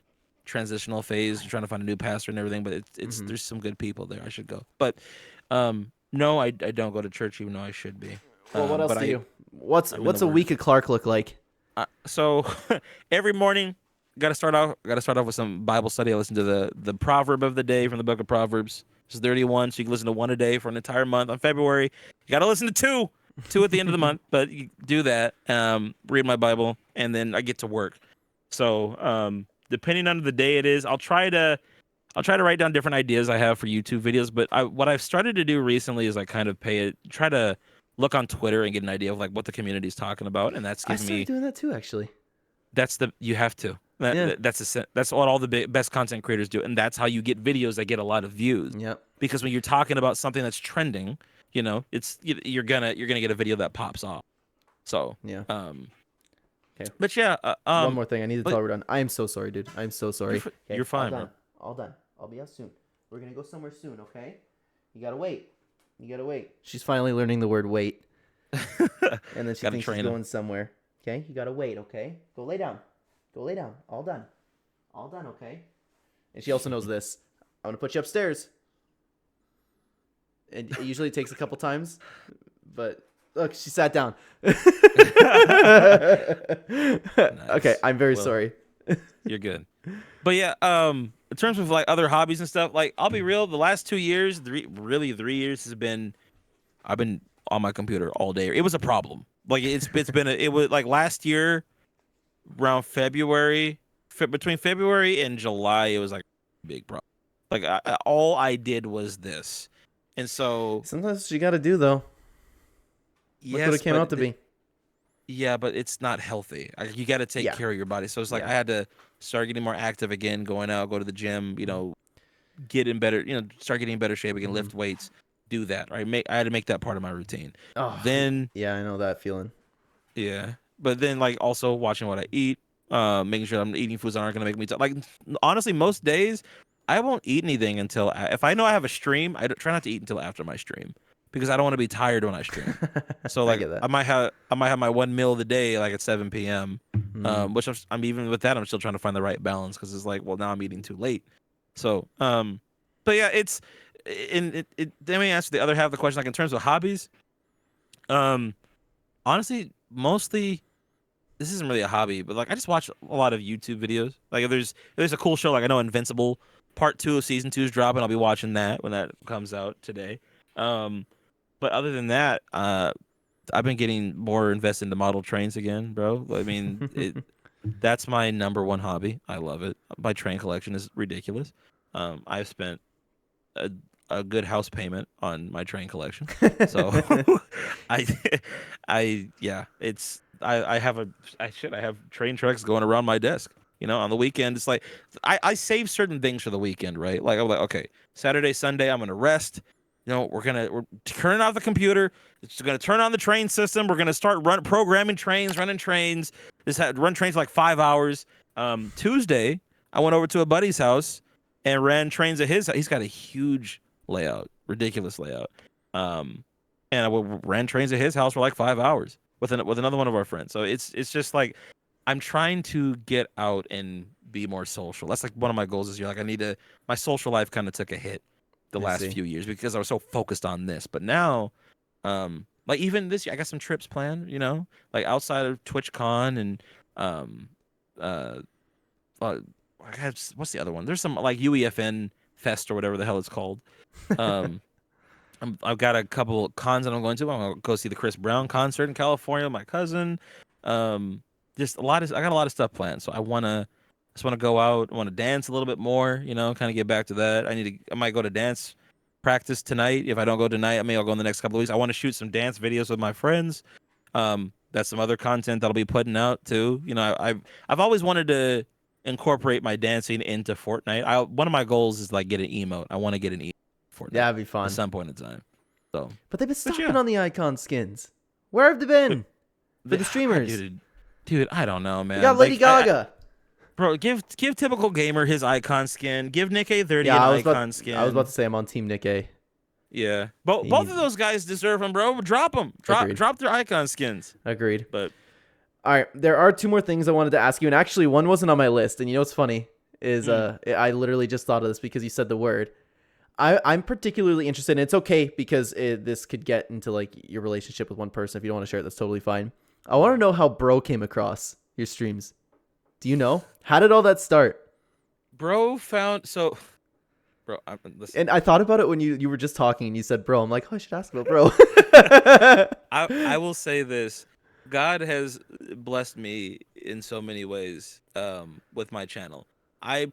transitional phase, trying to find a new pastor and everything. But it's there's some good people there. I should go. But no, I don't go to church, even though I should be. Well, what else do you? What's a week of Klarque look like? So every morning, gotta start off with some Bible study. I listen to the proverb of the day from the book of Proverbs. It's 31, so you can listen to one a day for an entire month. On February, you gotta listen to two at the end of the month, but you do that. Read my Bible, and then I get to work. So depending on the day it is, I'll try to write down different ideas I have for YouTube videos. But what I've started to do recently is I kind of try to look on Twitter and get an idea of like what the community is talking about, and that's I giving started me. doing that too, actually. You have to. That's what all the best content creators do, and that's how you get videos that get a lot of views. Yep. Because when you're talking about something that's trending, you're gonna get a video that pops off. So Yeah. Okay. But yeah. One more thing, I need to tell everyone. I am so sorry, dude. I am so sorry. You're fine, bro. All done. I'll be out soon. We're gonna go somewhere soon, okay? You gotta wait. She's finally learning the word wait. And then she thinks she's going somewhere. Okay? You gotta wait, okay? Go lay down. All done, okay? And she also knows this. I'm gonna put you upstairs. And it usually takes a couple times, but look, she sat down. Nice. Okay, I'm very sorry. You're good. But yeah, in terms of like other hobbies and stuff, like I'll be real, the last 2 years, 3 years I've been on my computer all day. It was a problem. Like it was like last year around between February and July, it was like a big problem. Like all I did was this. And so sometimes you got to do though. Look what it came out to be. Yeah, but it's not healthy. You got to take Yeah. care of your body. So it's like Yeah. I had to start getting more active again, going out, go to the gym, get in better, start getting in better shape again, Mm-hmm. lift weights, do that. Right? I had to make that part of my routine. Oh, Then, yeah, I know that feeling. yeah, but then like also watching what I eat, making sure I'm eating foods that aren't gonna make me like honestly, most days I won't eat anything until if I know I have a stream. Try not to eat until after my stream because I don't want to be tired when I stream. So I like get that. I might have my one meal of the day like at 7 p.m. Mm. Which I'm even with that I'm still trying to find the right balance because it's like, well, now I'm eating too late. So but yeah, it's let me answer the other half of the question. Like in terms of hobbies, um honestly, mostly this isn't really a hobby, but like I just watch a lot of YouTube videos. Like if there's a cool show, like I know Invincible Part 2 of Season 2 is dropping. I'll be watching that when that comes out today. Um, but other than that, I've been getting more invested into model trains again, bro. I mean, that's my number one hobby. I love it. My train collection is ridiculous. I've spent a, a good house payment on my train collection. So I yeah, I have I have train tracks going around my desk. On the weekend it's like I save certain things for the weekend, right? Like I'm like, okay, Saturday, Sunday I'm gonna rest. We're turning off the computer. It's gonna turn on the train system. We're gonna start programming trains, running trains. Run trains for like 5 hours. Tuesday I went over to a buddy's house and ran trains at his. He's got a huge layout, ridiculous layout. And ran trains at his house for like 5 hours with another one of our friends. So it's just like I'm trying to get out and be more social. That's like one of my goals this year. Like my social life kind of took a hit the I last see. few years because I was so focused on this. But now, like even this year, I got some trips planned. Like outside of TwitchCon and um, uh, uh what's the other one? There's some like UEFN Fest or whatever the hell it's called. Um, I've got a couple cons that I'm going to. I'm gonna go see the Chris Brown concert in California with my cousin. Um, just I got a lot of stuff planned. So just wanna go out. I want to dance a little bit more. Kind of get back to that. I might go to dance practice tonight. If I don't go tonight, I'll go in the next couple of weeks. I want to shoot some dance videos with my friends. That's some other content that I'll be putting out too. I've always wanted to incorporate my dancing into Fortnite. One of my goals is like get an emote. I want to get an emote for Fortnite That'd be at fun. some point in time. So, But they've been but stopping yeah, on the icon skins. Where have they been for the I, streamers? dude, I don't know, We man. got Lady Like, Gaga. bro, give typical gamer his icon skin. Give Nick A30 Yeah, an I was about. icon I was about skin. to say I'm on Team Nick A. Yeah, He both of needs. those guys deserve them, bro. Drop them. Agreed. Drop their icon skins. Agreed. But All right, there are two more things I wanted to ask you, and actually one wasn't on my list. And you know what's funny is mm, I literally just thought of this because you said the word. I'm particularly interested, and it's okay because this could get into like your relationship with one person. If you don't want to share it, that's totally fine. I want to know how Bro came across your streams. Do you know? How did all that start? bro found so. Bro, listen. And I thought about it when you were just talking and you said Bro. I'm like, oh, I should ask about Bro. I will say this. God has blessed me in so many ways with my channel. I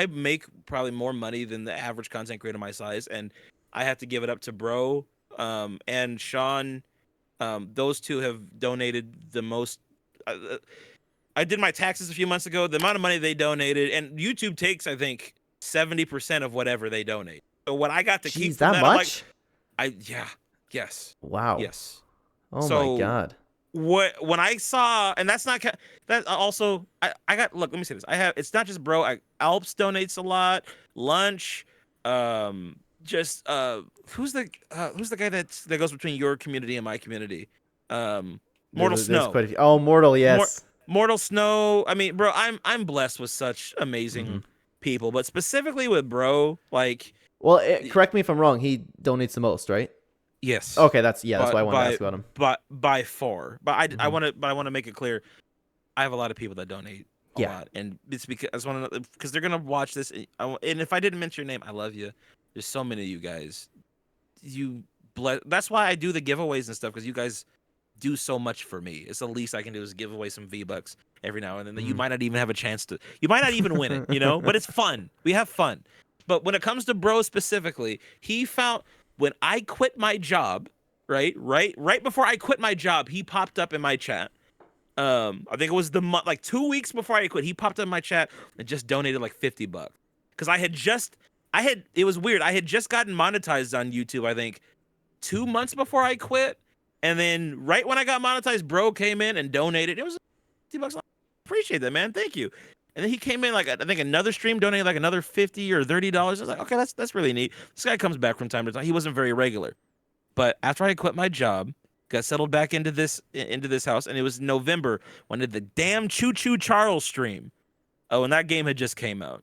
make probably more money than the average content creator my size, and I have to give it up to Bro and Sean. Those two have donated the most. I did my taxes a few months ago. The amount of money they donated, and YouTube takes, I think, 70% of whatever they donate. So what I got to keep Jeez, from that that, I'm like, much? yeah, yes, Wow. yes. Oh my So God. when I saw, and that's not that also I got look. Let me say this. It's not just Bro. Alps donates a lot. Lunch, just who's the guy that goes between your community and my community? Mortal There's Snow. quite a few. Oh, Mortal, yes. Mortal Snow. I mean, bro, I'm blessed with such Hmm. amazing people, but specifically with Bro, like Well, correct me if I'm wrong. He donates the most, right? yes, Okay, that's why I but wanted to ask about him. by far. But I Hmm. want to make it clear. I have a lot of people that donate a Yeah. lot, and it's because I just want to because they're gonna watch this. And if I didn't mention your name, I love you. There's so many of you guys. That's why I do the giveaways and stuff because you guys do so much for me. It's the least I can do is give away some V-Bucks every now and then that you Mm. might not even have a chance to. You might not even win it, but it's fun. We have fun. But when it comes to Bro specifically, he found when I quit my job right before I quit my job, he popped up in my chat. I think it was the month, like 2 weeks before I quit, he popped up in my chat and just donated like $50 because it was weird. I had just gotten monetized on YouTube, I think 2 months before I quit, and then right when I got monetized, bro came in and donated. It was $50. I appreciate that, man. Thank you. And then he came in like I think another stream donated like another $50 or $30. I was like, okay, that's really neat. This guy comes back from time to time. He wasn't very regular, but after I quit my job, got settled back into this house, and it was November when I did the damn Choo Choo Charles stream. Oh, and that game had just came out.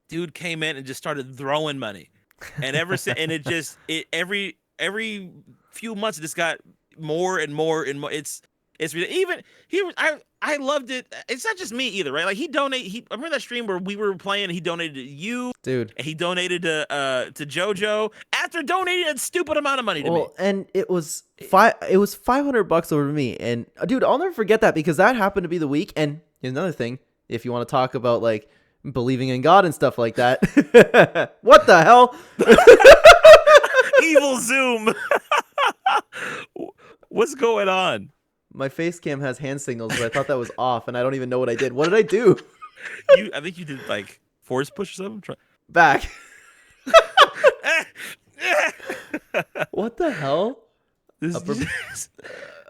Dude came in and just started throwing money, and ever since, and every few months it just got more and more and more. I loved it. It's not just me either, right? Like I remember that stream where we were playing. He donated to you, dude. And he donated to JoJo after donating a stupid amount of money to me. And it was $500 over to me, and dude, I'll never forget that because that happened to be the week. And another thing, if you want to talk about like believing in God and stuff like that, what the hell? Evil Zoom. What's going on? My face cam has hand signals, but I thought that was off, and I don't even know what I did. What did I do? I think you did like force push or something. Back. What the hell?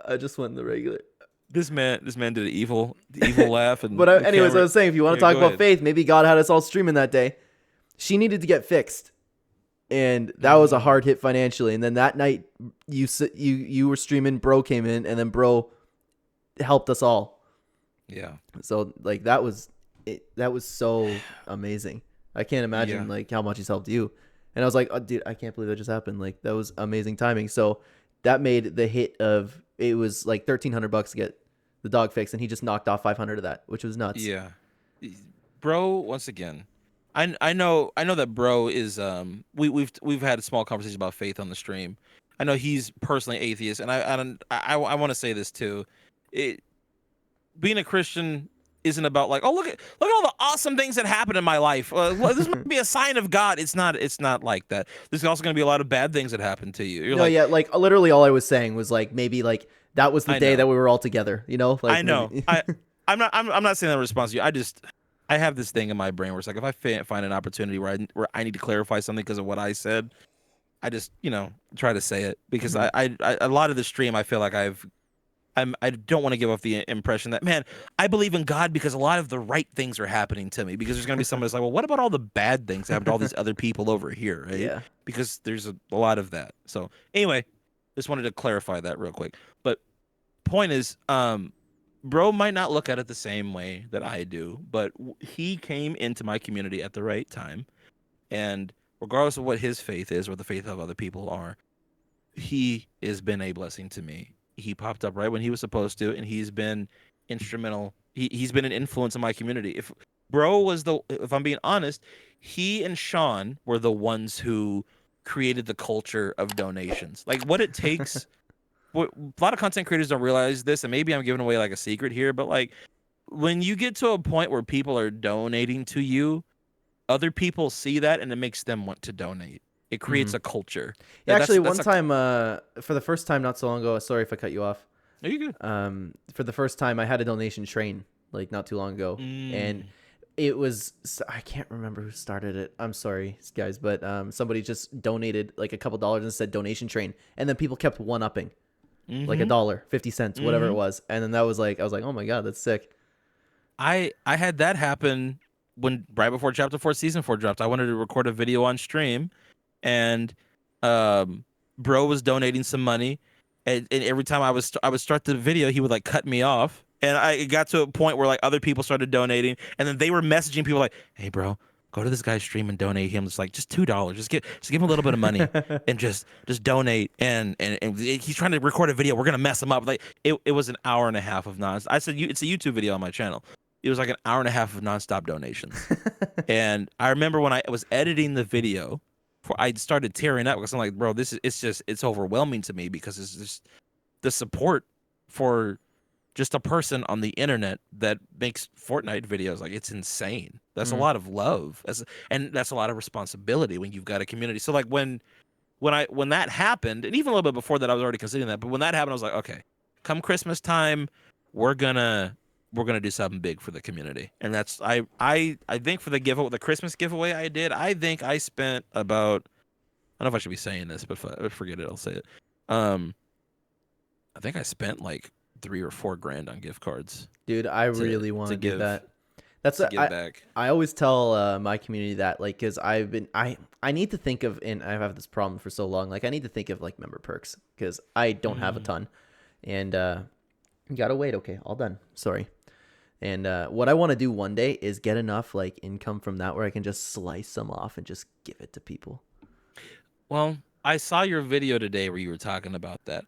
I just went in the regular. This man did an evil laugh. And but anyways, I was saying, if you want to talk about faith, maybe God had us all streaming that day. She needed to get fixed, and that was a hard hit financially. And then that night, you were streaming, bro came in, and then bro helped us all. Yeah. So like that was so amazing. I can't imagine like how much he's helped you. And I was like, oh, dude, I can't believe that just happened. Like that was amazing timing. So that made the hit of it was like $1,300 to get the dog fixed, and he just knocked off 500 of that, which was nuts. Yeah, bro. Once again, I know that bro is we've had a small conversation about faith on the stream. I know he's personally atheist, and I want to say this too. Being a Christian isn't about like, oh look at all the awesome things that happened in my life. This might be a sign of God. It's not like that. There's also going to be a lot of bad things that happen to you. Like literally all I was saying was like maybe like that was the day that we were all together. You know, like I know. I'm not saying that in response to you. I have this thing in my brain where it's like if I find an opportunity where I need to clarify something because of what I said, I just try to say it because I a lot of the stream I feel like I don't want to give off the impression that, man, I believe in God because a lot of the right things are happening to me. Because there's going to be somebody that's like, well, what about all the bad things that happen to all these other people over here, right? Yeah. Because there's a lot of that. So anyway, just wanted to clarify that real quick. But point is, bro might not look at it the same way that I do, but he came into my community at the right time. And regardless of what his faith is or the faith of other people are, he has been a blessing to me. He popped up right when he was supposed to, and he's been instrumental. He's been an influence in my community. If I'm being honest, he and Sean were the ones who created the culture of donations. Like what it takes. A lot of content creators don't realize this, and maybe I'm giving away like a secret here, but like when you get to a point where people are donating to you, other people see that and it makes them want to donate. It creates a culture. Yeah, actually, one time, for the first time not so long ago, sorry if I cut you off. No, you're good. For the first time, I had a donation train, like, not too long ago. And it was, I can't remember who started it. I'm sorry, guys, but somebody just donated, like, a couple dollars and said donation train. And then people kept one-upping, like $1, 50 cents, whatever it was. And then that was like, I was like, oh, my God, that's sick. I had that happen right before Chapter 4 Season 4 dropped. I wanted to record a video on stream. And bro was donating some money, and every time I would start the video, he would like cut me off, and it got to a point where like other people started donating, and then they were messaging people like, hey bro, go to this guy's stream and donate him. It's like just $2, just give him a little bit of money and just donate, and he's trying to record a video, we're gonna mess him up. Like it was an hour and a half of nonstop. I said it's a YouTube video on my channel. It was like an hour and a half of nonstop donations. And I remember when I was editing the video, I started tearing up because I'm like, bro, it's overwhelming to me because it's just the support for just a person on the internet that makes Fortnite videos. Like, it's insane. That's a lot of love, and that's a lot of responsibility when you've got a community. So like when when that happened, and even a little bit before that, I was already considering that. But when that happened, I was like, okay, come Christmas time, we're gonna do something big for the community. And that's I think for the Christmas giveaway I did, I think I spent about, I don't know if I should be saying this, but forget it, I'll say it. I think I spent like 3 or 4 grand on gift cards. Dude, I really want to do that. That's to give back. I always tell my community that, like, because I need to think of, and I have this problem for so long, like I need to think of like member perks because I don't have a ton, and you gotta wait. Okay, all done. Sorry. And what I want to do one day is get enough like income from that where I can just slice some off and just give it to people. Well, I saw your video today where you were talking about that.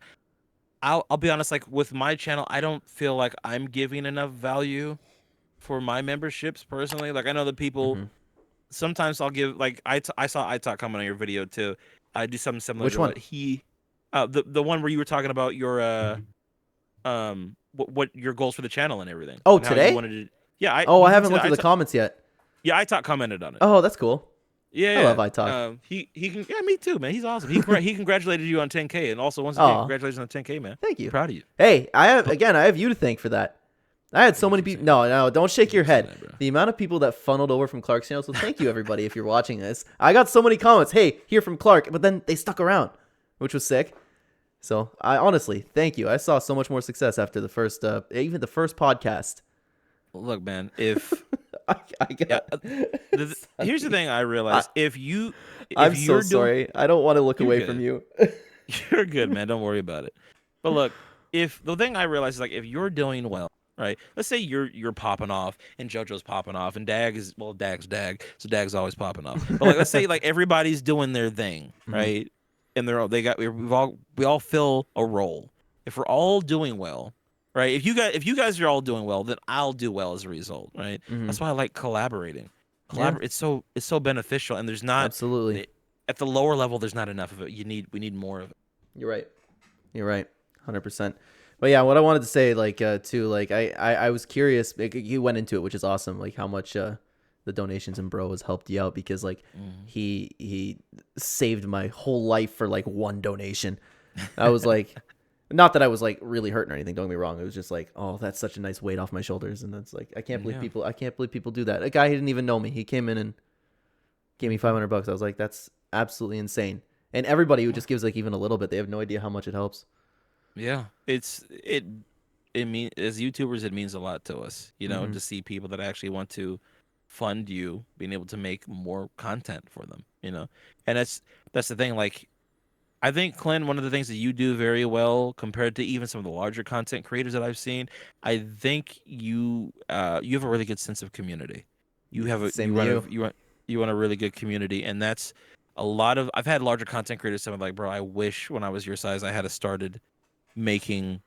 I'll be honest, like with my channel, I don't feel like I'm giving enough value for my memberships personally. Like I know the people, sometimes I'll give, like I saw iTalk comment on your video too. I do something similar. Which to one? What he, the one where you were talking about your what your goals for the channel and everything. Oh, and today? Yeah. I haven't looked at the comments yet. Yeah, iTalk commented on it. Oh, that's cool. Yeah, I love iTalk. He can. Yeah, me too, man. He's awesome. He congratulated you on 10K, and also once again, congratulations on 10K, man. Thank you. I'm proud of you. Hey, I have you to thank for that. I had so many people. No, don't shake your head. The amount of people that funneled over from Klarque's channel. So thank you, everybody, if you're watching this. I got so many comments. Hey, here from Klarque, but then they stuck around, which was sick. So I honestly thank you. I saw so much more success after the first, even the first podcast. Look, man, if here's the thing I realized: I'm so sorry. I don't want to look away from you. You're good, man. Don't worry about it. But look, if the thing I realized is like if you're doing well, right? Let's say you're popping off and JoJo's popping off and Dag's Dag, so Dag's always popping off. But like let's say like everybody's doing their thing, right? And we all fill a role. If we're all doing well, right? If you guys are all doing well, then I'll do well as a result, right? That's why I like collaborating. It's so beneficial, and there's not absolutely at the lower level. There's not enough of it. We need more of it. You're right, 100%. But yeah, what I wanted to say, like too, like I was curious. Like, you went into it, which is awesome. Like how much the donations and bro has helped you out because like he saved my whole life for like one donation. I was like. Not that I was like really hurting or anything. Don't get me wrong. It was just like, oh, that's such a nice weight off my shoulders, and that's like, I can't believe people do that. A guy who didn't even know me, he came in and gave me $500. I was like, that's absolutely insane. And everybody who just gives like even a little bit, they have no idea how much it helps. Yeah, it mean as YouTubers, it means a lot to us, you know, to see people that actually want to fund you, being able to make more content for them, you know, and that's the thing, like. I think, Clen, one of the things that you do very well compared to even some of the larger content creators that I've seen, I think you have a really good sense of community. You run a really good community, and that's a lot of. I've had larger content creators say like, bro, I wish when I was your size I had started making,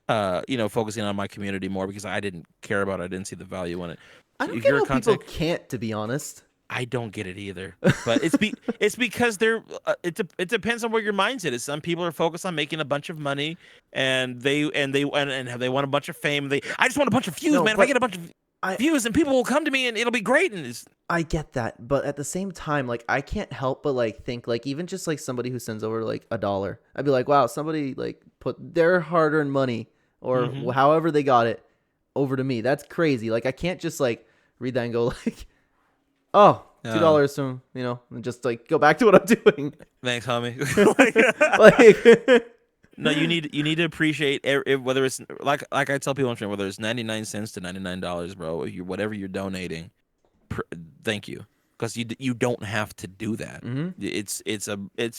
focusing on my community more because I didn't care about it. I didn't see the value in it. I don't get how people can't, to be honest. I don't get it either, but it's because it depends on where your mindset is. Some people are focused on making a bunch of money, and they want a bunch of fame. I just want a bunch of views, man. If I get a bunch of views, and people will come to me, and it'll be great. And I get that, but at the same time, like I can't help but like think like even just like somebody who sends over like $1, I'd be like, wow, somebody like put their hard-earned money or however they got it over to me. That's crazy. Like I can't just like read that and go like. Oh, $2 from, and just like go back to what I'm doing. Thanks, homie. No, you need to appreciate whether it's like I tell people on stream, whether it's 99 cents to $99, bro. Whatever you're donating, thank you, because you don't have to do that.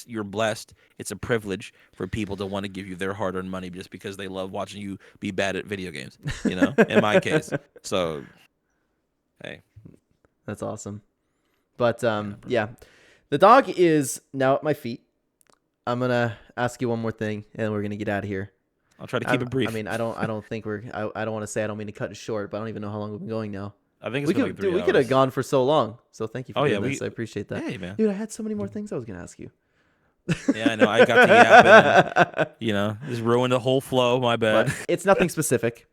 You're blessed. It's a privilege for people to want to give you their hard-earned money just because they love watching you be bad at video games. You know, in my case, so hey. That's awesome. But yeah, the dog is now at my feet. I'm gonna ask you one more thing, and we're gonna get out of here. I'll try to keep it brief. I mean, I don't think I don't want to say I don't mean to cut it short, but I don't even know how long we've been going now. I think it's like 3 hours. We could have gone for so long. So thank you for doing this. I appreciate that. Hey, man. Dude, I had so many more things I was gonna ask you. Yeah, I know. I got to yap and, just ruined the whole flow. My bad. But it's nothing specific.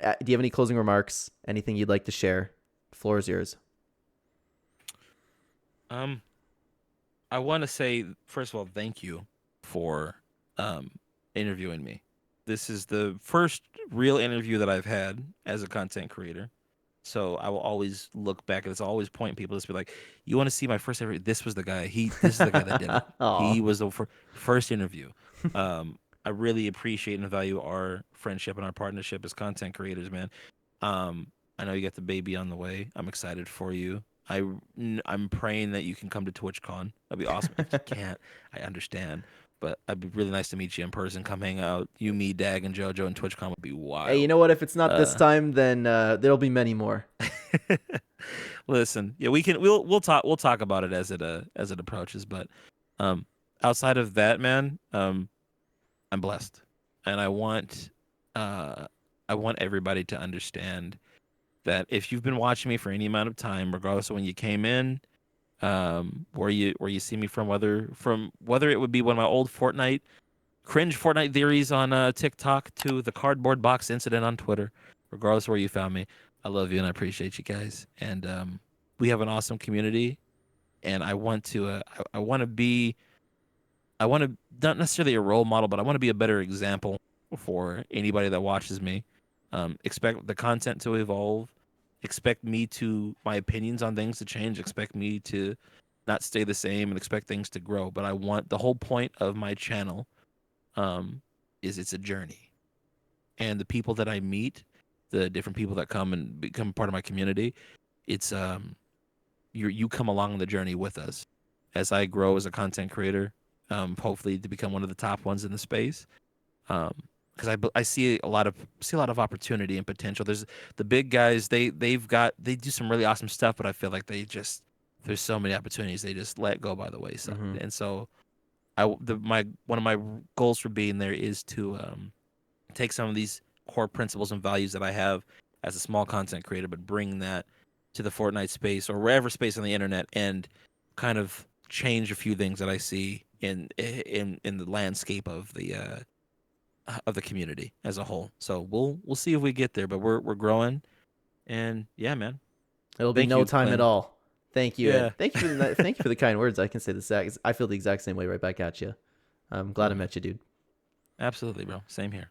Do you have any closing remarks? Anything you'd like to share? The floor is yours. I want to say, first of all, thank you for um, interviewing me. This is the first real interview that I've had as a content creator. So I will always look back and it's always point people to be like, you want to see my first interview? This was the guy. This is the guy that did it. Aw. He was the first interview. I really appreciate and value our friendship and our partnership as content creators, man. I know you got the baby on the way. I'm excited for you. I'm praying that you can come to TwitchCon. That'd be awesome. If you can't, I understand. But it'd be really nice to meet you in person. Come hang out. You, me, Dag, and JoJo and TwitchCon would be Hey, you wild. know what? If it's not this Uh, time, then there'll be many more. Listen, yeah, we'll talk about it as it approaches. But um, outside of that, man, I'm blessed, and uh, I want everybody to understand that if you've been watching me for any amount of time, regardless of when you came in, where you see me from, whether it would be one of my old cringe Fortnite theories on TikTok to the cardboard box incident on Twitter, regardless of where you found me, I love you and I appreciate you guys, and we have an awesome community, and I want to be I want to not necessarily a role model, but I want to be a better example for anybody that watches me. Expect the content to evolve. Expect my opinions on things to change. Expect me to not stay the same and expect things to grow. But I want the whole point of my channel is it's a journey. And the people that I meet, the different people that come and become part of my community, it's you come along the journey with us as I grow as a content creator, hopefully to become one of the top ones in the space. Because I see a lot of opportunity and potential. There's the big guys. They do some really awesome stuff, but I feel like there's so many opportunities they just let go by the wayside. Hmm. And so one of my goals for being there is to take some of these core principles and values that I have as a small content creator, but bring that to the Fortnite space or wherever space on the internet, and kind of change a few things that I see in the landscape of the community as a whole. So we'll see if we get there, but we're growing, and yeah, man. It'll be Thank no you, time at Clen. all. Thank you, and Yeah. thank you for thank you for the kind words. I can say the exact. I feel the exact same way right back at you. I'm glad Oh I man, met you, dude. absolutely, bro. Same here.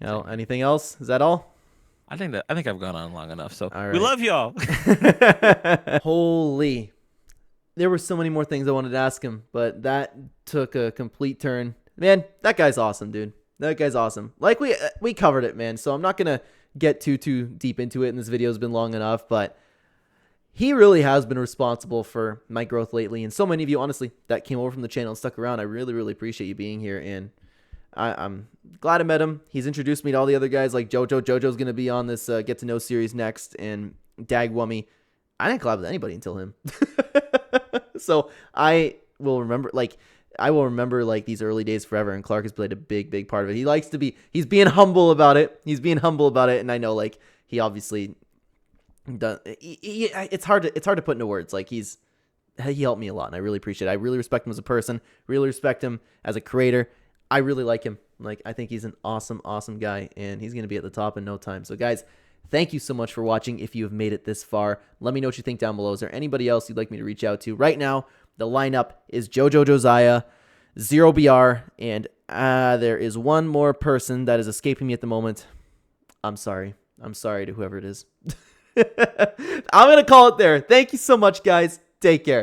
Well, Same here. anything else? Is that all? I think I've gone on long enough. So All we right. love y'all. Holy. There were so many more things I wanted to ask him, but that took a complete turn. Man, that guy's awesome, dude. That guy's awesome. Like we covered it, man. So I'm not gonna get too deep into it. And this video's been long enough, but he really has been responsible for my growth lately. And so many of you, honestly, that came over from the channel and stuck around. I really appreciate you being here. And I'm glad I met him. He's introduced me to all the other guys like JoJo. JoJo's gonna be on this get to know series next, and Dagwummy. I didn't collab with anybody until him. So I will remember like these early days forever, and Clark has played a big part of it. He's being humble about it. And I know like he obviously done. It's hard to put into words. Like he helped me a lot, and I really appreciate it. I really respect him as a person. Really respect him as a creator. I really like him. Like I think he's an awesome guy, and he's gonna be at the top in no time. So guys, thank you so much for watching. If you have made it this far, let me know what you think down below. Is there anybody else you'd like me to reach out to? Right now, the lineup is JoJo Josiah, Zero BR, and there is one more person that is escaping me at the moment. I'm sorry. I'm sorry to whoever it is. I'm going to call it there. Thank you so much, guys. Take care.